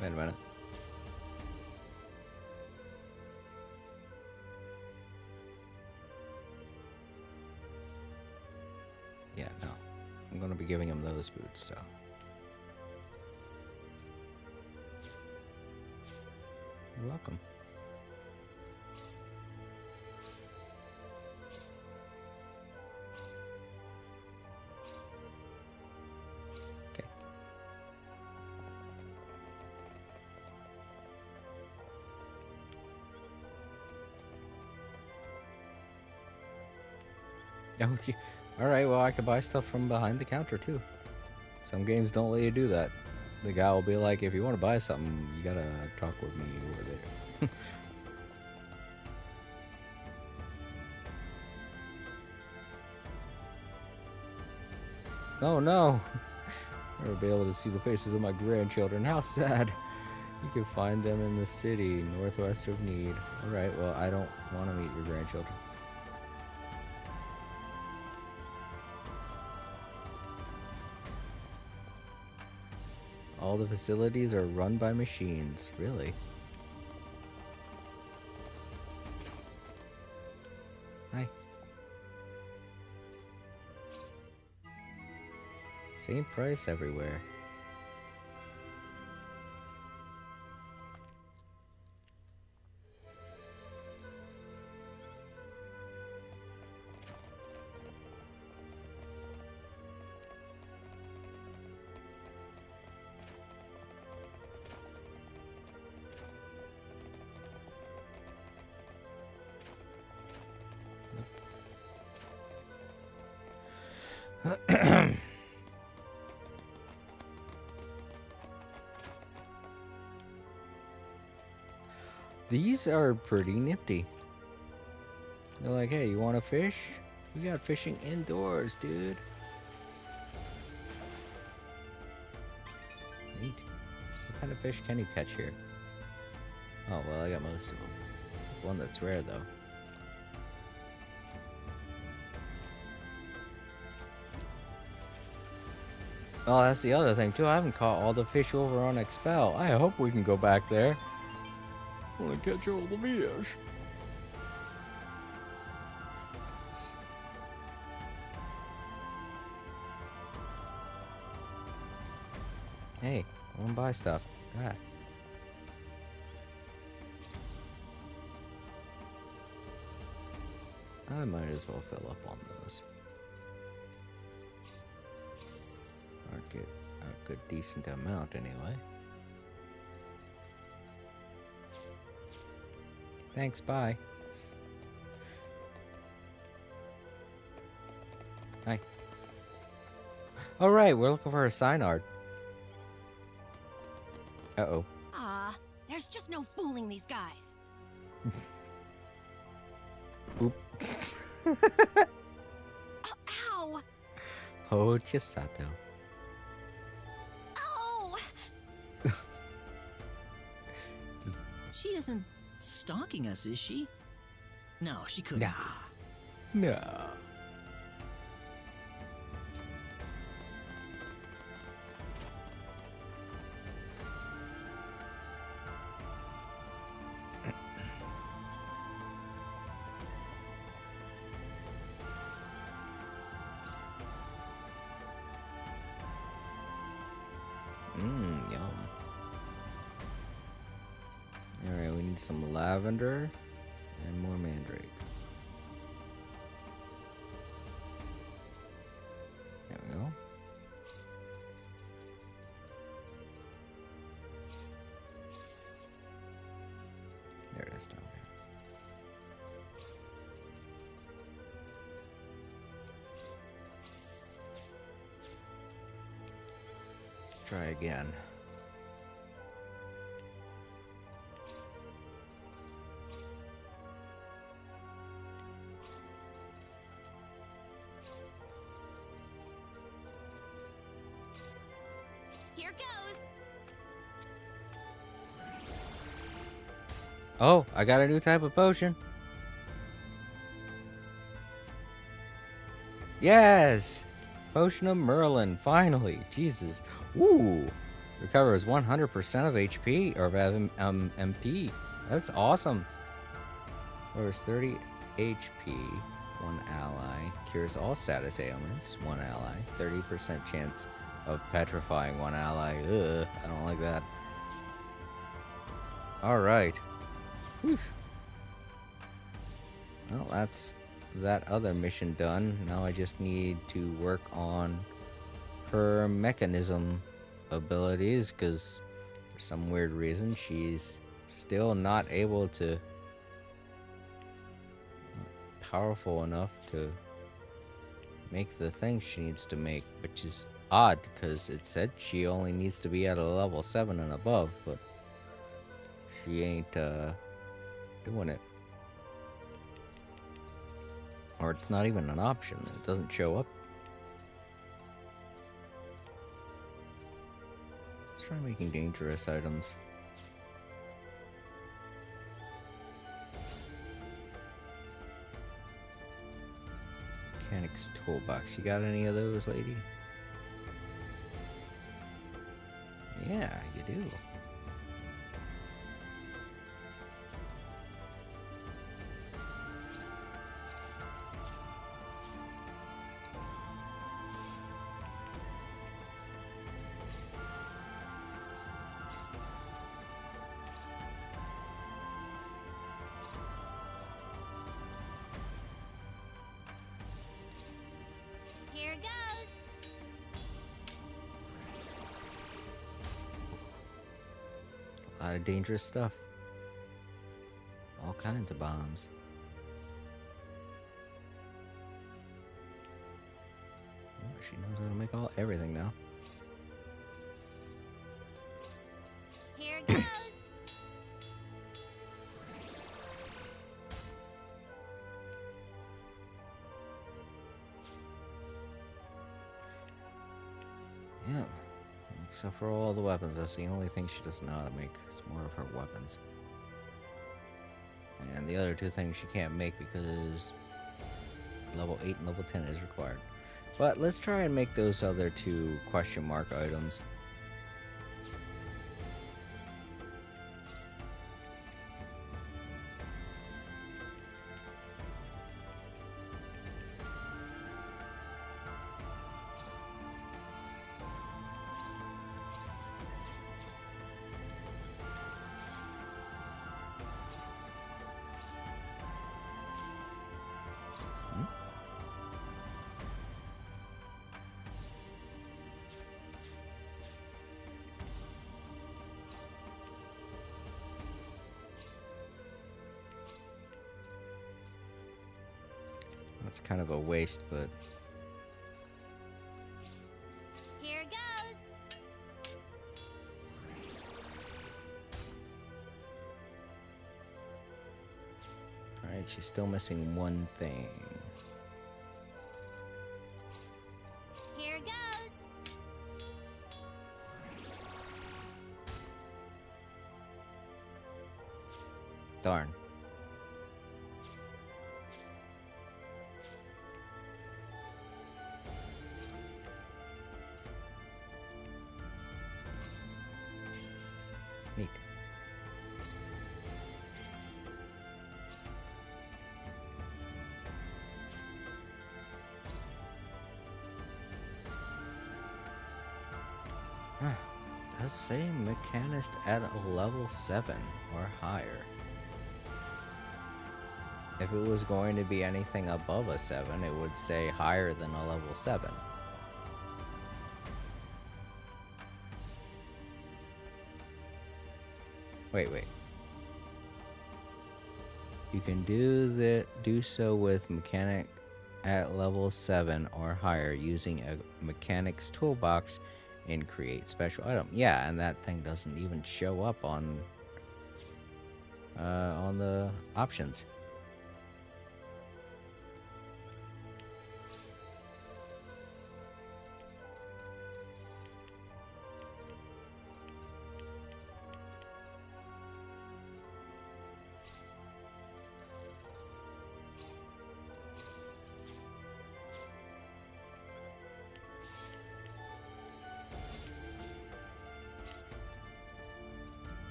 Wait a minute. Yeah, no. I'm gonna be giving him those boots, so. You're welcome. Okay. Oh, alright, well, I could buy stuff from behind the counter, too. Some games don't let you do that. The guy will be like, if you want to buy something, you gotta talk with me over there. Oh no! I'll never be able to see the faces of my grandchildren. How sad. You can find them in the city, northwest of Need. Alright, well, I don't want to meet your grandchildren. All the facilities are run by machines. Really? Hi. Same price everywhere. These are pretty nifty. They're like, hey, you want to fish? We got fishing indoors, dude. Neat. What kind of fish can you catch here? Oh, well, I got most of them. One that's rare, though. Oh, that's the other thing, too. I haven't caught all the fish over on Expel. I hope we can go back there. I want to catch all the fish. Hey, I want to buy stuff. God. I might as well fill up on those. Or get a good decent amount anyway. Thanks, bye. Hi. Alright, we're looking for a sign art. Uh-oh. There's just no fooling these guys. Oop. Ow! Oh, Chisato. Oh! She isn't stalking us, is she? No, she couldn't. Nah. No. Yum. Alright, we need some lavender and more mandrake. There we go. There it is down there. Let's try again. Here goes. Oh, I got a new type of potion. Yes! Potion of Merlin, finally. Jesus. Ooh. Recovers 100% of HP or MP. That's awesome. Recovers 30 HP, 1 ally. Cures all status ailments, 1 ally. 30% chance of petrifying 1 ally. Ugh, I don't like that. Alright. Well, that's that other mission done. Now I just need to work on her mechanism abilities, because for some weird reason she's still not able to powerful enough to make the things she needs to make, which is odd because it said she only needs to be at a level 7 and above, but she ain't doing it. Or it's not even an option. It doesn't show up. try making dangerous items. Mechanics toolbox. You got any of those, lady? Yeah, you do. Here goes. A lot of dangerous stuff. All kinds of bombs. Oh, she knows how to make everything now. Here goes. Yeah. Except for all the weapons. That's the only thing she doesn't know how to make. It's more of her weapons. And the other two things she can't make because level 8 and level 10 is required. But let's try and make those other two question mark items. That's kind of a waste, but Here goes. alright, she's still missing one thing. Here goes. Darn. Neat. It does say mechanist at a level 7 or higher. If it was going to be anything above a 7, it would say higher than a level 7. Wait. You can do so with mechanic at level 7 or higher using a mechanic's toolbox and create special item. Yeah, and that thing doesn't even show up on the options.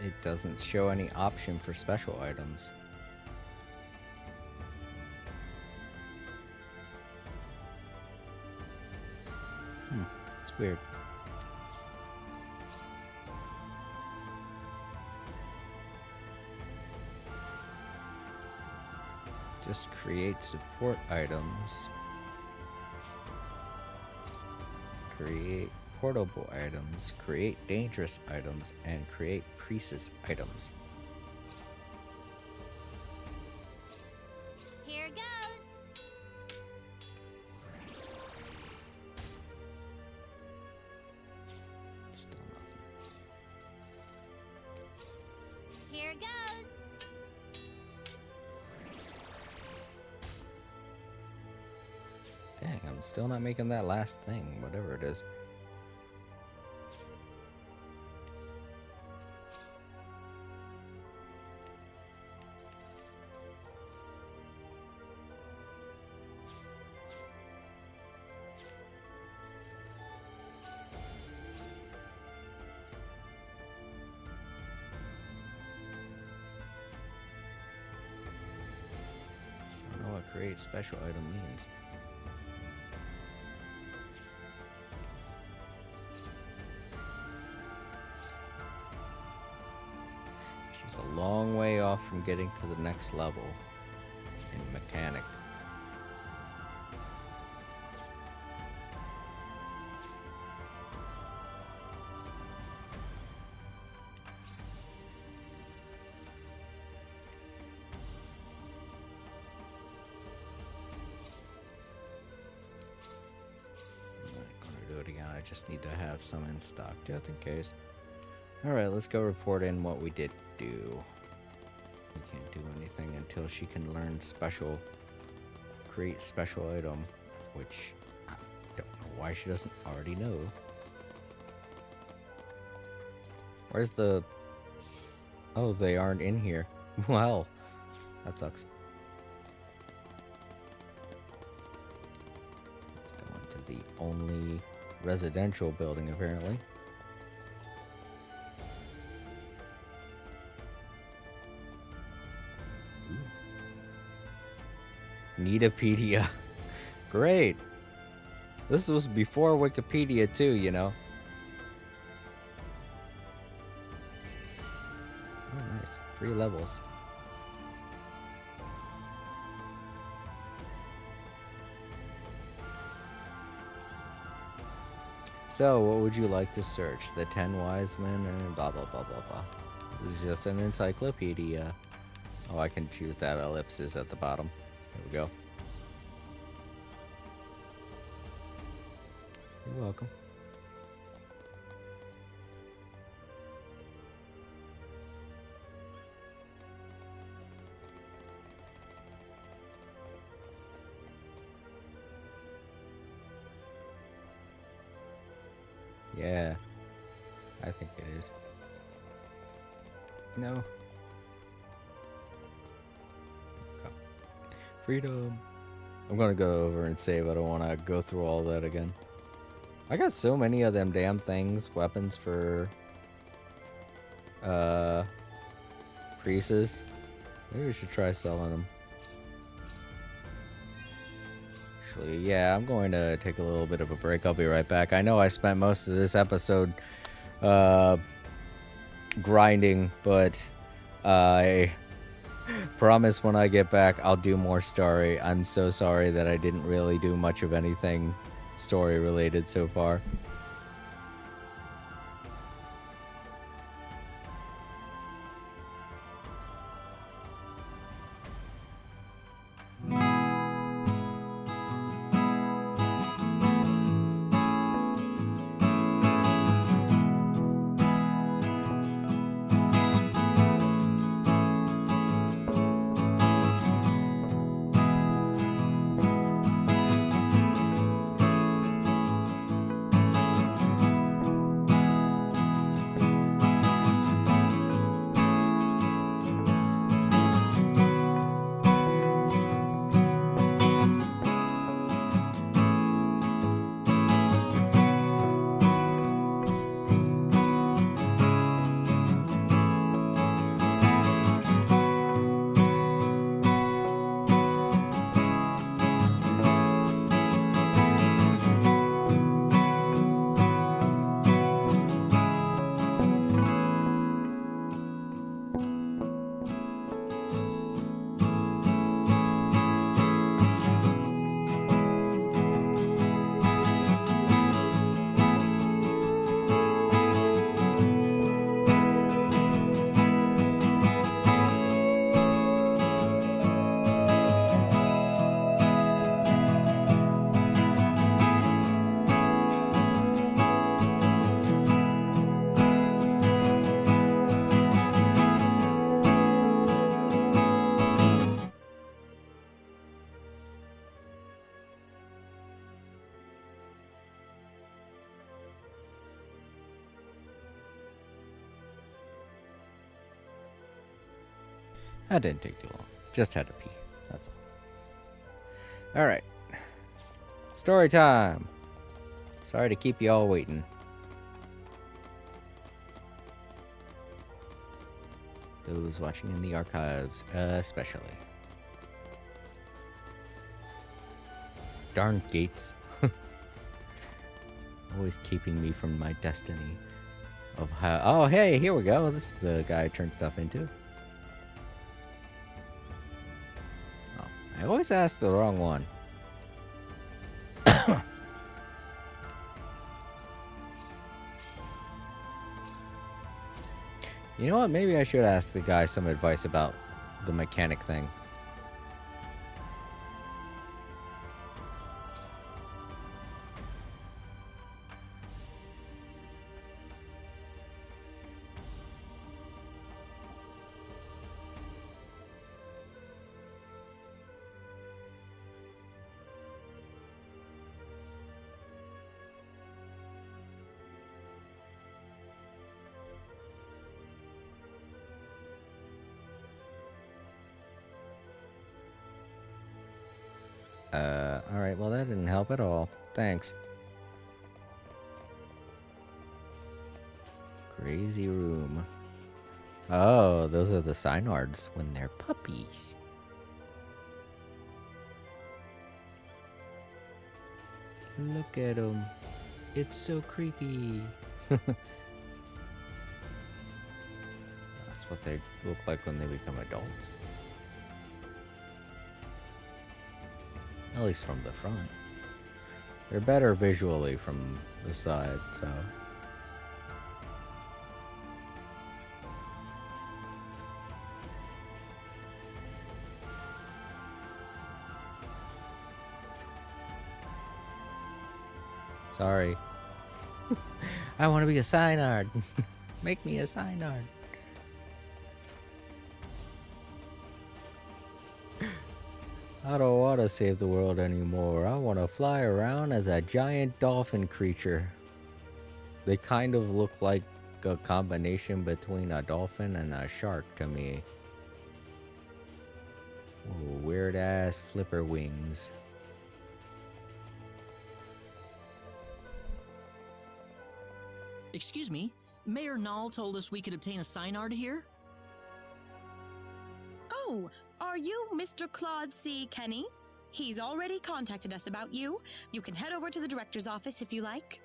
It doesn't show any option for special items. It's weird. Just create support items. Create portable items, create dangerous items, and create priestess items. Here goes. Still nothing. Here goes. Dang, I'm still not making that last thing, whatever it is. I don't know what create special item means. She's a long way off from getting to the next level in mechanic. I just need to have some in stock just in case. Alright, let's go report in what we did do. We can't do anything until she can learn create special item, which I don't know why she doesn't already know. Where's the... Oh, they aren't in here. Well, that sucks. Let's go into the only residential building, apparently. Neetopedia. Great. This was before Wikipedia too, you know. Oh, nice. 3 levels. So, what would you like to search? The 10 wise men and blah blah blah blah blah. This is just an encyclopedia. Oh, I can choose that ellipsis at the bottom. There we go. You're welcome. Yeah, I think it is. No. Oh. Freedom. I'm gonna go over and save. I don't want to go through all that again. I got so many of them damn things, weapons for priests. Maybe we should try selling them. Actually, yeah, I'm going to take a little bit of a break. I'll be right back. I know I spent most of this episode grinding, but I promise when I get back I'll do more story. I'm so sorry that I didn't really do much of anything story related so far. That didn't take too long. Just had to pee. That's all. All right. Story time. Sorry to keep you all waiting. Those watching in the archives, especially. Darn gates. Always keeping me from my destiny of how. Oh, hey, here we go. This is the guy I turn stuff into. Oh, I always ask the wrong one. You know what? Maybe I should ask the guy some advice about the mechanic thing. Alright, well that didn't help at all. Thanks. Crazy room. Oh, those are the Synards when they're puppies. Look at them. It's so creepy. That's what they look like when they become adults. At least from the front. They're better visually from the side, so. Sorry. I want to be a Synard. Make me a Synard. I don't want to save the world anymore. I want to fly around as a giant dolphin creature. They kind of look like a combination between a dolphin and a shark to me. Weird ass flipper wings. Excuse me, Mayor Null told us we could obtain a Synard here? Oh, are you Mr. Claude C. Kenny? He's already contacted us about you. You can head over to the director's office if you like.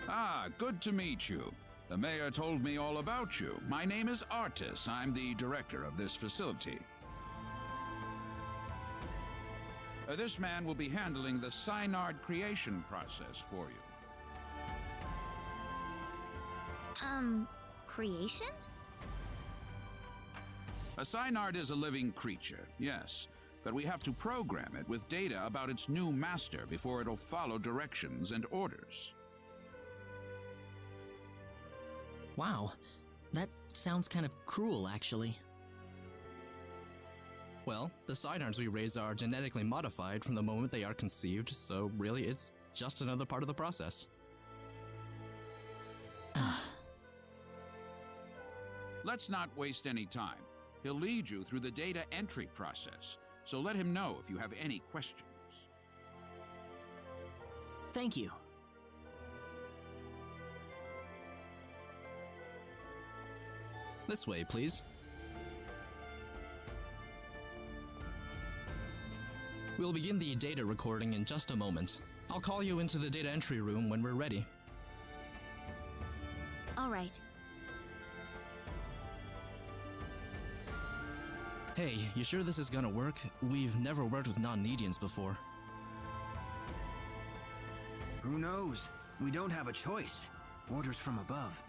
Ah, good to meet you. The mayor told me all about you. My name is Artis. I'm the director of this facility. This man will be handling the Synard creation process for you. Creation? A Synard is a living creature, yes, but we have to program it with data about its new master before it'll follow directions and orders. Wow, that sounds kind of cruel, actually. Well, the Synards we raise are genetically modified from the moment they are conceived, so really it's just another part of the process. Let's not waste any time. He'll lead you through the data entry process, so let him know if you have any questions. Thank you. This way, please. We'll begin the data recording in just a moment. I'll call you into the data entry room when we're ready. All right. Hey, you sure this is gonna work? We've never worked with non-Nedians before. Who knows? We don't have a choice. Orders from above.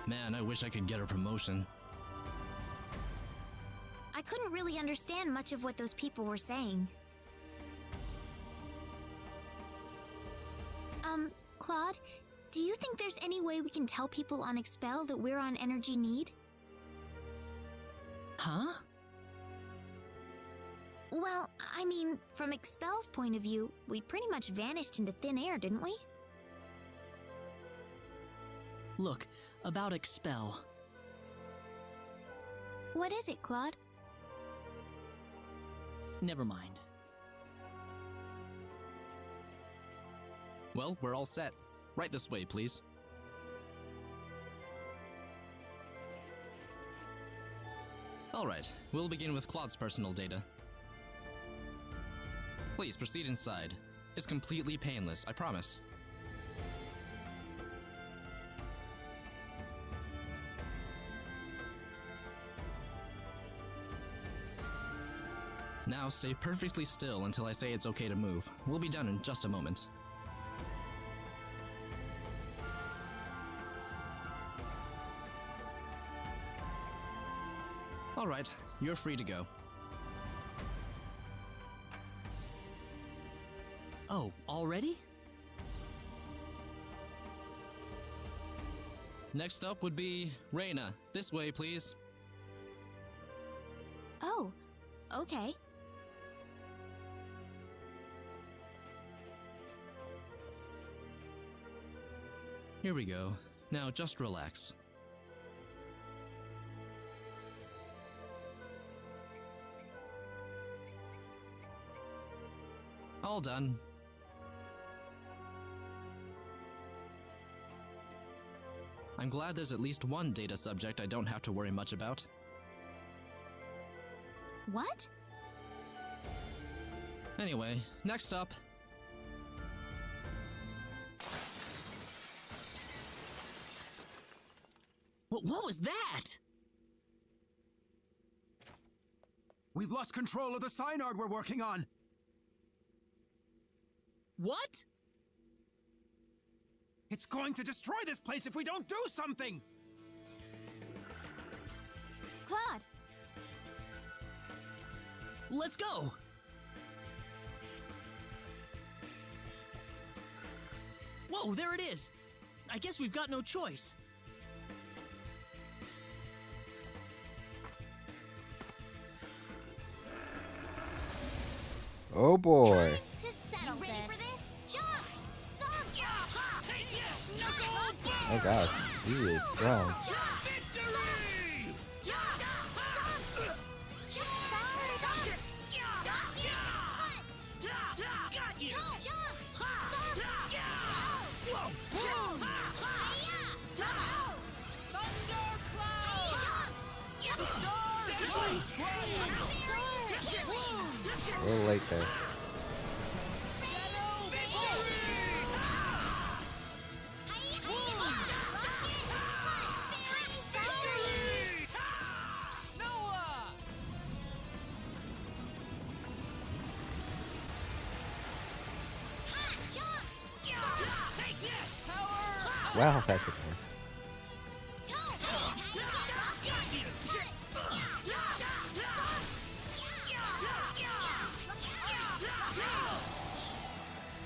Man, I wish I could get a promotion. I couldn't really understand much of what those people were saying. Claude, do you think there's any way we can tell people on Expel that we're on energy need? Huh? Well, I mean, from Expel's point of view, we pretty much vanished into thin air, didn't we? Look, about Expel. What is it, Claude? Never mind. Well, we're all set. Right this way, please. Alright, we'll begin with Claude's personal data. Please proceed inside. It's completely painless, I promise. Now stay perfectly still until I say it's okay to move. We'll be done in just a moment. Alright, you're free to go. Oh, already? Next up would be Reina. This way, please. Oh, okay. Here we go. Now just relax. All done. I'm glad there's at least one data subject I don't have to worry much about. What? Anyway, next up. What was that? We've lost control of the synard we're working on. What? It's going to destroy this place if we don't do something! Claude! Let's go! Whoa, there it is! I guess we've got no choice. Oh boy. To settle ready for this? Jump! Oh gosh, he is strong. A little late there. Wow, that's a good one.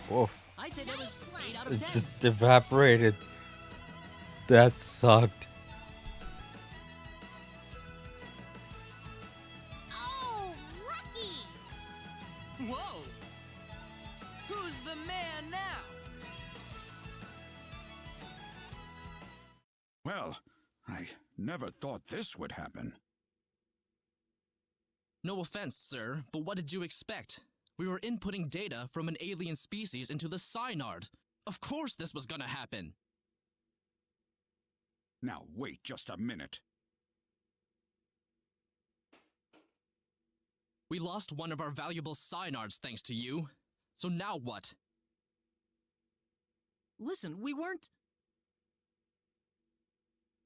Whoa. I'd say that was 8 out of It 10. just evaporated. That sucked. Oh, lucky! Whoa! Who's the man now? Well, I never thought this would happen. No offense, sir, but what did you expect? We were inputting data from an alien species into the synard. Of course this was gonna happen. Now wait just a minute. We lost one of our valuable synards thanks to you. So now what? Listen, we weren't...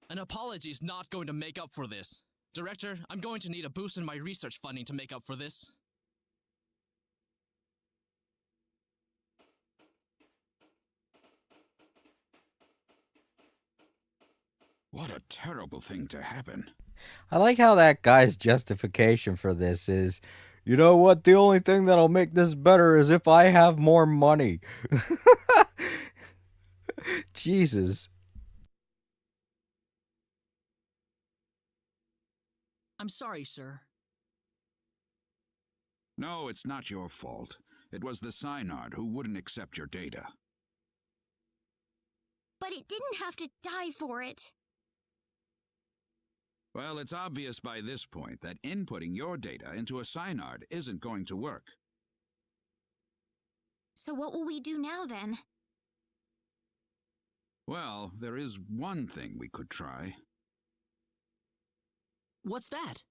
An apology's not going to make up for this. Director, I'm going to need a boost in my research funding to make up for this. What a terrible thing to happen. I like how that guy's justification for this is, you know what, the only thing that'll make this better is if I have more money. Jesus. I'm sorry, sir. No, it's not your fault. It was the Synard who wouldn't accept your data. But it didn't have to die for it. Well, it's obvious by this point that inputting your data into a Synard isn't going to work. So what will we do now, then? Well, there is one thing we could try. What's that?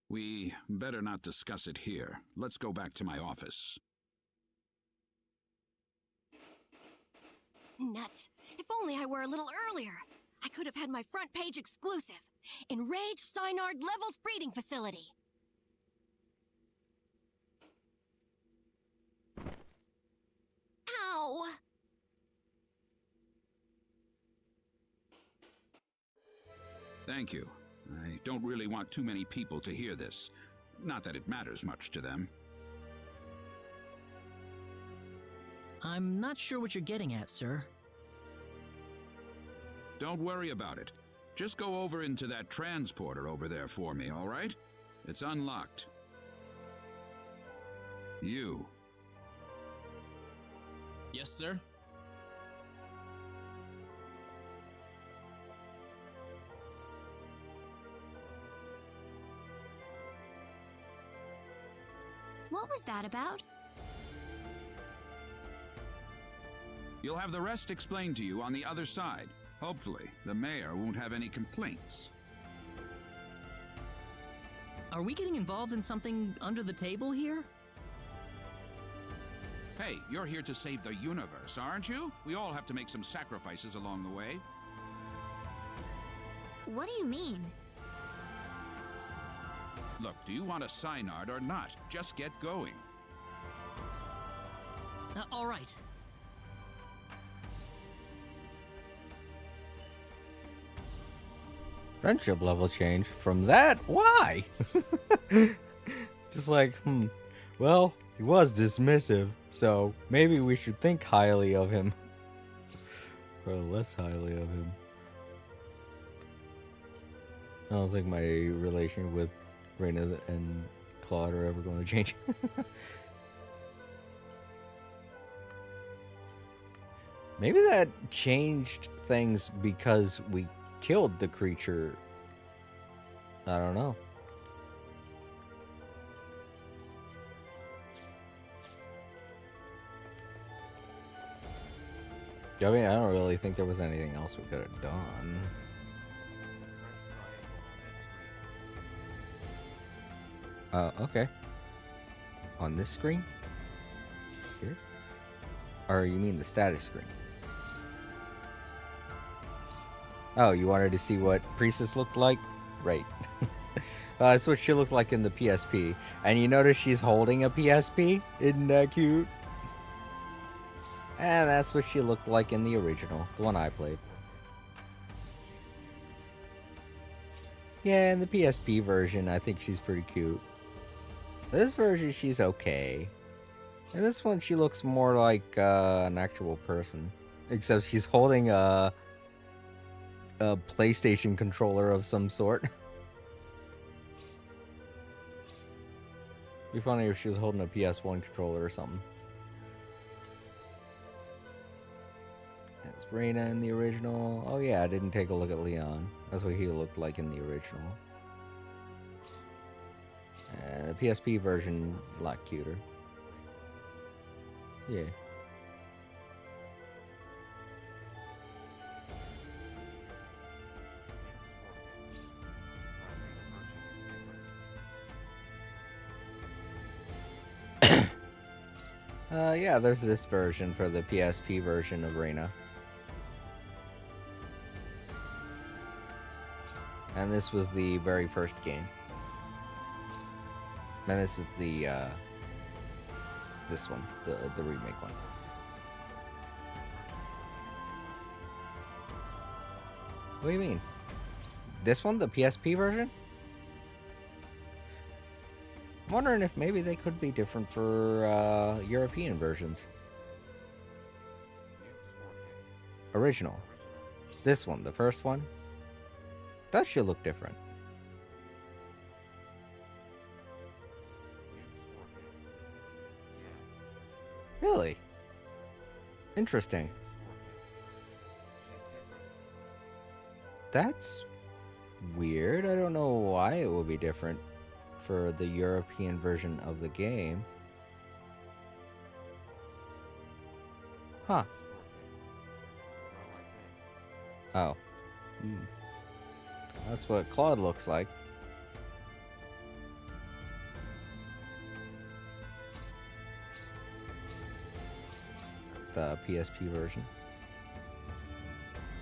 We better not discuss it here. Let's go back to my office. Nuts. If only I were a little earlier. I could have had my front page exclusive. Enraged Synard Levels Breeding Facility. Ow! Thank you. I don't really want too many people to hear this. Not that it matters much to them. I'm not sure what you're getting at, sir. Don't worry about it. Just go over into that transporter over there for me, all right? It's unlocked. You. Yes, sir. What was that about? You'll have the rest explained to you on the other side. Hopefully, the mayor won't have any complaints. Are we getting involved in something under the table here? Hey, you're here to save the universe, aren't you? We all have to make some sacrifices along the way. What do you mean? Look, do you want a Synard or not? Just get going. All right. Friendship level change from that? Why? Just like, well, he was dismissive, so maybe we should think highly of him. Or less highly of him. I don't think my relation with Reina and Claude are ever going to change. Maybe that changed things because we killed the creature. I don't know. I mean, I don't really think there was anything else we could have done. Okay. On this screen? Here? Or you mean the status screen? Oh, you wanted to see what Priestess looked like? Right. That's what she looked like in the PSP. And you notice she's holding a PSP? Isn't that cute? And that's what she looked like in the original, the one I played. Yeah, in the PSP version, I think she's pretty cute. This version, she's okay. And this one, she looks more like an actual person. Except she's holding a PlayStation controller of some sort. Be funny if she was holding a PS1 controller or something. It's Reina in the original. Oh yeah, I didn't take a look at Leon. That's what he looked like in the original. And the PSP version, a lot cuter. Yeah. Yeah, there's this version for the PSP version of Reina. And this was the very first game. And this is the, this one, the remake one. What do you mean? This one, the PSP version? I'm wondering if maybe they could be different for European versions. Original. This one, the first one. That should look different. Really? Interesting. That's weird. I don't know why it will be different for the European version of the game. Huh. Oh. That's what Claude looks like. It's the PSP version.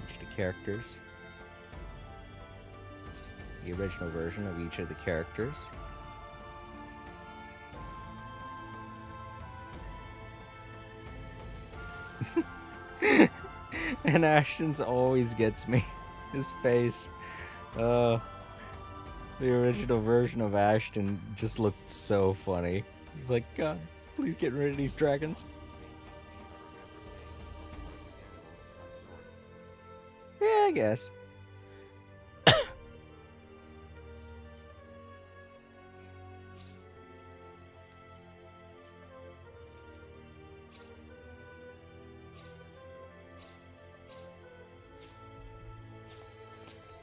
Each of the characters. The original version of each of the characters. And Ashton's always gets me. His face. The original version of Ashton just looked so funny. He's like, God, please get rid of these dragons. Yeah, I guess.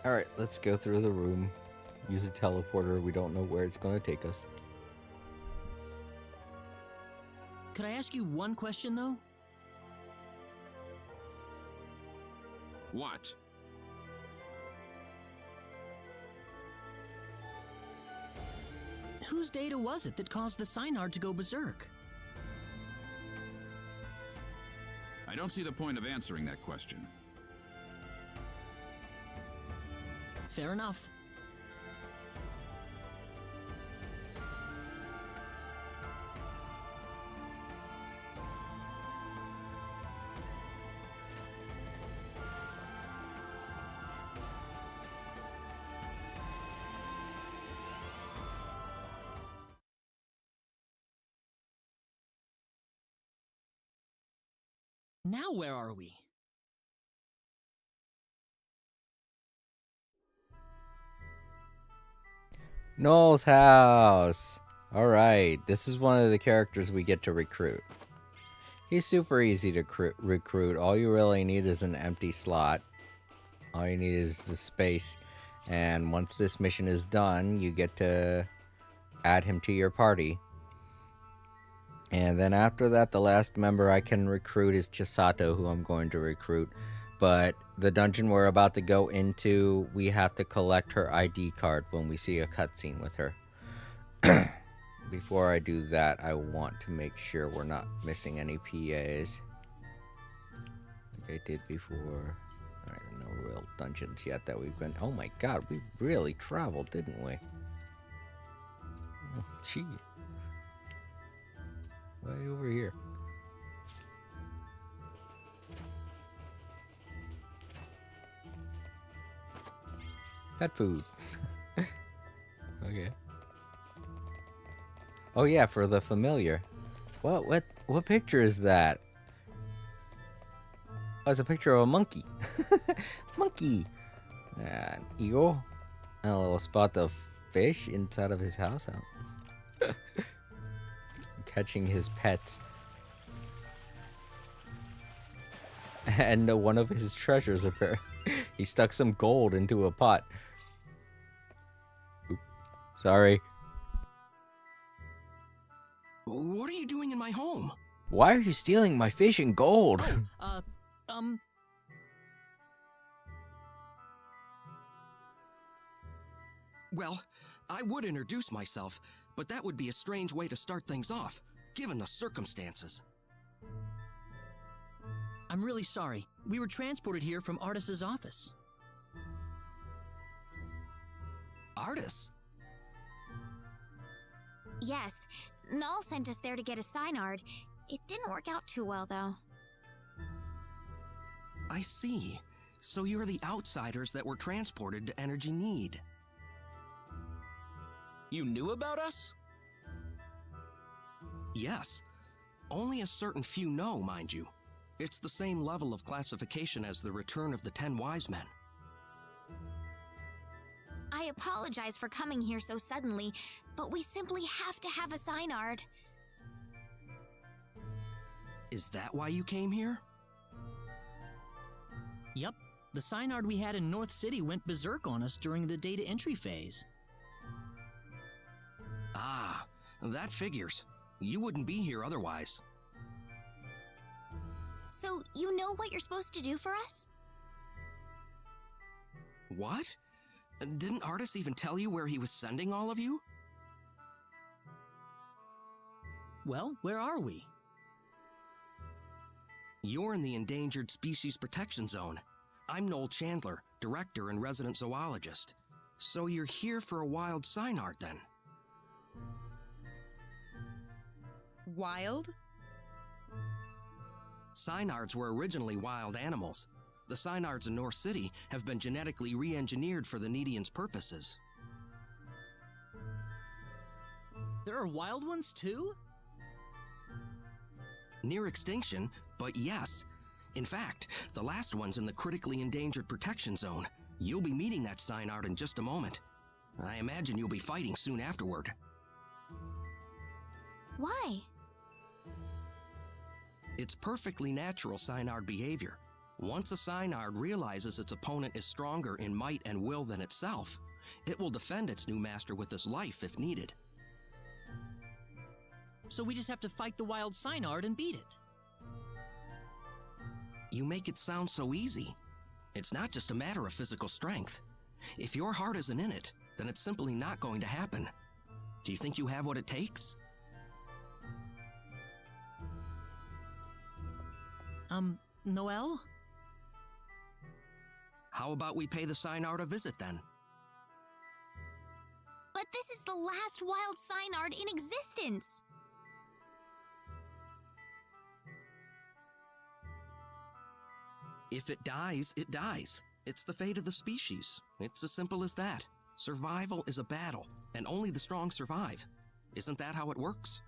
Alright, let's go through the room. Use a teleporter. We don't know where it's going to take us. Could I ask you one question, though? What? Whose data was it that caused the Synard to go berserk? I don't see the point of answering that question. Fair enough. Now where are we? Noel's house. Alright, this is one of the characters we get to recruit. He's super easy to recruit. All you really need is an empty slot. All you need is the space. And once this mission is done, you get to add him to your party. And then after that, the last member I can recruit is Chisato, who I'm going to recruit. But the dungeon we're about to go into, we have to collect her ID card when we see a cutscene with her. Before I do that, I want to make sure we're not missing any PAs. Like I did before. Alright, no real dungeons yet that we've been... Oh my god, we really traveled, didn't we? Oh, gee. Way over here. Pet food. Okay. Oh yeah, for the familiar. What picture is that? Oh, it's a picture of a monkey. Monkey. An eagle. And a little spot of fish inside of his house. Catching his pets. And one of his treasures, apparently. He stuck some gold into a pot. Oop. Sorry. What are you doing in my home? Why are you stealing my fish and gold? Well, I would introduce myself, but that would be a strange way to start things off, given the circumstances. I'm really sorry. We were transported here from Artis's office. Artis? Yes, Null sent us there to get a Synard. It didn't work out too well, though. I see. So you're the outsiders that were transported to Energy Need. You knew about us? Yes. Only a certain few know, mind you. It's the same level of classification as the Return of the 10 Wise Men. I apologize for coming here so suddenly, but we simply have to have a Synard. Is that why you came here? Yup, the Synard we had in North City went berserk on us during the data entry phase. Ah, that figures. You wouldn't be here otherwise. So, you know what you're supposed to do for us? What? Didn't Artis even tell you where he was sending all of you? Well, where are we? You're in the Endangered Species Protection Zone. I'm Noel Chandler, director and resident zoologist. So you're here for a wild Synard then? Wild? Synards were originally wild animals. The Synards in North City have been genetically re-engineered for the Nedians' purposes. There are wild ones too? Near extinction, but yes. In fact, the last one's in the critically endangered protection zone. You'll be meeting that Synard in just a moment. I imagine you'll be fighting soon afterward. Why? It's perfectly natural Synard behavior. Once a Synard realizes its opponent is stronger in might and will than itself, it will defend its new master with its life if needed. So we just have to fight the wild Synard and beat it. You make it sound so easy. It's not just a matter of physical strength. If your heart isn't in it, then it's simply not going to happen. Do you think you have what it takes? Noel? How about we pay the Synard a visit then? But this is the last wild Synard in existence! If it dies, it dies. It's the fate of the species. It's as simple as that. Survival is a battle, and only the strong survive. Isn't that how it works?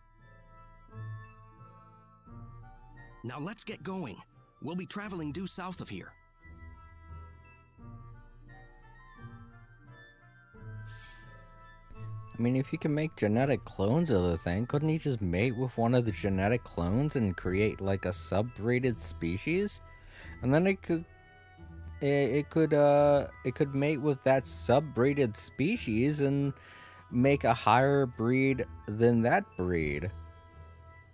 Now let's get going. We'll be traveling due south of here. I mean, if you can make genetic clones of the thing, couldn't he just mate with one of the genetic clones and create like a sub-breeded species? And then it could mate with that sub-breeded species and make a higher breed than that breed.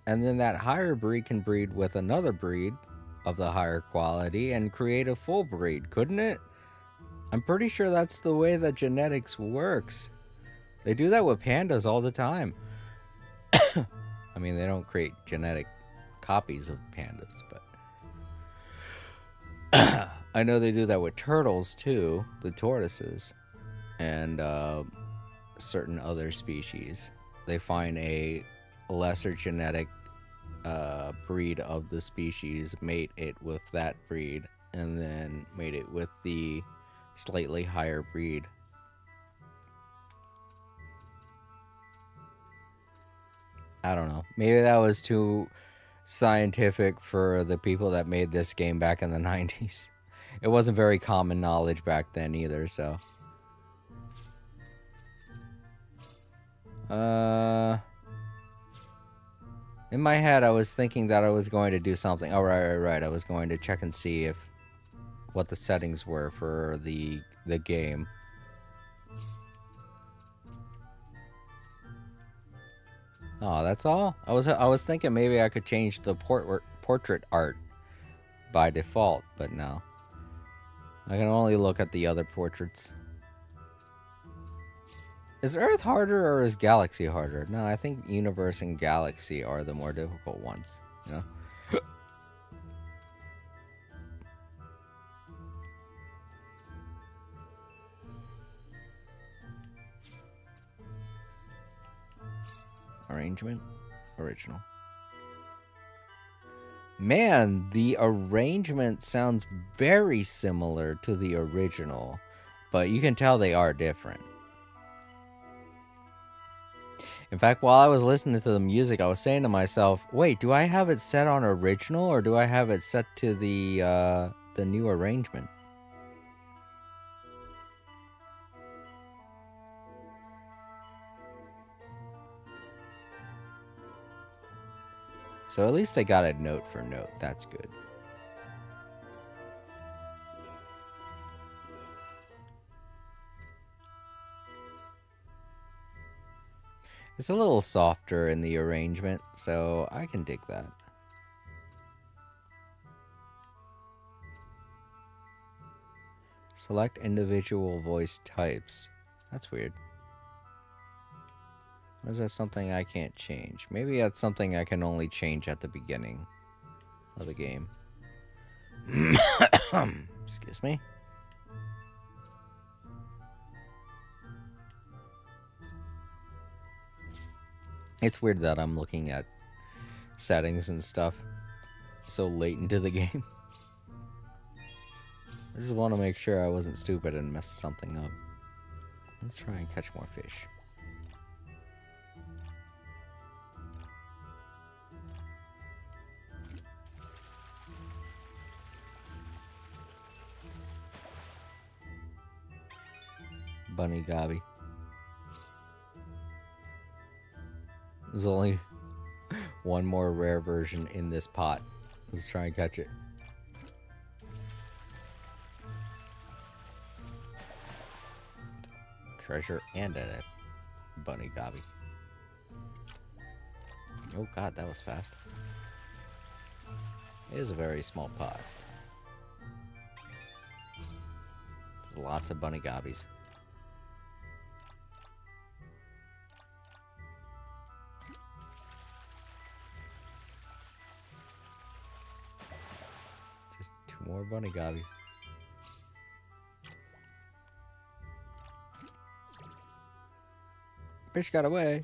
And then that higher breed can breed with another breed of the higher quality and create a full breed, couldn't it? I'm pretty sure that's the way that genetics works. They do that with pandas all the time. I mean, they don't create genetic copies of pandas, but I know they do that with turtles too, the tortoises, and certain other species. They find a lesser genetic breed of the species, mate it with that breed, and then mate it with the slightly higher breed. I don't know. Maybe that was too scientific for the people that made this game back in the 90s. It wasn't very common knowledge back then either, so. In my head, I was thinking that I was going to do something. Oh, right. I was going to check and see what the settings were for the game. Oh, that's all? I was thinking maybe I could change the portrait art by default, but no. I can only look at the other portraits. Is Earth harder or is Galaxy harder? No, I think Universe and Galaxy are the more difficult ones, you know? Arrangement, original. Man, the arrangement sounds very similar to the original, but you can tell they are different. In fact, while I was listening to the music, I was saying to myself, wait, do I have it set on original or do I have it set to the new arrangement? So at least they got it note for note. That's good. It's a little softer in the arrangement, so I can dig that. Select individual voice types. That's weird. Is that something I can't change? Maybe that's something I can only change at the beginning of the game. Excuse me. It's weird that I'm looking at settings and stuff so late into the game. I just want to make sure I wasn't stupid and messed something up. Let's try and catch more fish. Bunny gobby. There's only one more rare version in this pot. Let's try and catch it. Treasure and a bunny gobby. Oh god, that was fast. It is a very small pot. There's lots of bunny gobbies. Just 2 more bunny gobby. Fish got away.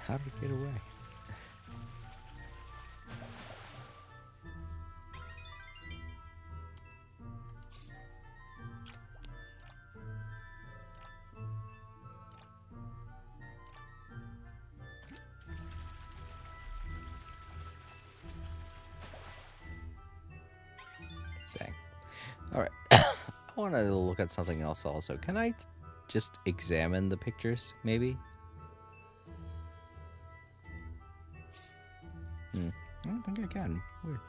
How did it get away? Dang. Alright. I wanted to look at something else also. Can I just examine the pictures, maybe? I don't think I can. Weird.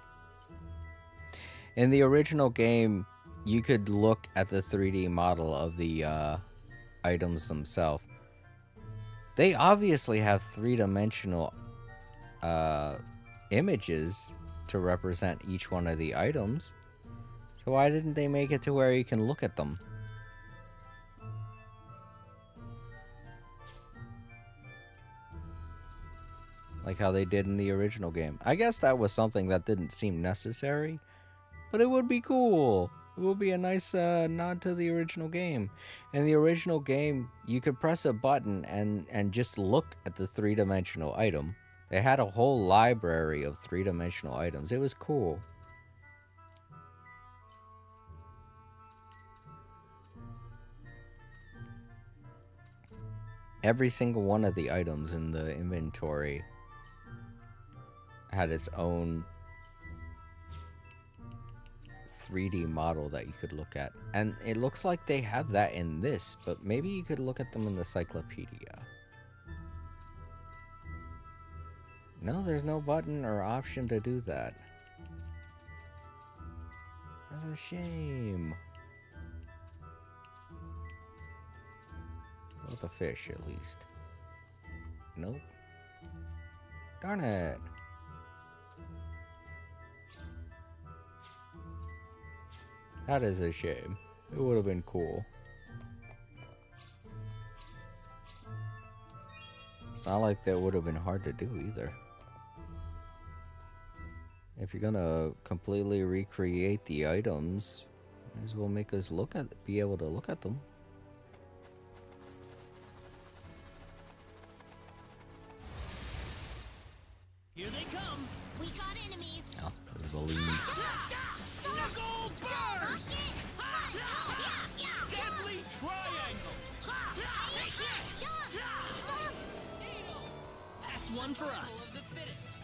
In the original game, you could look at the 3D model of the items themselves. They obviously have 3-dimensional images to represent each one of the items. So why didn't they make it to where you can look at them? Like how they did in the original game. I guess that was something that didn't seem necessary, but it would be cool. It would be a nice nod to the original game. In the original game, you could press a button and just look at the 3-dimensional item. They had a whole library of 3-dimensional items. It was cool. Every single one of the items in the inventory had its own 3D model that you could look at. And it looks like they have that in this, but maybe you could look at them in the encyclopedia. No, there's no button or option to do that. That's a shame. With a fish, at least. Nope. Darn it. That is a shame. It would have been cool. It's not like that would have been hard to do either. If you're gonna completely recreate the items, might as well make us be able to look at them. Here they come. We got enemies. Oh, there's balloons. Knuckle burst. Deadly triangle. Take this. That's one for us. The fittest.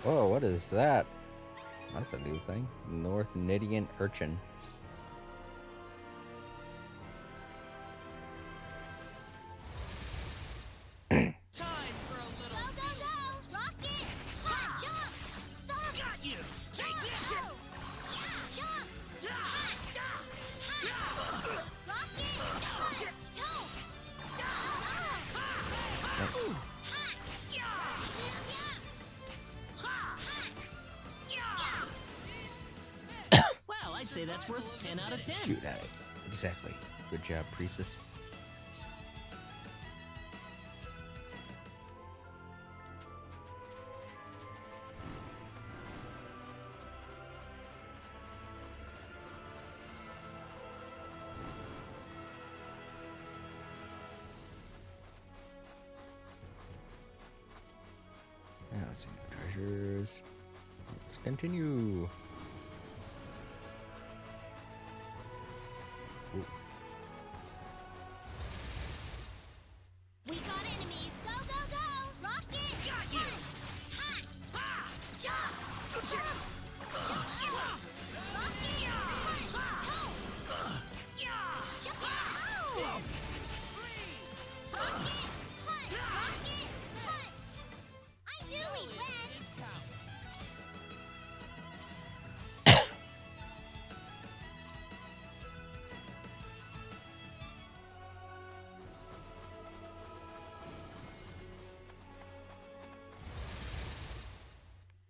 Whoa, what is that? That's a new thing. North Nidian Urchin. Time for a little Go, go, go! Rocket! Hot jump! Thump! Got you! Take this! Yeah! Jump! Hot! Hot! Rocket! Hot! Toe! Well, I'd say that's worth 10 out of 10. Shoot at it. Exactly. Good job, Priestess. Now, let's see no treasures. Let's continue. Ooh. We got enemies! Go, go, go! Rocket! Got you! Hot! Ha! Jump! Jump! Jump! Rocket! Hot! Toe! Jump! Rocket! Hut! Rocket! Punch! I knew we'd win!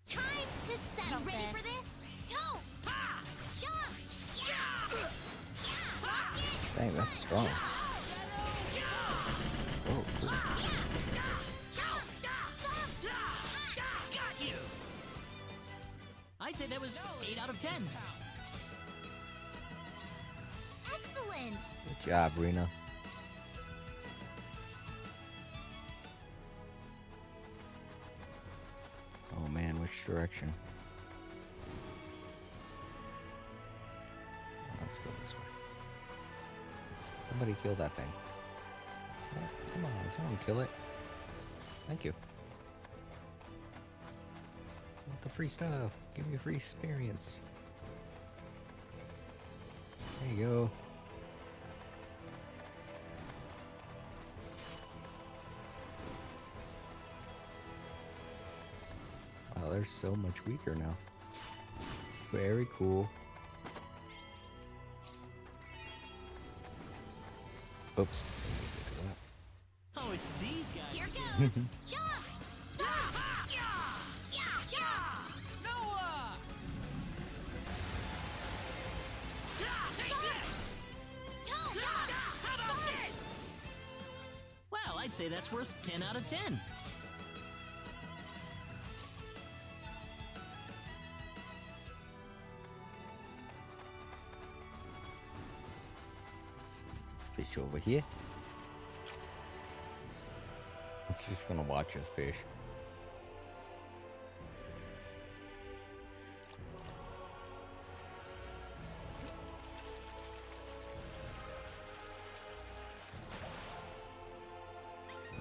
Time to settle you ready for this? Toe! Ha! Jump! Yeah! Yeah! Rocket! Dang, that's strong. Whoa. I'd say that was 8 out of 10. Excellent! Good job, Rena. Oh man, which direction? Let's go this way. Somebody kill that thing. Oh, come on, someone kill it. Thank you. I want the free stuff. Give me a free experience. There you go. Wow, they're so much weaker now. Very cool. Oops. Oh, it's these guys. Here goes! Jump! Jump! Noah! Take this! Toe! How about this? Well, I'd say that's worth 10 out of 10. Fish over here. It's just gonna watch us fish.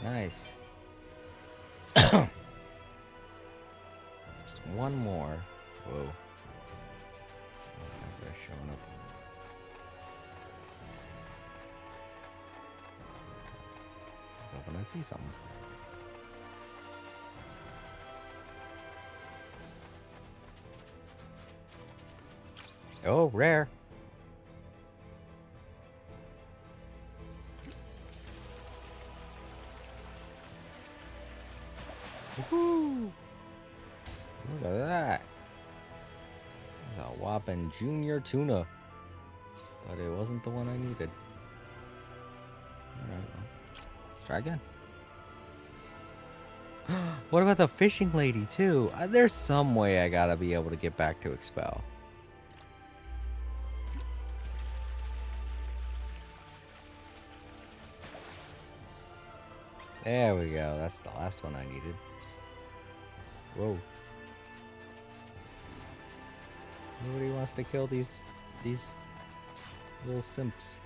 Nice. Just one more. Whoa. They're showing up. I was hoping I'd see something. Oh, rare. Woohoo! Look at that. That's a whopping junior tuna. But it wasn't the one I needed. Alright, well. Let's try again. What about the fishing lady, too? There's some way I gotta be able to get back to Expel. There we go. That's the last one I needed. Whoa. Nobody wants to kill these little simps.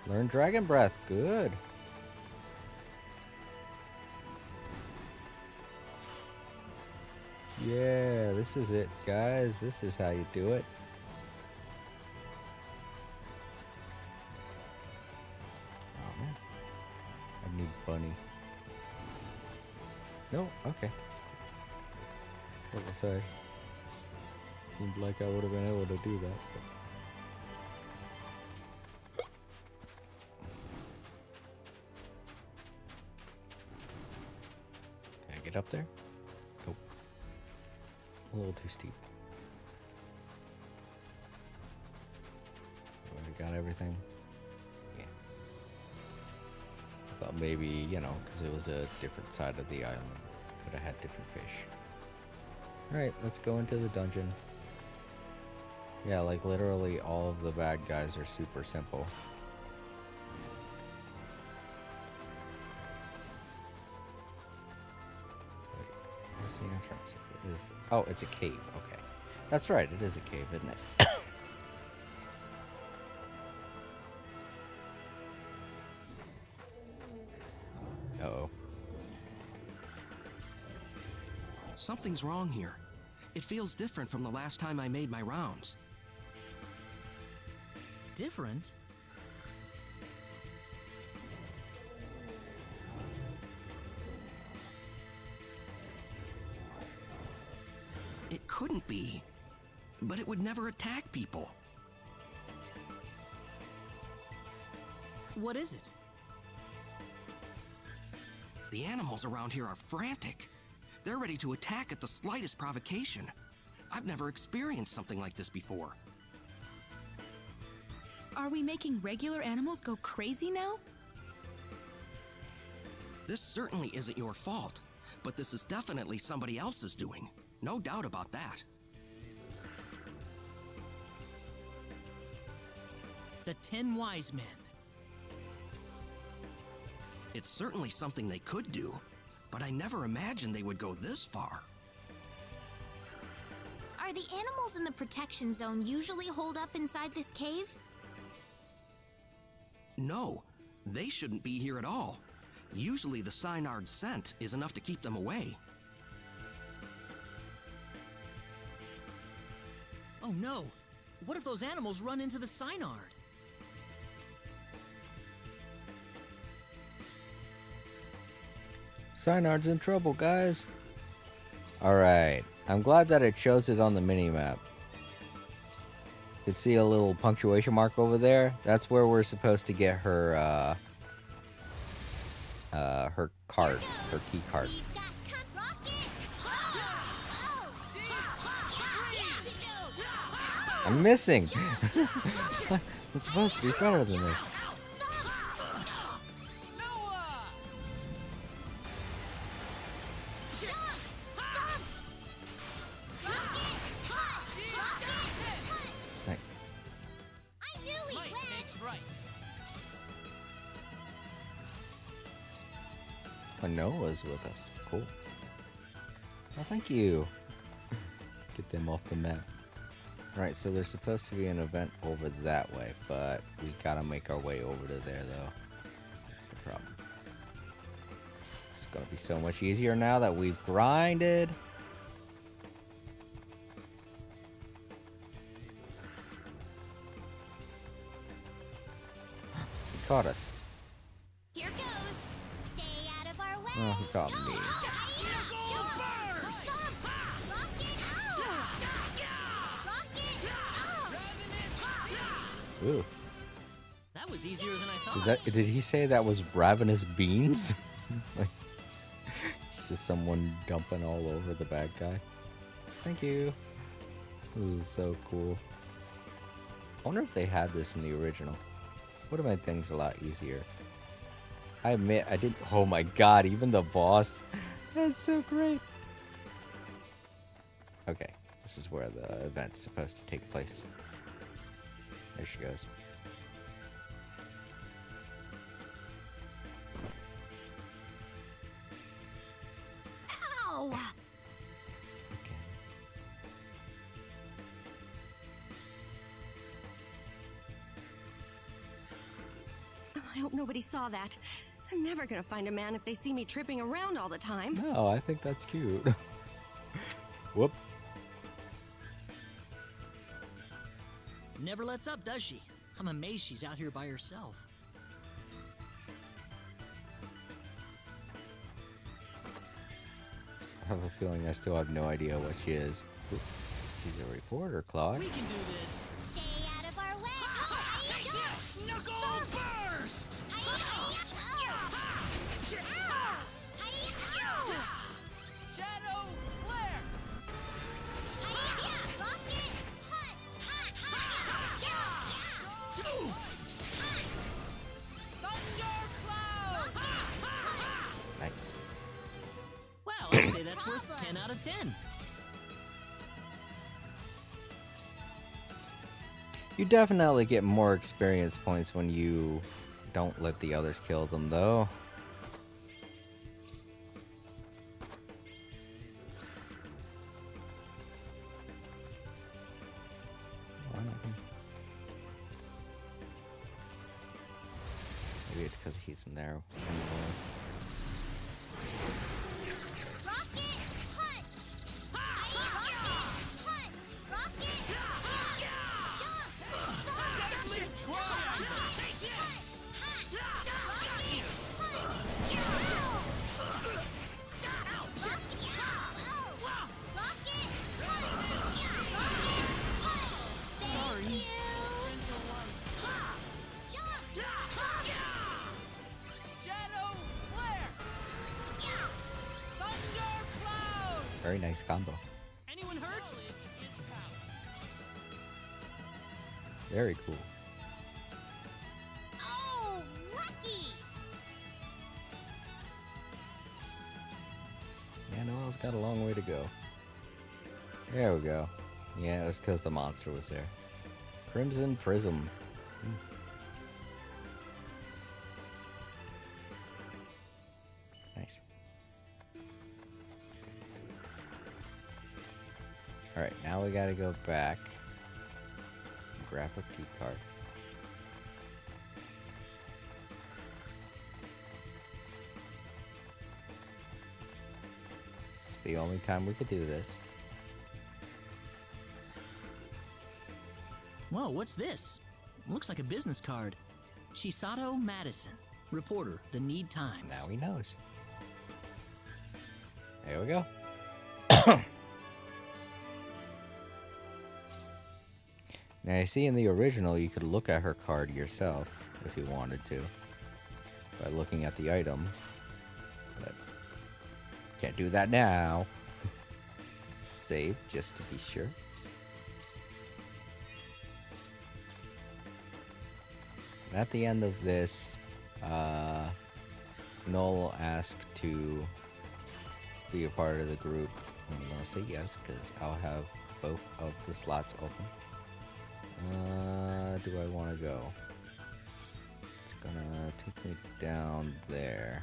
Learn Dragon Breath. Good. Yeah, this is it, guys. This is how you do it. Oh man, I need bunny. No, okay. What was I? Seemed like I would have been able to do that. Can I get up there? Nope. A little too steep. Already got everything. Yeah. I thought maybe, you know, because it was a different side of the island, could have had different fish. Alright, let's go into the dungeon. Yeah, like literally all of the bad guys are super simple. Wait, where's the entrance? It is, oh, it's a cave. Okay. That's right, it is a cave, isn't it? Uh-oh. Something's wrong here. It feels different from the last time I made my rounds. Different? It couldn't be. But it would never attack people. What is it? The animals around here are frantic. They're ready to attack at the slightest provocation. I've never experienced something like this before. Are we making regular animals go crazy now? This certainly isn't your fault, but this is definitely somebody else's doing. No doubt about that. The 10 Wise Men. It's certainly something they could do, but I never imagined they would go this far. Are the animals in the protection zone usually holed up inside this cave? No, they shouldn't be here at all. Usually the Synard's scent is enough to keep them away. Oh no! What if those animals run into the Synard? Synard's in trouble, guys. Alright. I'm glad that it shows it on the mini-map. You can see a little punctuation mark over there. That's where we're supposed to get her, her card. Her key card. I'm missing! I'm supposed to be better than this. Nice. Might makes right. Noah's with us. Cool. Well, thank you. Get them off the map. Right, so there's supposed to be an event over that way, but we gotta make our way over to there, though. That's the problem. It's gonna be so much easier now that we've grinded. He caught us. Here goes. Stay out of our way. Oh, he caught me. Ooh. That was easier than I thought. Did he say that was ravenous beans? Like, it's just someone dumping all over the bad guy. Thank you. This is so cool. I wonder if they had this in the original. Would have made things a lot easier. I admit, I didn't. Oh my god, even the boss. That's so great. Okay, this is where the event's supposed to take place. There she goes. Ow! Okay. I hope nobody saw that. I'm never gonna find a man if they see me tripping around all the time. No, I think that's cute. Whoop. Never lets up, does she? I'm amazed she's out here by herself. I have a feeling I still have no idea what she is. Oop. She's a reporter, Claude. We can do this. Stay out of our way. Take this! Knuckle burst! Shadow flare! Thundercloud! Nice. Well, I'd say that's worth 10 out of 10. You definitely get more experience points when you don't let the others kill them, though. Maybe it's because he's in there. Shadow flare! Thundercloud! Very nice combo. Anyone hurt? Very cool. Oh, lucky! Yeah, Noel's got a long way to go. There we go. Yeah, it was because the monster was there. Crimson Prism. Nice. Alright, now we gotta go back. Grab a key card. This is the only time we could do this. Whoa, what's this? Looks like a business card. Chisato Madison, reporter, The Need Times. Now he knows. There we go. Now, I see in the original you could look at her card yourself if you wanted to by looking at the item, but can't do that now. Save just to be sure. And at the end of this, Noel will ask to be a part of the group. I'm gonna say yes because I'll have both of the slots open. Do I want to go? It's gonna take me down there.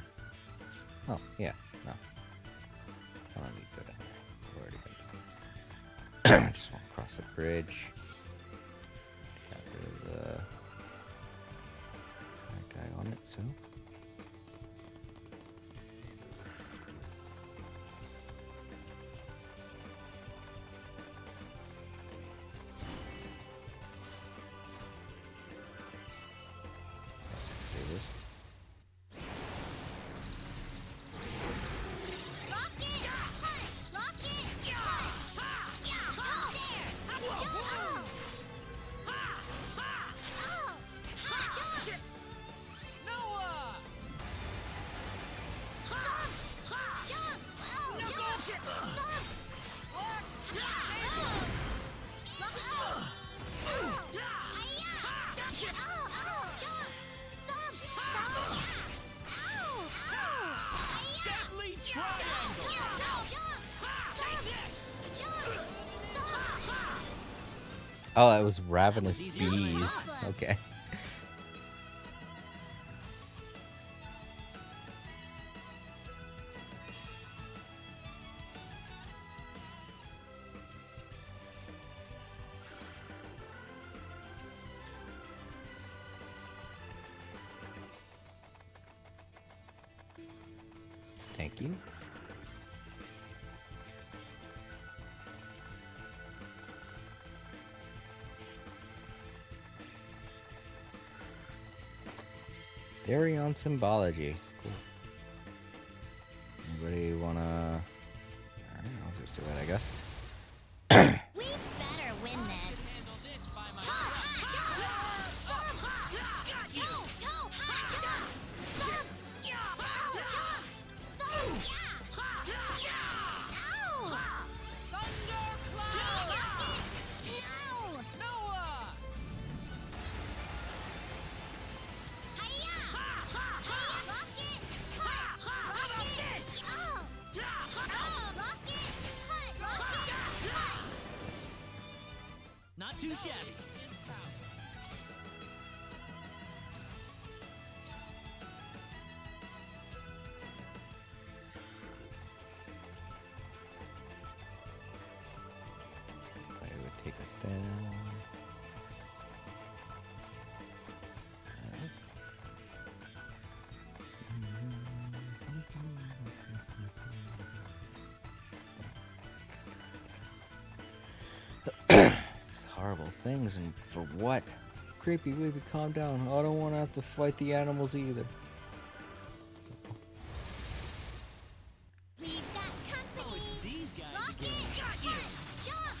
Oh, yeah, no. I don't need to go down there. I've already been down. I just want to cross the bridge. Got rid of that guy on it, so. Oh, that was ravenous bees. Okay. Thank you. Theory on symbology. Cool. Anybody wanna? Alright, I'll just do it, I guess. We better win this. Not too shabby. It would take us down. These horrible things, and for what? Creepy, baby, calm down. I don't want to have to fight the animals either. We've got company. Oh, it's these guys Rocket, again. cut, jump, stop,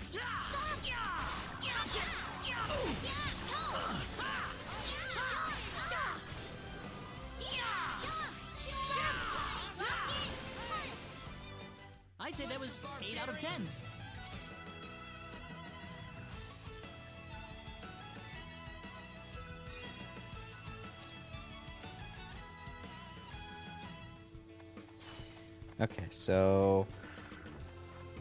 I'd say that was 8 out of 10. Okay, so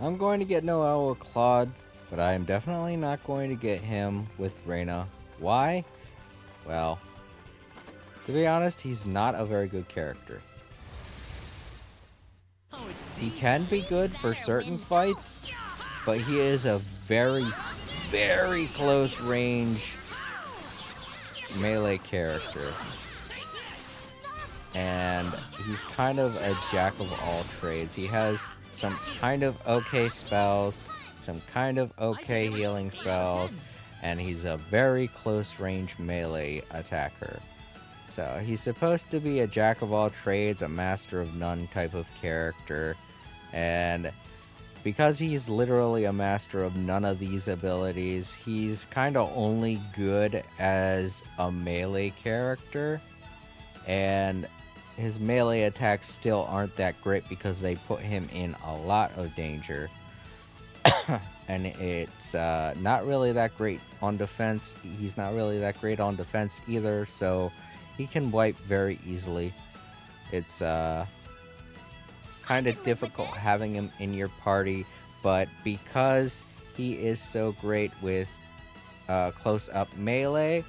I'm going to get Noelle with Claude, but I am definitely not going to get him with Reyna. Why? Well, to be honest, he's not a very good character. He can be good for certain fights, but he is a very, very close range melee character. And he's kind of a jack of all trades. He has some kind of okay spells, some kind of okay healing spells, and he's a very close range melee attacker. So he's supposed to be a jack of all trades, a master of none type of character. And because he's literally a master of none of these abilities, he's kind of only good as a melee character. And his melee attacks still aren't that great because they put him in a lot of danger. And it's not really that great on defense. He's not really that great on defense either, so he can wipe very easily. It's kind of difficult having him in your party, but because he is so great with close-up melee,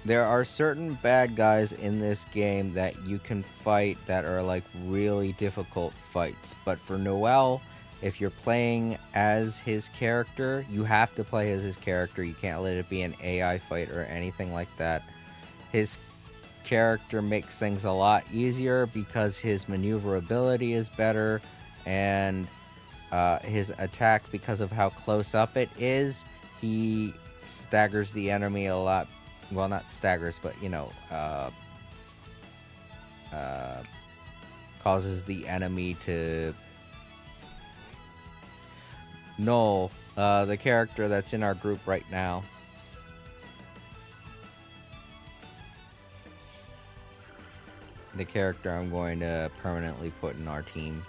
there are certain bad guys in this game that you can fight that are like really difficult fights. But for Noelle, if you're playing as his character, you have to play as his character. You can't let it be an AI fight or anything like that. His character makes things a lot easier because his maneuverability is better, and his attack, because of how close up it is, he staggers the enemy a lot. Well, not staggers, but causes the enemy to null the character that's in our group right now. The character I'm going to permanently put in our team.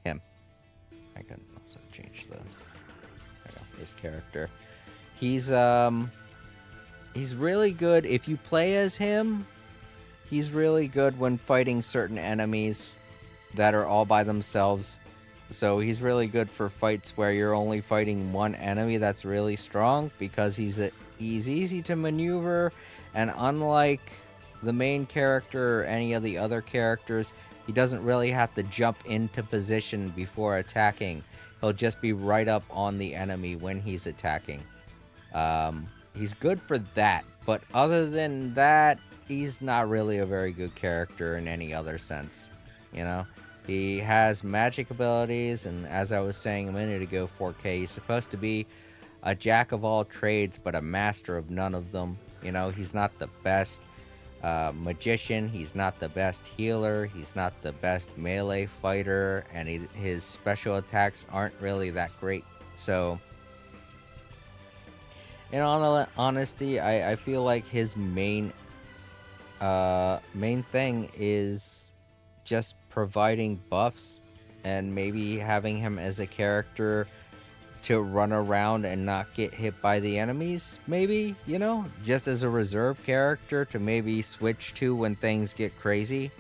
Him. I can also change this character. He's really good if you play as him. He's really good when fighting certain enemies that are all by themselves. So he's really good for fights where you're only fighting one enemy that's really strong, because he's easy to maneuver, and unlike the main character or any of the other characters, he doesn't really have to jump into position before attacking. He'll just be right up on the enemy when he's attacking. He's good for that, but other than that, he's not really a very good character in any other sense. He has magic abilities, and as I was saying a minute ago, 4K, he's supposed to be a jack of all trades, but a master of none of them. You know, he's not the best magician, he's not the best healer, he's not the best melee fighter, and his special attacks aren't really that great. So, in all honesty, I feel like his main thing is just providing buffs and maybe having him as a character to run around and not get hit by the enemies, maybe, you know, just as a reserve character to maybe switch to when things get crazy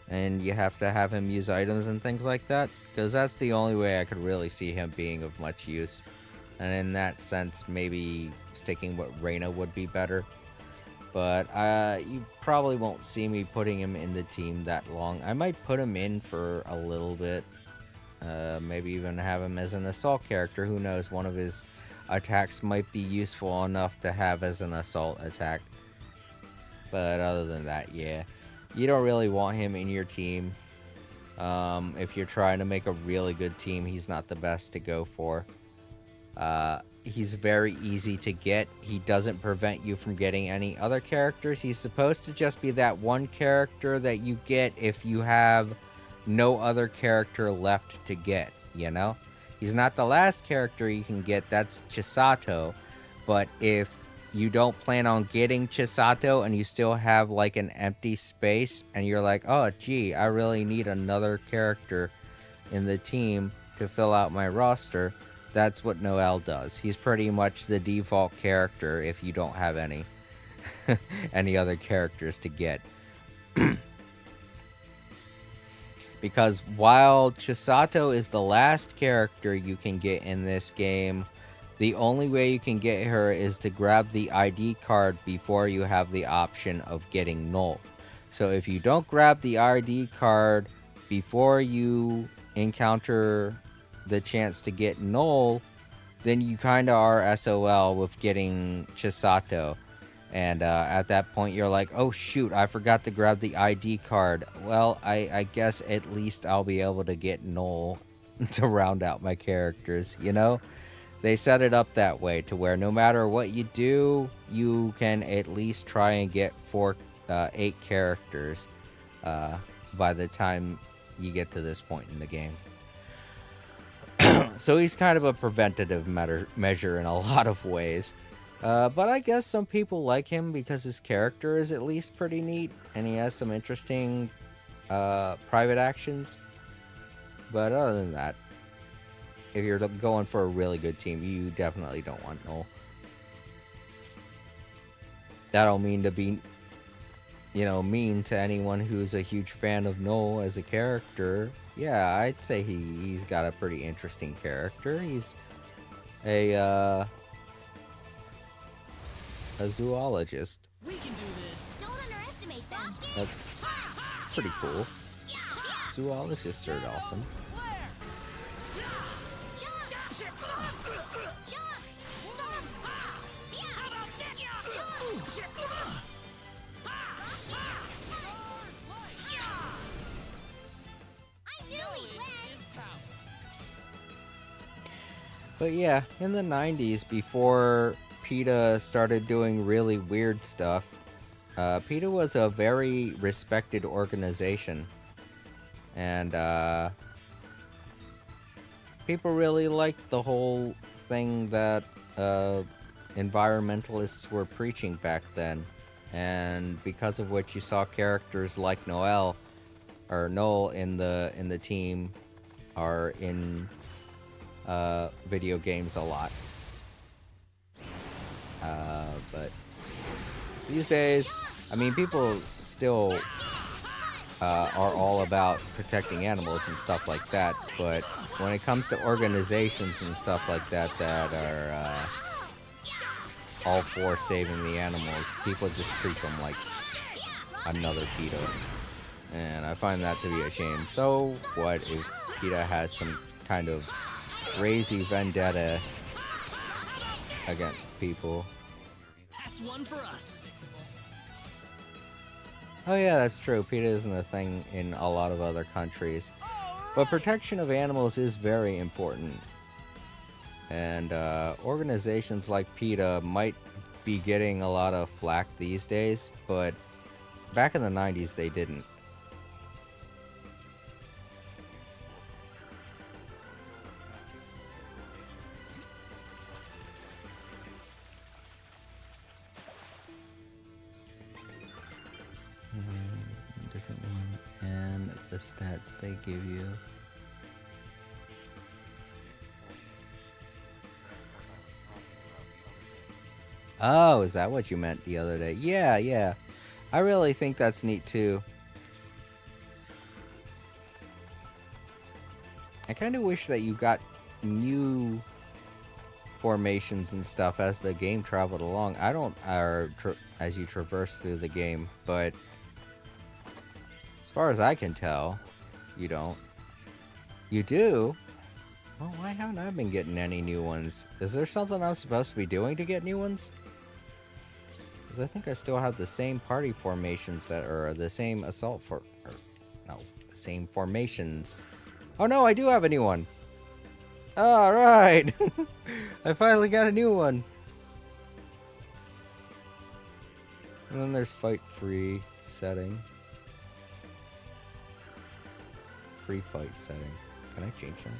and you have to have him use items and things like that, because that's the only way I could really see him being of much use. And in that sense, maybe sticking with Reina would be better. But you probably won't see me putting him in the team that long. I might put him in for a little bit. Maybe even have him as an assault character. Who knows? One of his attacks might be useful enough to have as an assault attack. But other than that, yeah. You don't really want him in your team. If you're trying to make a really good team, he's not the best to go for. He's very easy to get. He doesn't prevent you from getting any other characters. He's supposed to just be that one character that you get if you have no other character left to get, you know? He's not the last character you can get, that's Chisato. But if you don't plan on getting Chisato and you still have like an empty space and you're like, oh gee, I really need another character in the team to fill out my roster, that's what Noel does. He's pretty much the default character if you don't have any any other characters to get. Because while Chisato is the last character you can get in this game, the only way you can get her is to grab the ID card before you have the option of getting Null. So if you don't grab the ID card before you encounter the chance to get Null, then you kind of are SOL with getting Chisato. And at that point, you're like, oh shoot, I forgot to grab the ID card. Well, I guess at least I'll be able to get Null to round out my characters, you know? They set it up that way to where no matter what you do, you can at least try and get 8 characters by the time you get to this point in the game. So he's kind of a preventative measure in a lot of ways. But I guess some people like him because his character is at least pretty neat, and he has some interesting private actions. But other than that, if you're going for a really good team, you definitely don't want Null. That'll mean to be, you know, mean to anyone who's a huge fan of Null as a character. Yeah, I'd say he's got a pretty interesting character. He's a zoologist. We can do this. Don't underestimate them. That's pretty cool. Zoologists are awesome. But yeah, in the 90s, before PETA started doing really weird stuff, PETA was a very respected organization. And people really liked the whole thing that environmentalists were preaching back then. And because of which you saw characters like Noel in the team are in video games a lot. But these days, I mean, people still are all about protecting animals and stuff like that, but when it comes to organizations and stuff like that that are all for saving the animals, people just treat them like another PETA. And I find that to be a shame. So what if PETA has some kind of crazy vendetta against people? That's one for us. Oh yeah, that's true. PETA isn't a thing in a lot of other countries. But protection of animals is very important. And organizations like PETA might be getting a lot of flack these days, but back in the 90s they didn't. Different one, and the stats they give you. Oh, is that what you meant the other day? Yeah, yeah. I really think that's neat too. I kind of wish that you got new formations and stuff as the game traveled along. I don't, or as you traverse through the game, but as far as I can tell, you don't. You do? Well, why haven't I been getting any new ones? Is there something I'm supposed to be doing to get new ones? Because I think I still have the same party formations that are the same assault no, the same formations. Oh no, I do have a new one. Alright! I finally got a new one. And then there's fight free setting. Free fight setting. Can I change that?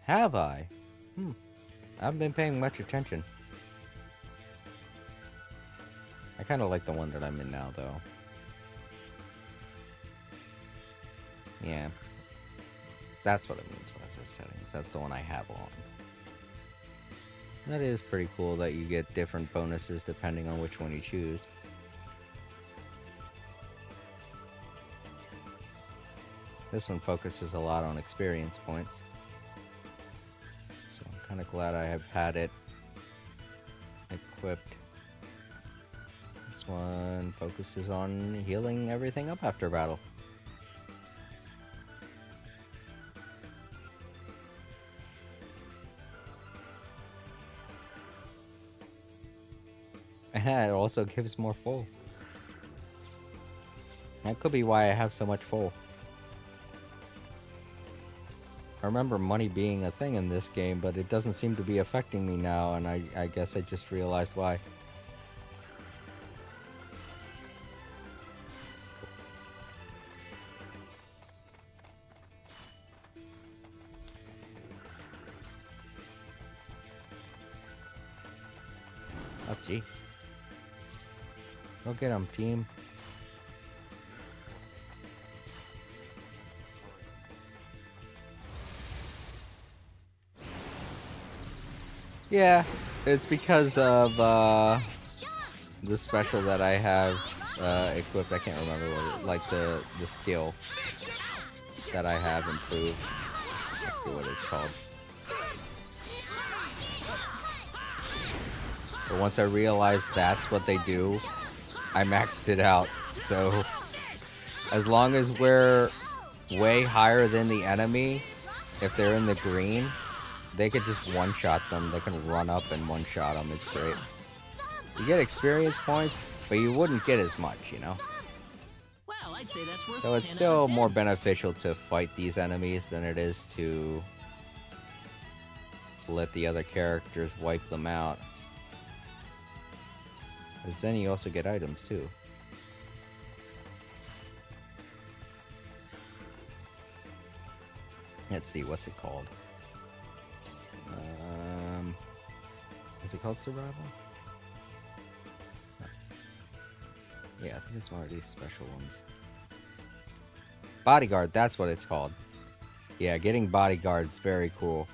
Have I? I haven't been paying much attention. I kind of like the one that I'm in now, though. Yeah. That's what it means when it says settings. That's the one I have on. That is pretty cool that you get different bonuses depending on which one you choose. This one focuses a lot on experience points. So I'm kind of glad I have had it equipped. This one focuses on healing everything up after battle. And it also gives more full. That could be why I have so much full. I remember money being a thing in this game, but it doesn't seem to be affecting me now, and I guess I just realized why. Oh, gee. Go get him, team. Yeah, it's because of the special that I have equipped. I can't remember what it, like the skill that I have improved. I forget what it's called. But once I realized that's what they do, I maxed it out. So as long as we're way higher than the enemy, if they're in the green, they could just one-shot them. They can run up and one-shot them. It's great. You get experience points, but you wouldn't get as much, you know? Well, I'd say that's worth So it's 10 out of still 10. more beneficial to fight these enemies than it is to let the other characters wipe them out. Because then you also get items, too. Let's see, what's it called? Is it called Survival? No. Yeah, I think it's one of these special ones. Bodyguard, that's what it's called. Yeah, getting bodyguard is very cool.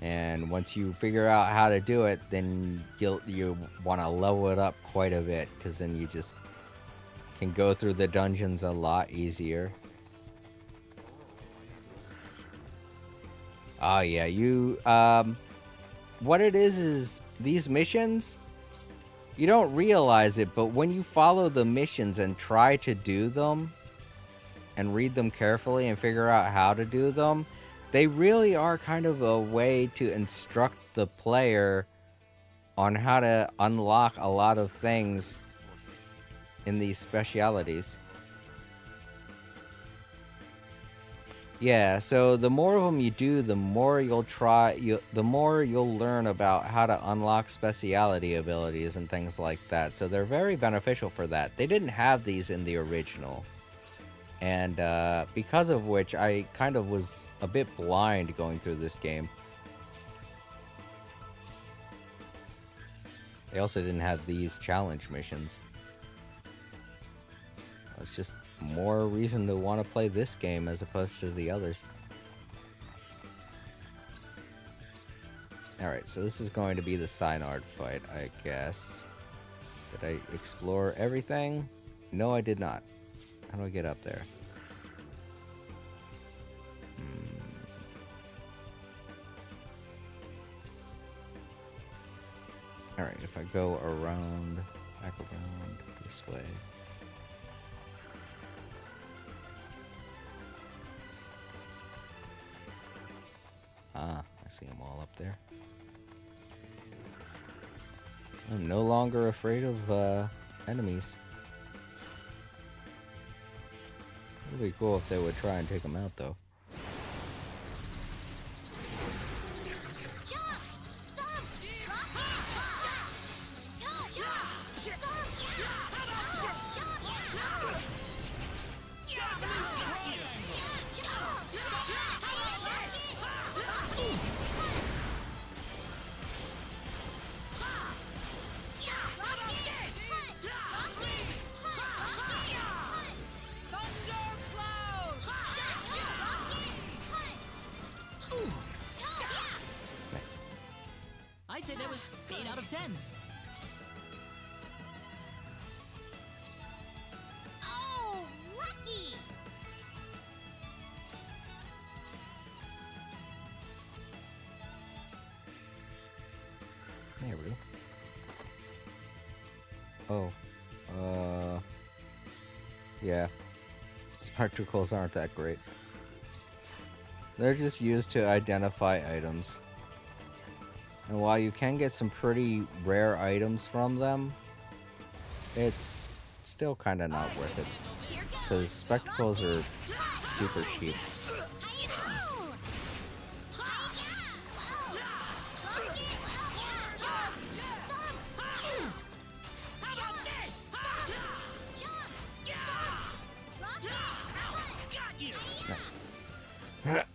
And once you figure out how to do it, then you want to level it up quite a bit, because then you just can go through the dungeons a lot easier. Oh yeah, you what it is these missions, you don't realize it, but when you follow the missions and try to do them and read them carefully and figure out how to do them, they really are kind of a way to instruct the player on how to unlock a lot of things in these specialities. Yeah, so the more of them you do, the more the more you'll learn about how to unlock speciality abilities and things like that. So they're very beneficial for that. They didn't have these in the original. And because of which, I kind of was a bit blind going through this game. They also didn't have these challenge missions. It's just more reason to want to play this game as opposed to the others. Alright, so this is going to be the Synard fight, I guess. Did I explore everything? No, I did not. How do I get up there? Alright, if I go around, back around, this way. Ah, I see them all up there. I'm no longer afraid of enemies. It would be cool if they would try and take them out, though. I'd say that was 8 out of 10. Oh, lucky! There we go. Oh. Yeah. Spectacles aren't that great. They're just used to identify items. And while you can get some pretty rare items from them, it's still kind of not worth it. Because spectacles are super cheap.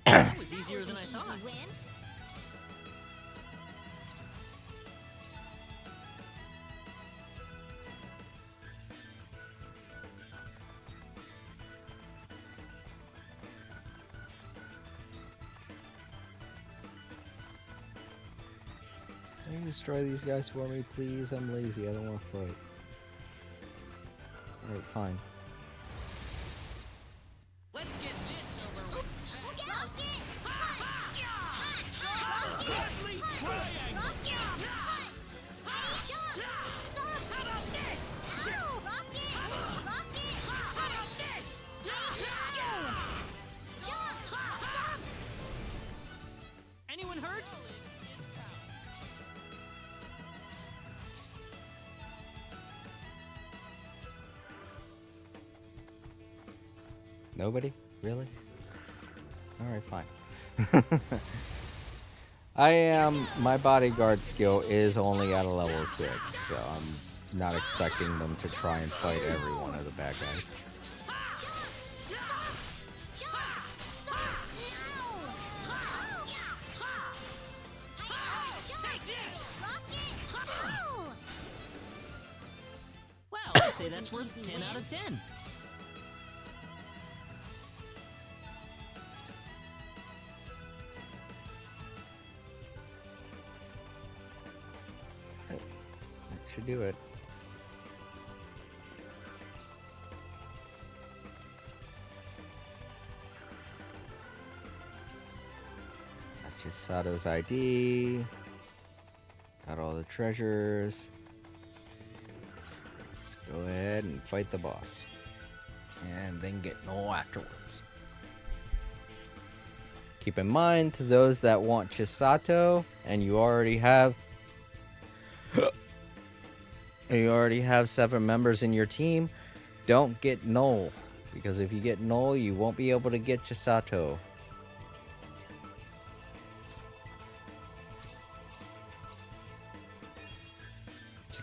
That was easier than I thought. Can you destroy these guys for me, please? I'm lazy. I don't want to fight. Alright, fine. Let's get this over with. Oops, look out! Deadly triangle. Anyone hurt? Nobody? Really? Alright, fine. My bodyguard skill is only at a level 6, so I'm not expecting them to try and fight every one of the bad guys. Well, I'd say that's worth 10 out of 10. That should do it. Got Chisato's ID. Got all the treasures. Let's go ahead and fight the boss. And then get Noel afterwards. Keep in mind, to those that want Chisato, and you already have 7 members in your team, don't get Noel. Because if you get Noel, you won't be able to get Chisato.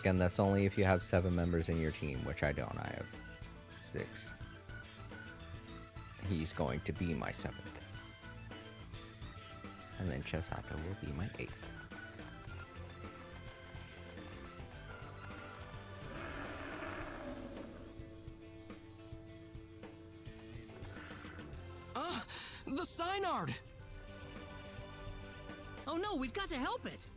again, that's only if you have 7 members in your team, which I don't. I have 6. He's going to be my 7th. And then Chisato will be my 8th. The Synard! Oh no, we've got to help it!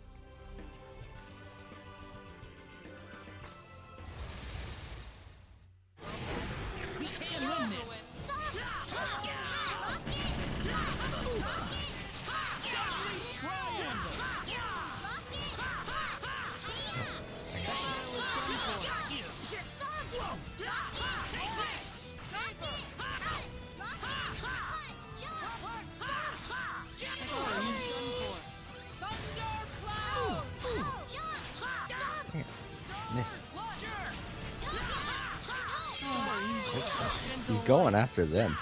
We can win this! Missed. He's going after them.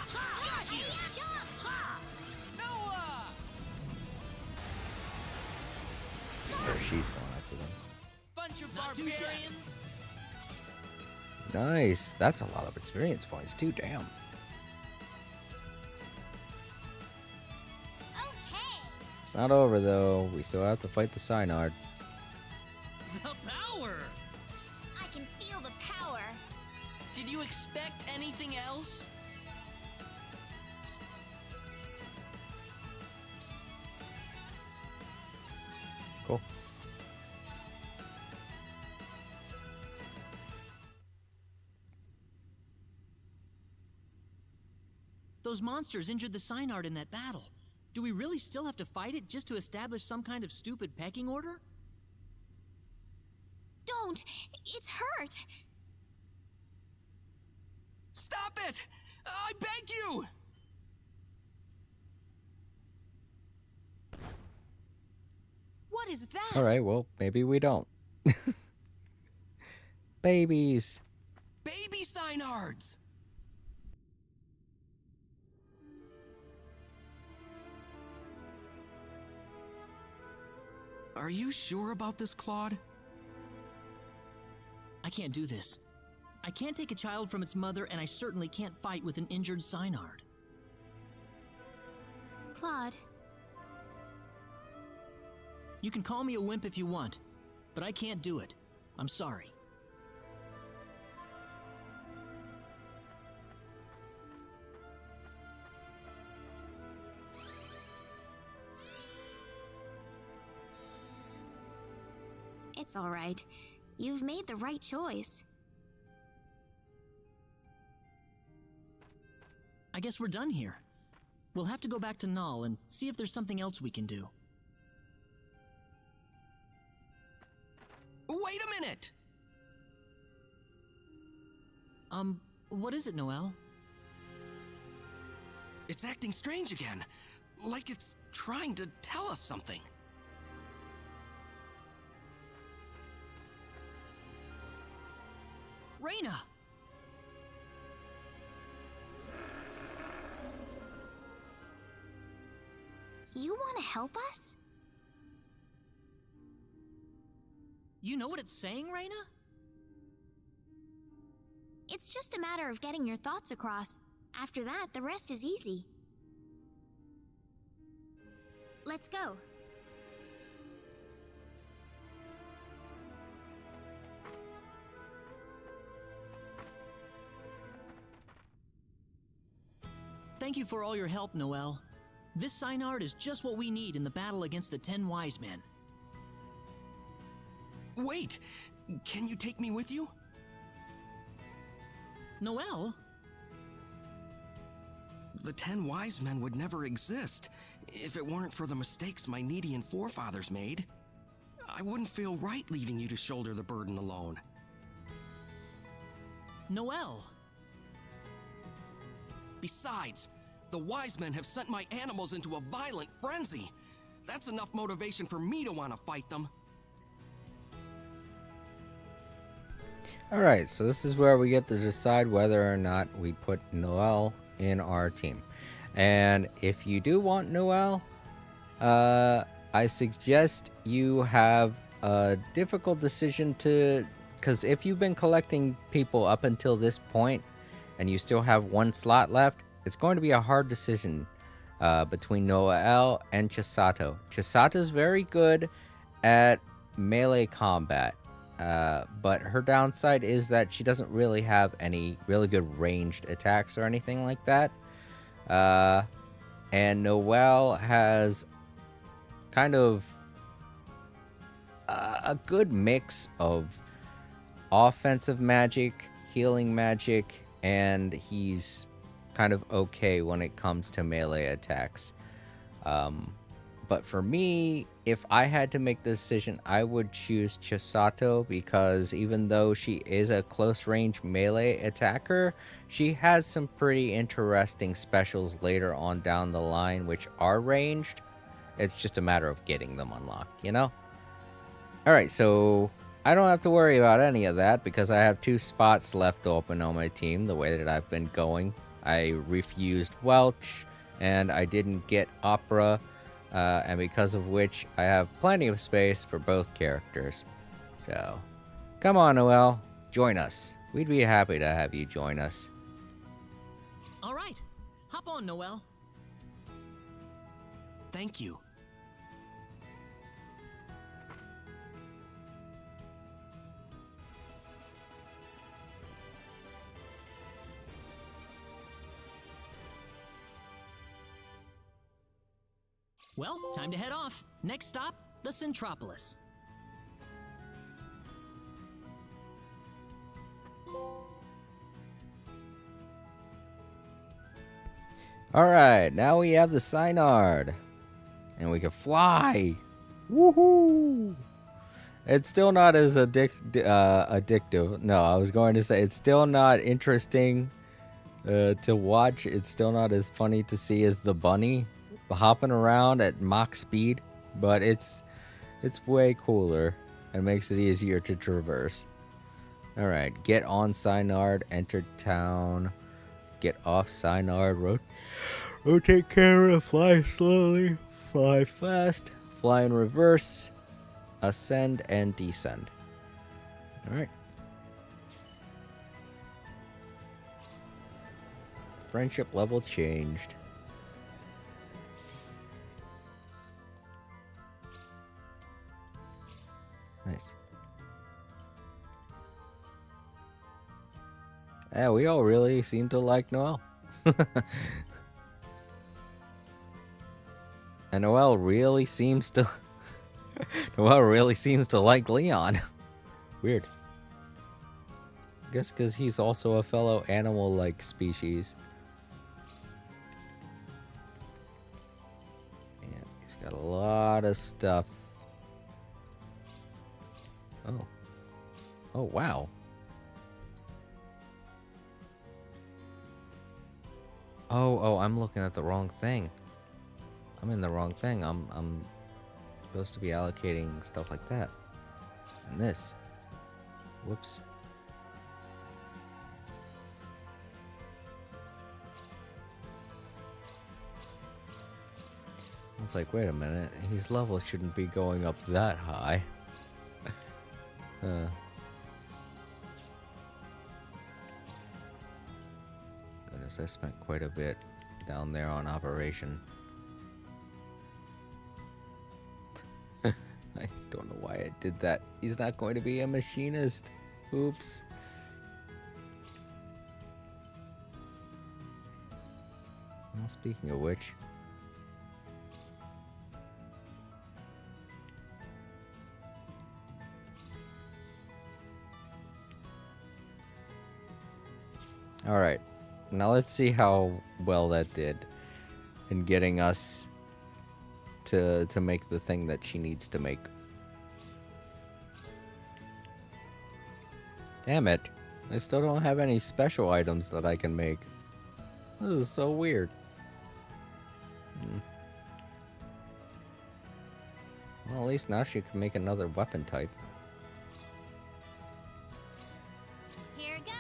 Or she's going after them. Bunch of barbarians. Nice. That's a lot of experience points too. Damn. It's not over though. We still have to fight the Synard. The power. I can feel the power. Did you expect anything else? Cool. Those monsters injured the Synard in that battle. Do we really still have to fight it just to establish some kind of stupid pecking order? Don't! It's hurt! Stop it! I beg you! What is that? Alright, well, maybe we don't. Babies. Baby Synards! Are you sure about this, Claude? I can't do this. I can't take a child from its mother, and I certainly can't fight with an injured Synard. Claude. You can call me a wimp if you want, but I can't do it. I'm sorry. It's all right. You've made the right choice. I guess we're done here. We'll have to go back to Null and see if there's something else we can do. Wait a minute! What is it, Noelle? It's acting strange again. Like it's trying to tell us something. Reina! You want to help us? You know what it's saying, Reina? It's just a matter of getting your thoughts across. After that, the rest is easy. Let's go. Thank you for all your help, Noelle. This Synard is just what we need in the battle against the 10 Wise Men. Wait! Can you take me with you? Noelle? The 10 Wise Men would never exist if it weren't for the mistakes my Needian forefathers made. I wouldn't feel right leaving you to shoulder the burden alone. Noelle! Besides, the Wise Men have sent my animals into a violent frenzy. That's enough motivation for me to want to fight them. Alright, so this is where we get to decide whether or not we put Noelle in our team. And if you do want Noelle, I suggest you have a difficult decision to because if you've been collecting people up until this point and you still have one slot left, it's going to be a hard decision between Noelle and Chisato. Chisato's very good at melee combat, but her downside is that she doesn't really have any really good ranged attacks or anything like that. And Noelle has kind of a good mix of offensive magic, healing magic, and he's kind of okay when it comes to melee attacks. But for me, if I had to make the decision, I would choose Chisato, because even though she is a close range melee attacker, she has some pretty interesting specials later on down the line which are ranged. It's just a matter of getting them unlocked, you know? Alright, so I don't have to worry about any of that because I have 2 spots left open on my team the way that I've been going. I refused Welch, and I didn't get Opera, and because of which I have plenty of space for both characters. So, come on, Noelle, join us. We'd be happy to have you join us. All right, hop on, Noelle. Thank you. Well, time to head off. Next stop, the Centropolis. Alright, now we have the Synard. And we can fly. Woohoo! It's still not as addictive. No, I was going to say it's still not interesting to watch. It's still not as funny to see as the bunny hopping around at Mach speed, but it's way cooler and makes it easier to traverse. Alright, get on Synard, enter town, get off Synard, rotate camera, fly slowly, fly fast, fly in reverse, ascend and descend. Alright. Friendship level changed. Nice. Yeah, we all really seem to like Noelle. And Noelle really seems to like Leon. Weird. I guess because he's also a fellow animal-like species. Yeah, he's got a lot of stuff. Oh. Oh, wow. Oh, I'm looking at the wrong thing. I'm in the wrong thing. I'm supposed to be allocating stuff like that. And this. Whoops. I was like, wait a minute. His level shouldn't be going up that high. Goodness, I spent quite a bit down there on Operation. I don't know why I did that. He's not going to be a machinist. Oops. Well, speaking of which... Alright, now let's see how well that did in getting us to make the thing that she needs to make. Damn it, I still don't have any special items that I can make. This is so weird. Well, at least now she can make another weapon type. Here it goes.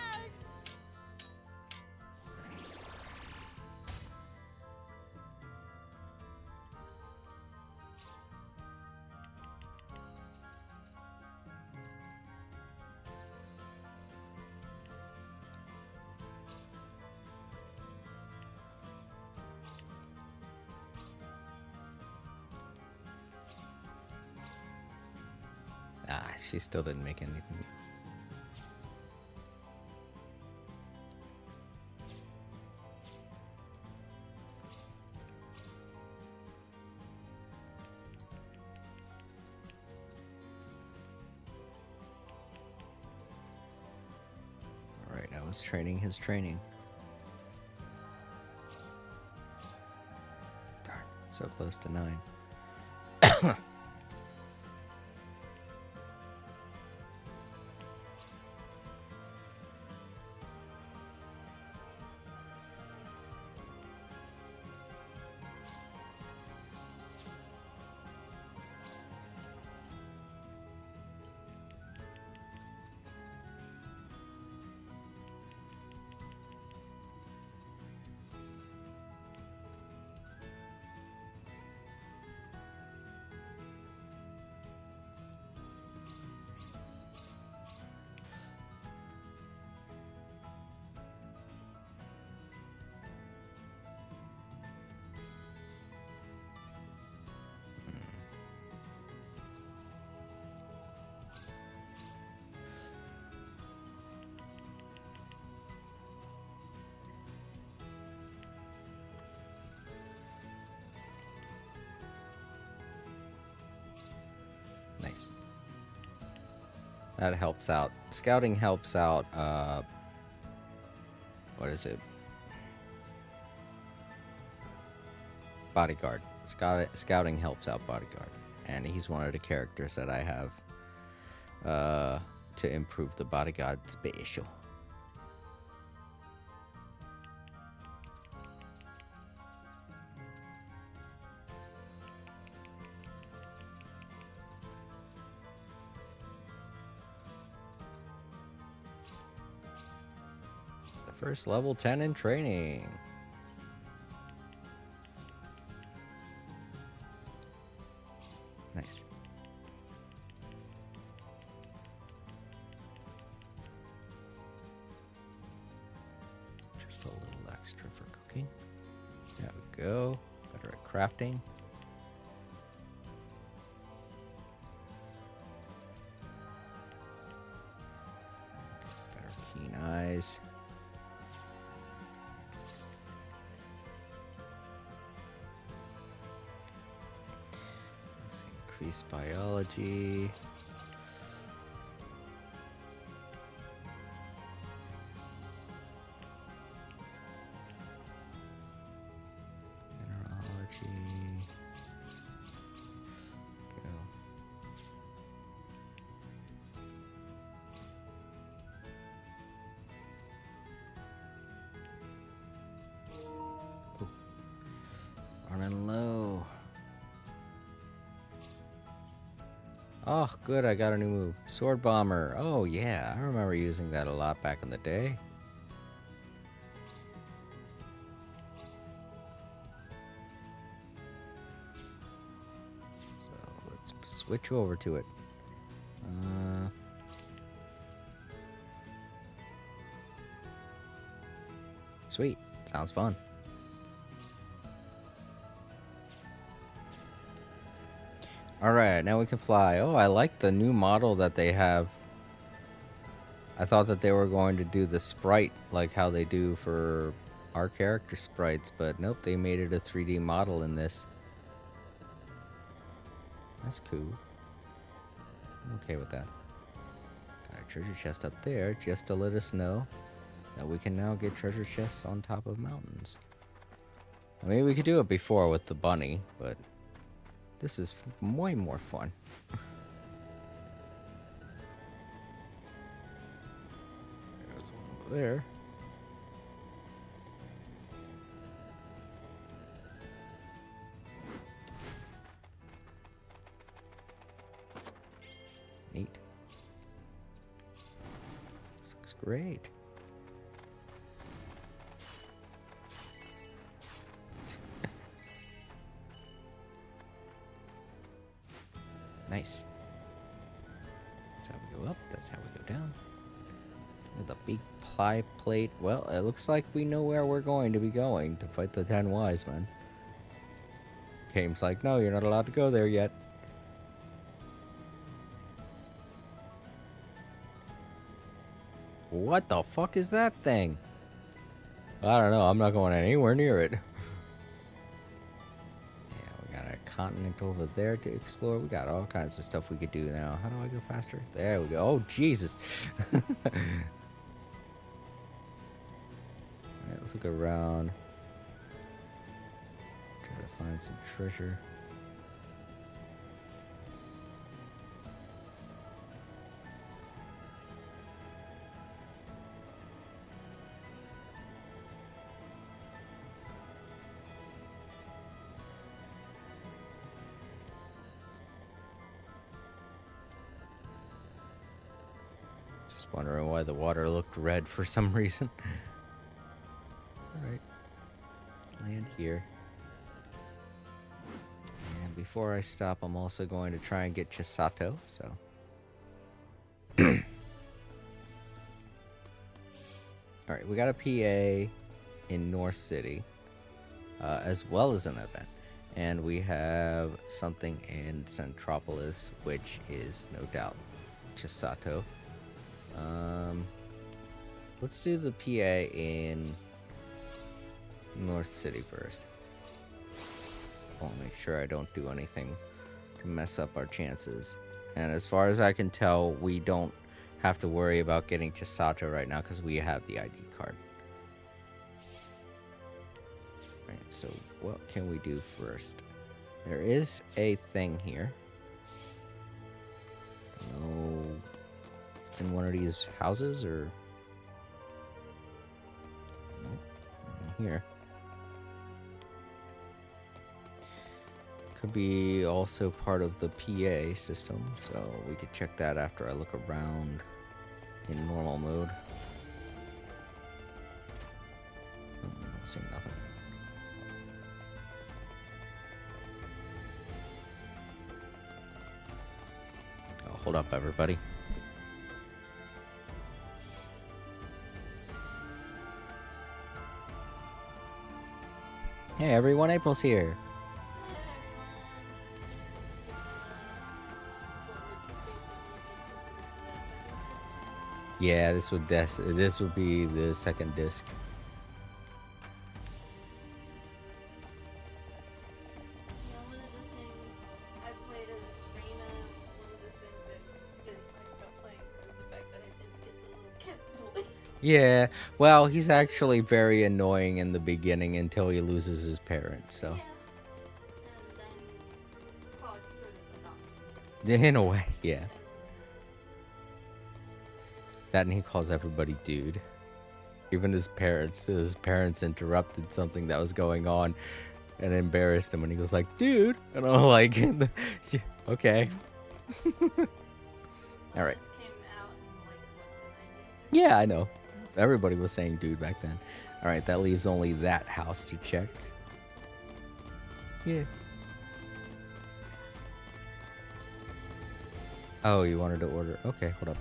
she still didn't make anything new. Alright, I was training his training. Darn, so close to 9. Nice. That helps out. Scouting helps out, what is it? Bodyguard. Scouting helps out Bodyguard. And he's one of the characters that I have to improve the Bodyguard special. First level 10 in training. Nice. Just a little extra for cooking. There we go. Better at crafting. Better keen eyes. Increase biology. Mineralogy. Go. Cool. Running low. Oh, good, I got a new move. Sword Bomber. Oh, yeah, I remember using that a lot back in the day. So, let's switch over to it. Sweet. Sounds fun. Alright, now we can fly. Oh, I like the new model that they have. I thought that they were going to do the sprite like how they do for our character sprites, but nope, they made it a 3D model in this. That's cool. I'm okay with that. Got a treasure chest up there just to let us know that we can now get treasure chests on top of mountains. I mean, we could do it before with the bunny, but this is way more fun. There's one over there. Neat. This looks great. Nice. That's how we go up. That's how we go down. With a big ply plate. Well, it looks like we know where we're going to be going to fight the 10 wise men. Game's like, no, you're not allowed to go there yet. What the fuck is that thing? I don't know. I'm not going anywhere near it. Yeah, we got a continent over there to explore. We got all kinds of stuff we could do now. How do I go faster? There we go. Oh, Jesus. All right, let's look around. Try to find some treasure. Just wondering why the water looked red for some reason. Alright. Let's land here. And before I stop, I'm also going to try and get Chisato, so. Alright, we got a PA in North City, as well as an event. And we have something in Centropolis, which is no doubt Chisato. Let's do the PA in North City first. I want to make sure I don't do anything to mess up our chances. And as far as I can tell, we don't have to worry about getting Chisato right now because we have the ID card. Right, so what can we do first? There is a thing here. Don't know if it's in one of these houses or... Nope, not in here. Could be also part of the PA system, so we could check that after I look around in normal mode. Oh, I don't see nothing. Oh, hold up, everybody. Hey everyone, April's here. Yeah, this would be the second disc. Yeah, well, he's actually very annoying in the beginning until he loses his parents, so. In a way, yeah. That and he calls everybody dude. Even his parents interrupted something that was going on and embarrassed him, and he was like, dude, and I'm like, yeah, okay. All right. Yeah, I know. Everybody was saying dude back then. All right, that leaves only that house to check. Yeah. Oh, you wanted to order? Okay, hold up.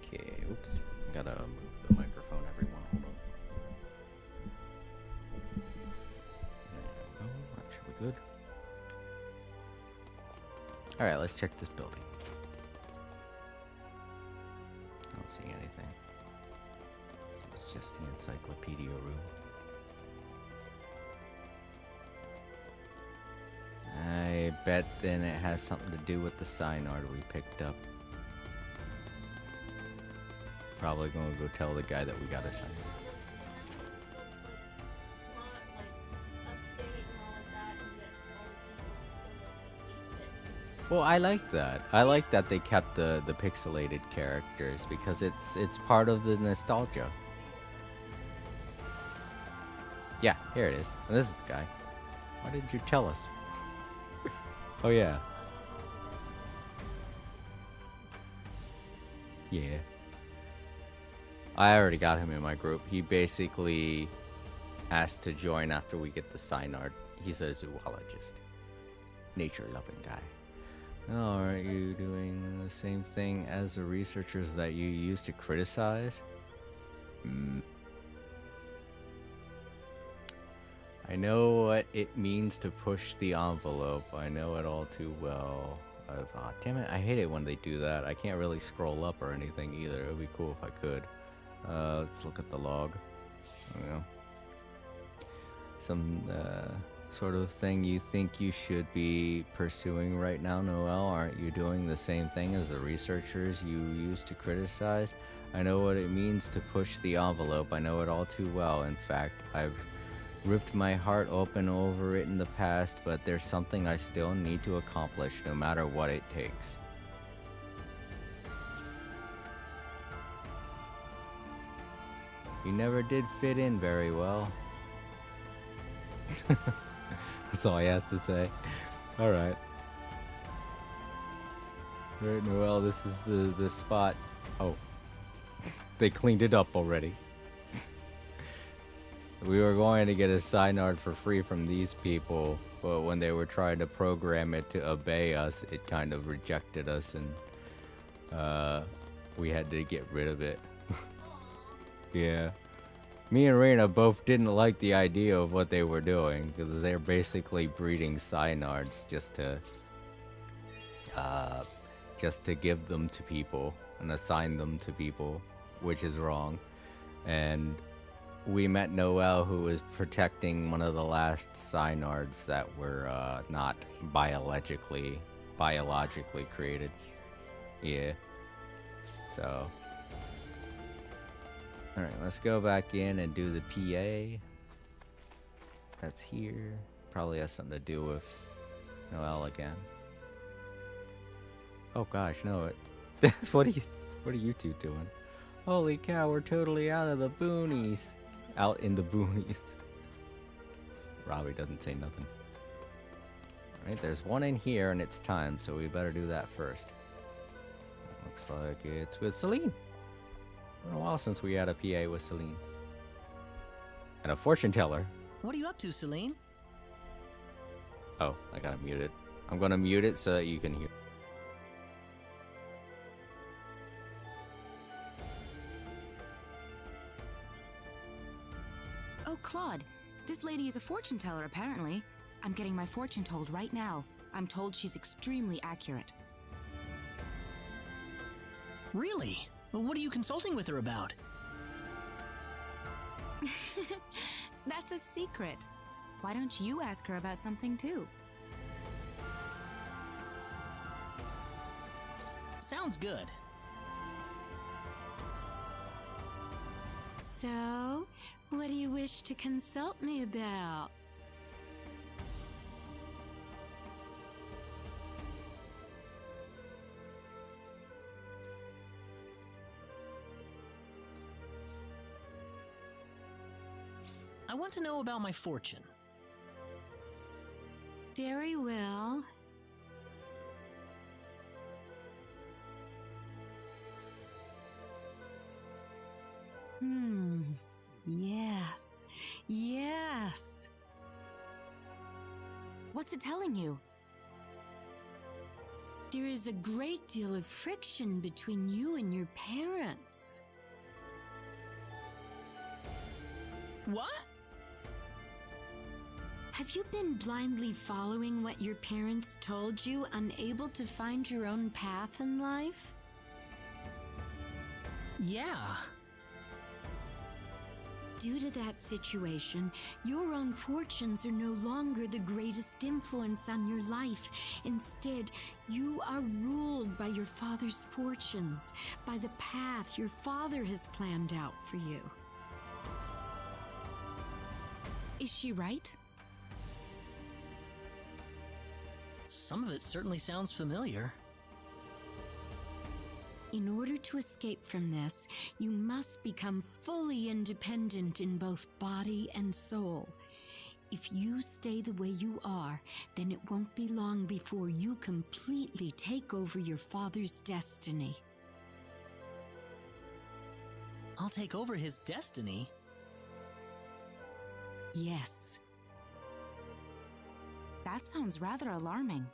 Okay, oops. Gotta move the microphone, everyone. Hold on. There we go. That should be good. Alright, let's check this building. I don't see anything. So it's just the encyclopedia room. I bet then it has something to do with the Synard we picked up. Probably gonna go tell the guy that we got a sign. Well, I like that. I like that they kept the pixelated characters because it's part of the nostalgia. Yeah, here it is. And this is the guy. Why didn't you tell us? Oh, yeah. Yeah. I already got him in my group. He basically asked to join after we get the Synard. He's a zoologist. Nature-loving guy. Oh, aren't you doing the same thing as the researchers that you used to criticize? I know what it means to push the envelope. I know it all too well. Damn it, I hate it when they do that. I can't really scroll up or anything either. It would be cool if I could. Let's look at the log. Oh, some sort of thing you think you should be pursuing right now, Noel? Aren't you doing the same thing as the researchers you used to criticize? I know what it means to push the envelope. I know it all too well. In fact, I've ripped my heart open over it in the past, but there's something I still need to accomplish, no matter what it takes. You never did fit in very well. That's all he has to say. Alright. Alright, Noel, this is the spot. Oh. They cleaned it up already. We were going to get a Synard for free from these people, but when they were trying to program it to obey us, it kind of rejected us, and we had to get rid of it. Yeah. Me and Reina both didn't like the idea of what they were doing, because they're basically breeding Synards just to give them to people and assign them to people, which is wrong. And we met Noel, who was protecting one of the last Synards that were not biologically created. Yeah. So. Alright, let's go back in and do the PA. That's here. Probably has something to do with Noel again. Oh gosh, no it. What are you two doing? Holy cow, we're totally out of the boonies. Out in the boonies. Robbie doesn't say nothing. Alright, there's one in here and it's time, so we better do that first. Looks like it's with Celine. It's been a while since we had a PA with Celine. And a fortune teller. What are you up to, Celine? Oh, I gotta mute it. I'm gonna mute it so that you can hear. Oh, Claude, this lady is a fortune teller, apparently. I'm getting my fortune told right now. I'm told she's extremely accurate. Really? Well, what are you consulting with her about? That's a secret. Why don't you ask her about something too? Sounds good. So, what do you wish to consult me about? I want to know about my fortune. Very well. Yes. Yes. What's it telling you? There is a great deal of friction between you and your parents. What? Have you been blindly following what your parents told you, unable to find your own path in life? Yeah. Due to that situation, your own fortunes are no longer the greatest influence on your life. Instead, you are ruled by your father's fortunes, by the path your father has planned out for you. Is she right? Some of it certainly sounds familiar. In order to escape from this, you must become fully independent in both body and soul. If you stay the way you are, then it won't be long before you completely take over your father's destiny. I'll take over his destiny? Yes. That sounds rather alarming.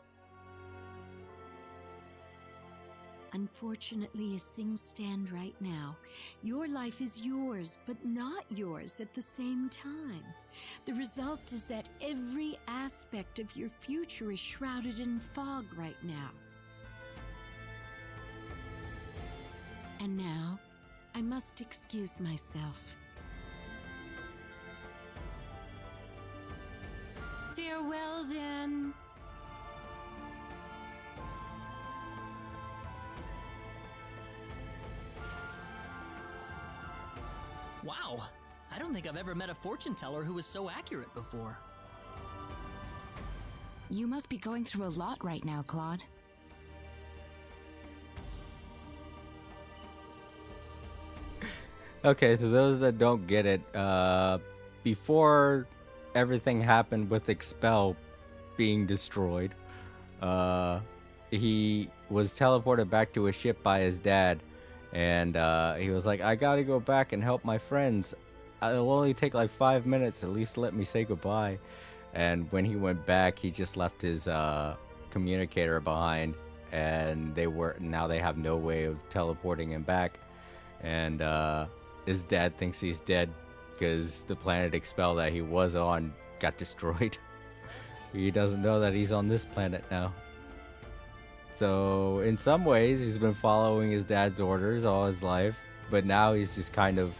Unfortunately, as things stand right now, your life is yours, but not yours at the same time. The result is that every aspect of your future is shrouded in fog right now. And now, I must excuse myself. Farewell, then. Wow, I don't think I've ever met a fortune teller who was so accurate before. You must be going through a lot right now, Claude. Okay, to those that don't get it, before everything happened with Expel being destroyed, he was teleported back to a ship by his dad. And he was like, I gotta go back and help my friends. It'll only take like 5 minutes. At least let me say goodbye. And when he went back, he just left his communicator behind. And now they have no way of teleporting him back. And his dad thinks he's dead because the planet Expel that he was on got destroyed. He doesn't know that he's on this planet now. So in some ways, he's been following his dad's orders all his life, but now he's just kind of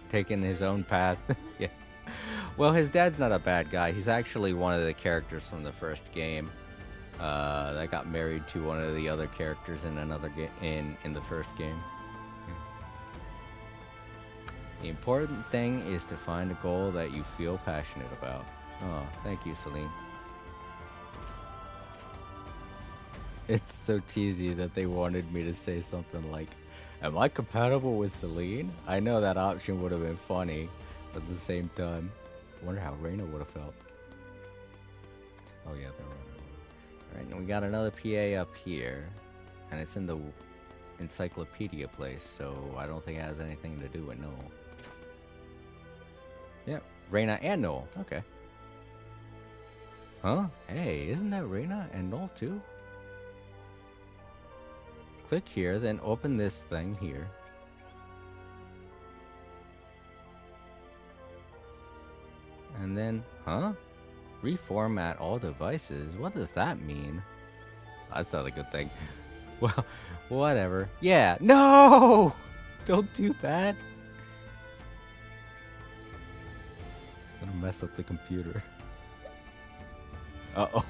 taking his own path. Yeah. Well, his dad's not a bad guy. He's actually one of the characters from the first game that got married to one of the other characters in another in the first game. Yeah. The important thing is to find a goal that you feel passionate about. Oh, thank you, Celine. It's so cheesy that they wanted me to say something like, am I compatible with Celine? I know that option would have been funny, but at the same time, I wonder how Reina would have felt. Oh yeah, there were. Alright, and we got another PA up here, and it's in the encyclopedia place, so I don't think it has anything to do with Noel. Yeah, Reina and Noel, okay. Huh? Hey, isn't that Reina and Noel too? Click here, then open this thing here. And then, huh? Reformat all devices? What does that mean? That's not a good thing. Well, whatever. Yeah, no! Don't do that. It's gonna mess up the computer. Uh-oh.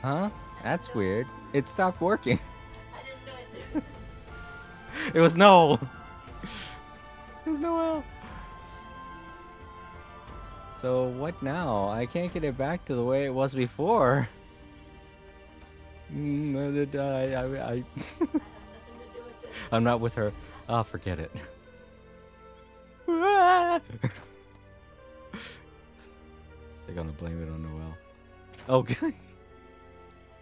Huh? That's weird. It stopped working. I didn't know it did. It was Noel. It was Noel. So what now? I can't get it back to the way it was before. I I'm not with her. Oh, forget it. They're gonna blame it on Noel. Okay.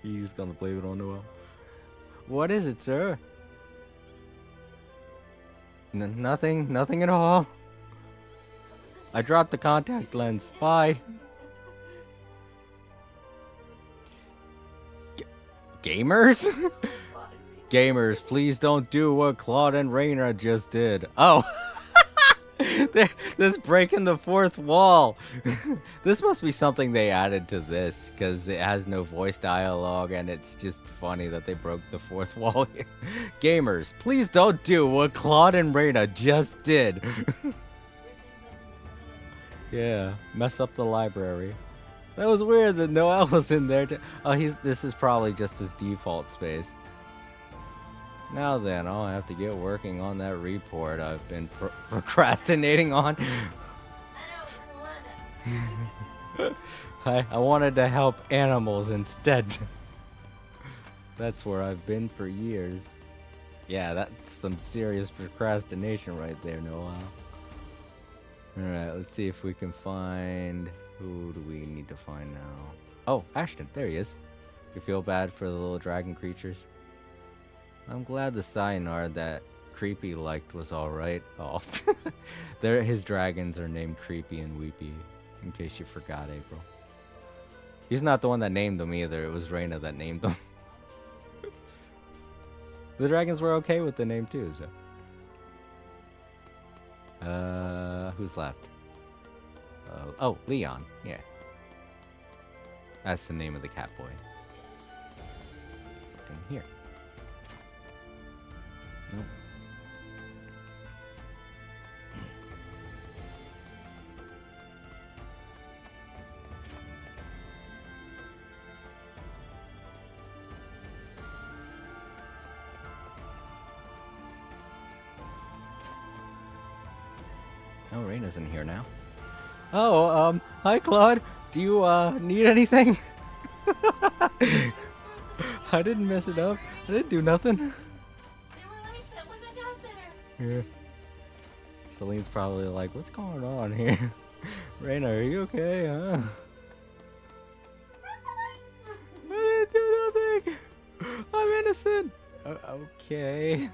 He's gonna blame it on Noel. What is it, sir? Nothing at all. I dropped the contact lens. Bye. Gamers? Gamers, please don't do what Claude and Reina just did. Oh. They're just breaking the fourth wall. This must be something they added to this, because it has no voice dialogue, and it's just funny that they broke the fourth wall here. Gamers, please don't do what Claude and Reina just did. Yeah, mess up the library. That was weird that Noel was in there. Oh, this is probably just his default space. Now then, I'll have to get working on that report I've been procrastinating on. I don't wanna. I wanted to help animals instead. That's where I've been for years. Yeah, that's some serious procrastination right there, Noah. Alright, let's see if we can find... Who do we need to find now? Oh, Ashton, there he is. You feel bad for the little dragon creatures? I'm glad the Cyanard that Creepy liked was alright. Oh, his dragons are named Creepy and Weepy, in case you forgot, April. He's not the one that named them either, it was Reyna that named them. The dragons were okay with the name too, so. Who's left? Oh, Leon, yeah. That's the name of the cat boy. Something here. Nope. Oh, Reyna's in here now. Oh, hi Claude. Do you, need anything? I didn't mess it up. I didn't do nothing. They were like that when I got there. Yeah. Celine's probably like, what's going on here? Reyna, are you okay, huh? I didn't do nothing. I'm innocent. Okay.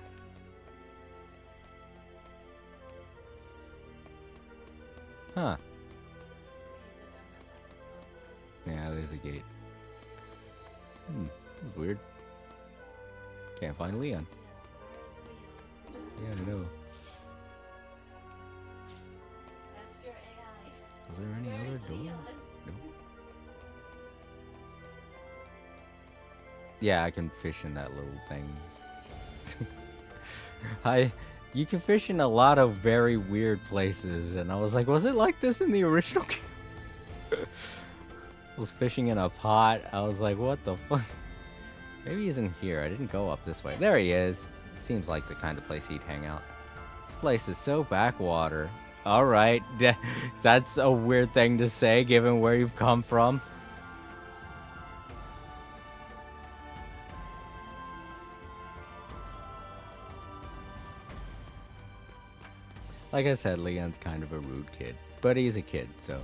Huh. Yeah, there's a gate. That's weird. Can't find Leon. Yeah, I know. That's your AI. Is there any Where other is door? Leon? Nope. Yeah, I can fish in that little thing. You can fish in a lot of very weird places, and I was like, was it like this in the original game? I was fishing in a pot. I was like, what the fuck? Maybe he's in here. I didn't go up this way. There he is. Seems like the kind of place he'd hang out. This place is so backwater. Alright. That's a weird thing to say, given where you've come from. Like I said, Leon's kind of a rude kid. But he's a kid, so...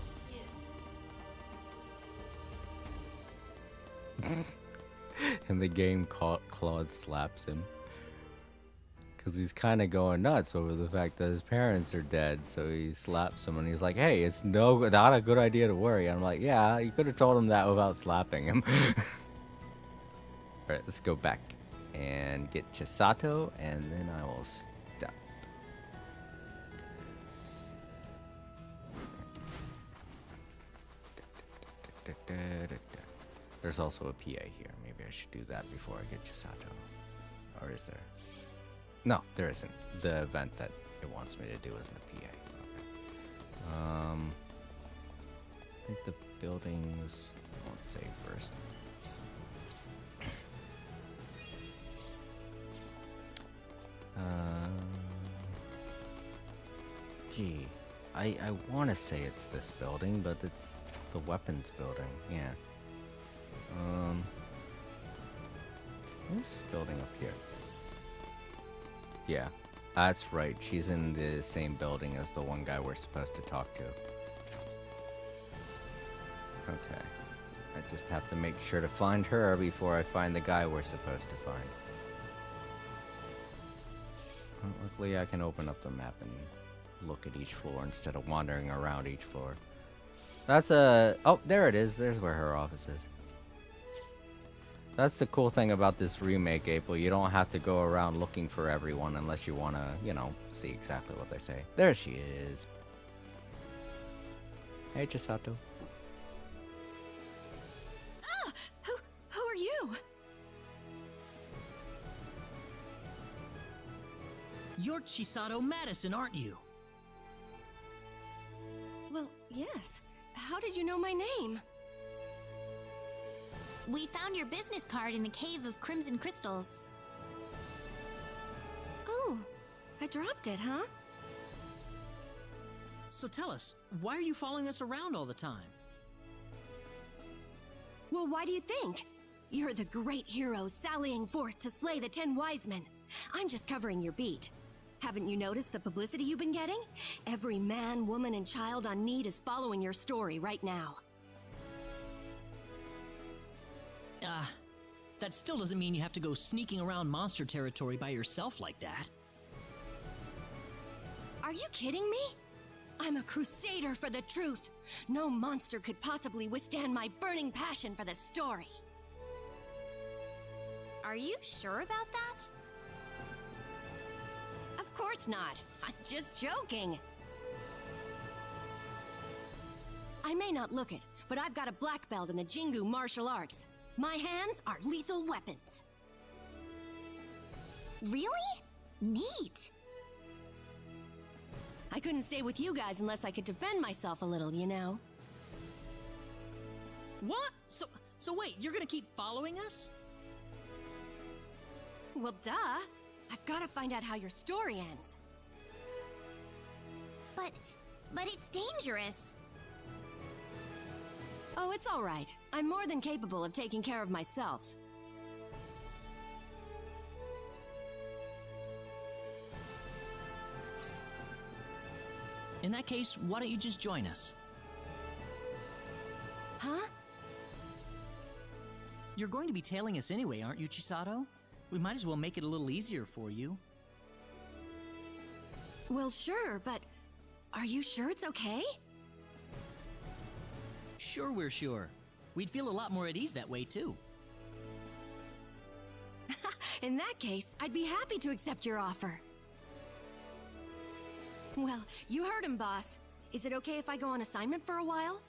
In the game, Claude slaps him. Because he's kind of going nuts over the fact that his parents are dead. So he slaps him and he's like, hey, it's not a good idea to worry. I'm like, yeah, you could have told him that without slapping him. Alright, let's go back and get Chisato, and then I will stop. There's also a PA here. Maybe I should do that before I get Chisato. Or is there? No, there isn't. The event that it wants me to do isn't a PA. Okay. I think the buildings... I won't save first. Gee, I want to say it's this building, but it's the weapons building. Yeah. Where's this building up here? Yeah, that's right. She's in the same building as the one guy we're supposed to talk to. Okay. I just have to make sure to find her before I find the guy we're supposed to find. Well, luckily I can open up the map and look at each floor instead of wandering around each floor. That's a... Oh, there it is. There's where her office is. That's the cool thing about this remake, April. You don't have to go around looking for everyone unless you want to, you know, see exactly what they say. There she is. Hey, Chisato. Ah! Who are you? You're Chisato Madison, aren't you? Well, yes. How did you know my name? We found your business card in the Cave of Crimson Crystals. Oh, I dropped it, huh? So tell us, why are you following us around all the time? Well, why do you think? You're the great hero sallying forth to slay the 10 wise men. I'm just covering your beat. Haven't you noticed the publicity you've been getting? Every man, woman, and child on need is following your story right now. That still doesn't mean you have to go sneaking around monster territory by yourself like that. Are you kidding me? I'm a crusader for the truth. No monster could possibly withstand my burning passion for the story. Are you sure about that? Of course not. I'm just joking. I may not look it, but I've got a black belt in the Jingu martial arts. My hands are lethal weapons. Really? Neat. I couldn't stay with you guys unless I could defend myself a little, you know. What? So wait, you're gonna keep following us? Well, duh. I've got to find out how your story ends. But it's dangerous. Oh, it's all right. I'm more than capable of taking care of myself. In that case, why don't you just join us? Huh? You're going to be tailing us anyway, aren't you, Chisato? We might as well make it a little easier for you. Well, sure, but are you sure it's okay? Sure, we're sure. We'd feel a lot more at ease that way, too. In that case, I'd be happy to accept your offer. Well, you heard him, boss. Is it okay if I go on assignment for a while?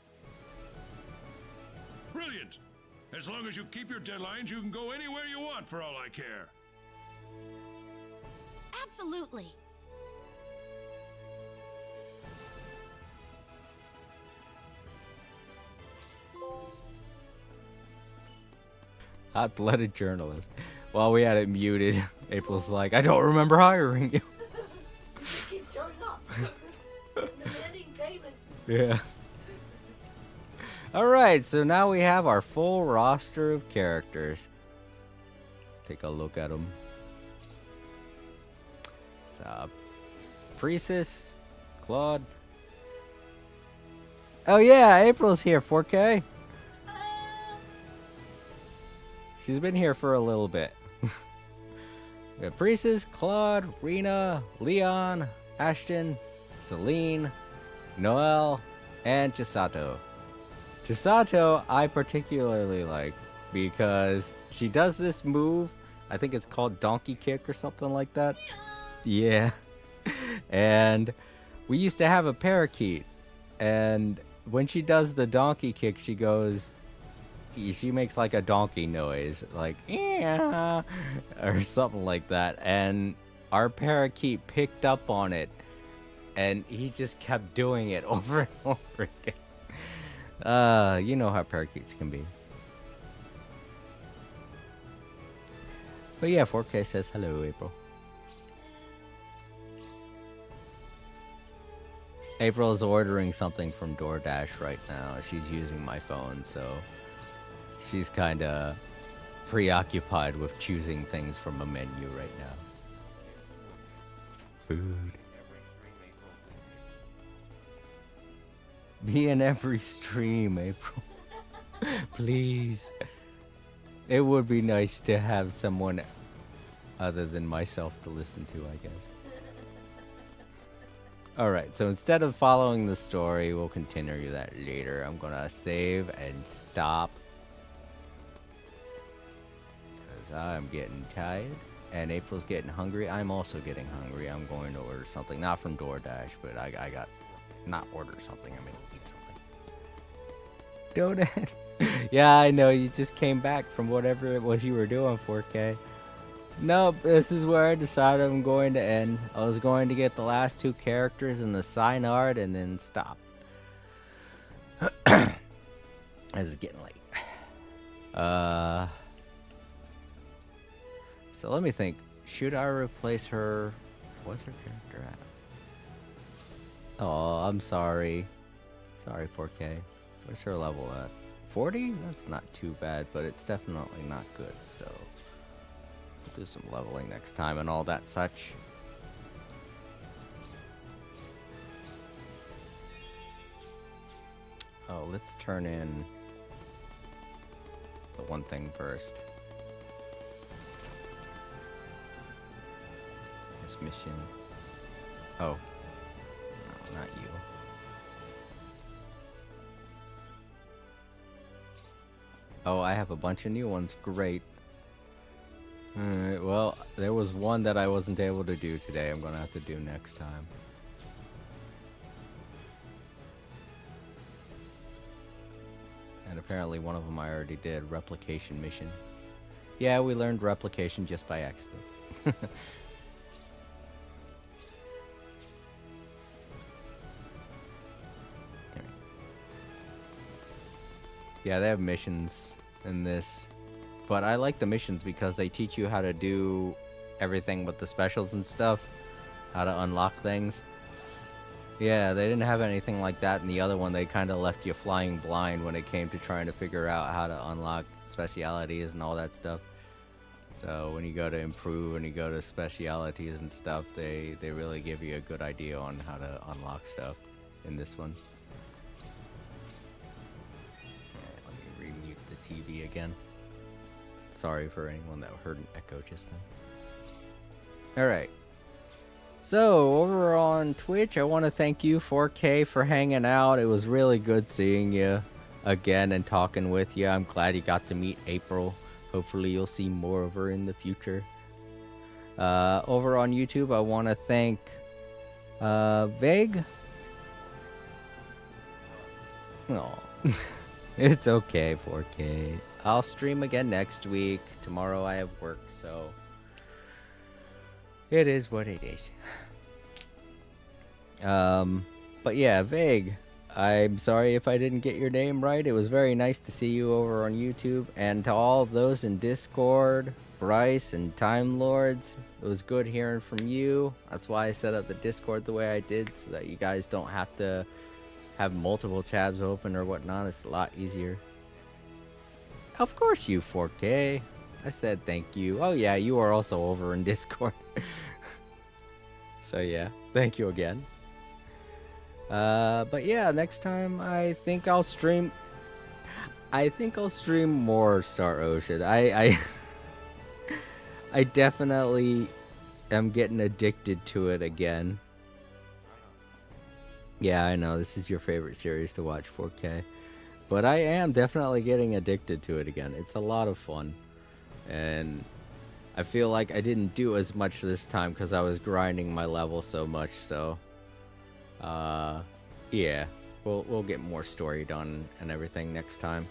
Brilliant! As long as you keep your deadlines, you can go anywhere you want for all I care. Absolutely. Hot-blooded journalist. While we had it muted, April's like, I don't remember hiring you. Keep showing up. Demanding payment. Yeah. Alright, so now we have our full roster of characters. Let's take a look at them. So, Priestess, Claude. Oh yeah, April's here, 4K. She's been here for a little bit. We have Priestess, Claude, Rena, Leon, Ashton, Celine, Noelle, and Chisato. Chisato I particularly like because she does this move. I think it's called Donkey Kick or something like that. Yeah. And we used to have a parakeet. And when she does the Donkey Kick, she goes... She makes like a donkey noise, like yeah, or something like that, and our parakeet picked up on it, and he just kept doing it over and over again. You know how parakeets can be. But yeah, 4K says hello, April. April's ordering something from DoorDash right now. She's using my phone, so she's kind of preoccupied with choosing things from a menu right now. Food. Be in every stream, April. Please. It would be nice to have someone other than myself to listen to, I guess. Alright, so instead of following the story, we'll continue that later. I'm gonna save and stop. Because I'm getting tired. And April's getting hungry. I'm also getting hungry. I'm going to order something. Not from DoorDash, but I got... Not order something, I mean eat something. Donut. Yeah, I know. You just came back from whatever it was you were doing, 4K. Nope, this is where I decided I'm going to end. I was going to get the last two characters in the sign art and then stop. As it's getting late. So let me think. Should I replace her? What's her character at? Oh, I'm sorry. Sorry, 4K. Where's her level at? 40? That's not too bad, but it's definitely not good, so we'll do some leveling next time and all that such. Oh, let's turn in the one thing first. This mission. Oh. No, not you. Oh, I have a bunch of new ones. Great. Alright, well, there was one that I wasn't able to do today. I'm gonna have to do next time. And apparently one of them I already did. Replication mission. Yeah, we learned replication just by accident. Yeah, they have missions in this. But I like the missions because they teach you how to do everything with the specials and stuff. How to unlock things. Yeah, they didn't have anything like that in the other one. They kind of left you flying blind when it came to trying to figure out how to unlock specialities and all that stuff. So when you go to improve and you go to specialities and stuff, they really give you a good idea on how to unlock stuff in this one. TV again. Sorry for anyone that heard an echo just then. Alright. So, over on Twitch, I want to thank you, 4K, for hanging out. It was really good seeing you again and talking with you. I'm glad you got to meet April. Hopefully you'll see more of her in the future. Over on YouTube, I want to thank Vague. Oh. It's okay, 4K. I'll stream again next week. Tomorrow I have work, so it is what it is. But yeah, Vague. I'm sorry if I didn't get your name right. It was very nice to see you over on YouTube. And to all of those in Discord, Bryce and Time Lords, it was good hearing from you. That's why I set up the Discord the way I did, so that you guys don't have to have multiple tabs open or whatnot. It's a lot easier. Of course you, 4K. I said thank you. Oh yeah, you are also over in Discord. So yeah, thank you again. But yeah, next time I think I'll stream more Star Ocean. I definitely am getting addicted to it again. Yeah, I know, this is your favorite series to watch, 4K. But I am definitely getting addicted to it again. It's a lot of fun. And I feel like I didn't do as much this time because I was grinding my level so much, so... yeah. We'll get more story done and everything next time.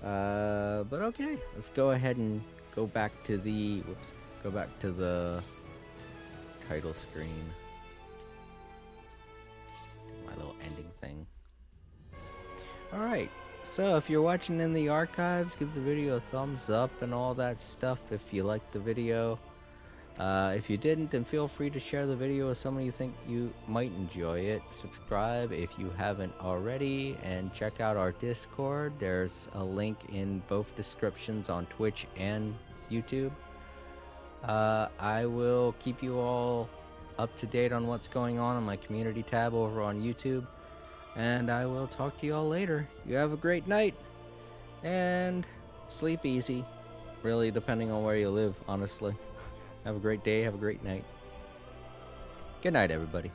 But okay, let's go ahead and go back to the... Whoops. Go back to the title screen. My little ending thing. Alright, so if you're watching in the archives, give the video a thumbs up and all that stuff if you liked the video. If you didn't, then feel free to share the video with someone you think you might enjoy it. Subscribe if you haven't already, and check out our Discord. There's a link in both descriptions on Twitch and YouTube. I will keep you all up to date on what's going on my community tab over on YouTube. And I will talk to you all later. You have a great night. And sleep easy. Really, depending on where you live, honestly. Have a great day. Have a great night. Good night, everybody.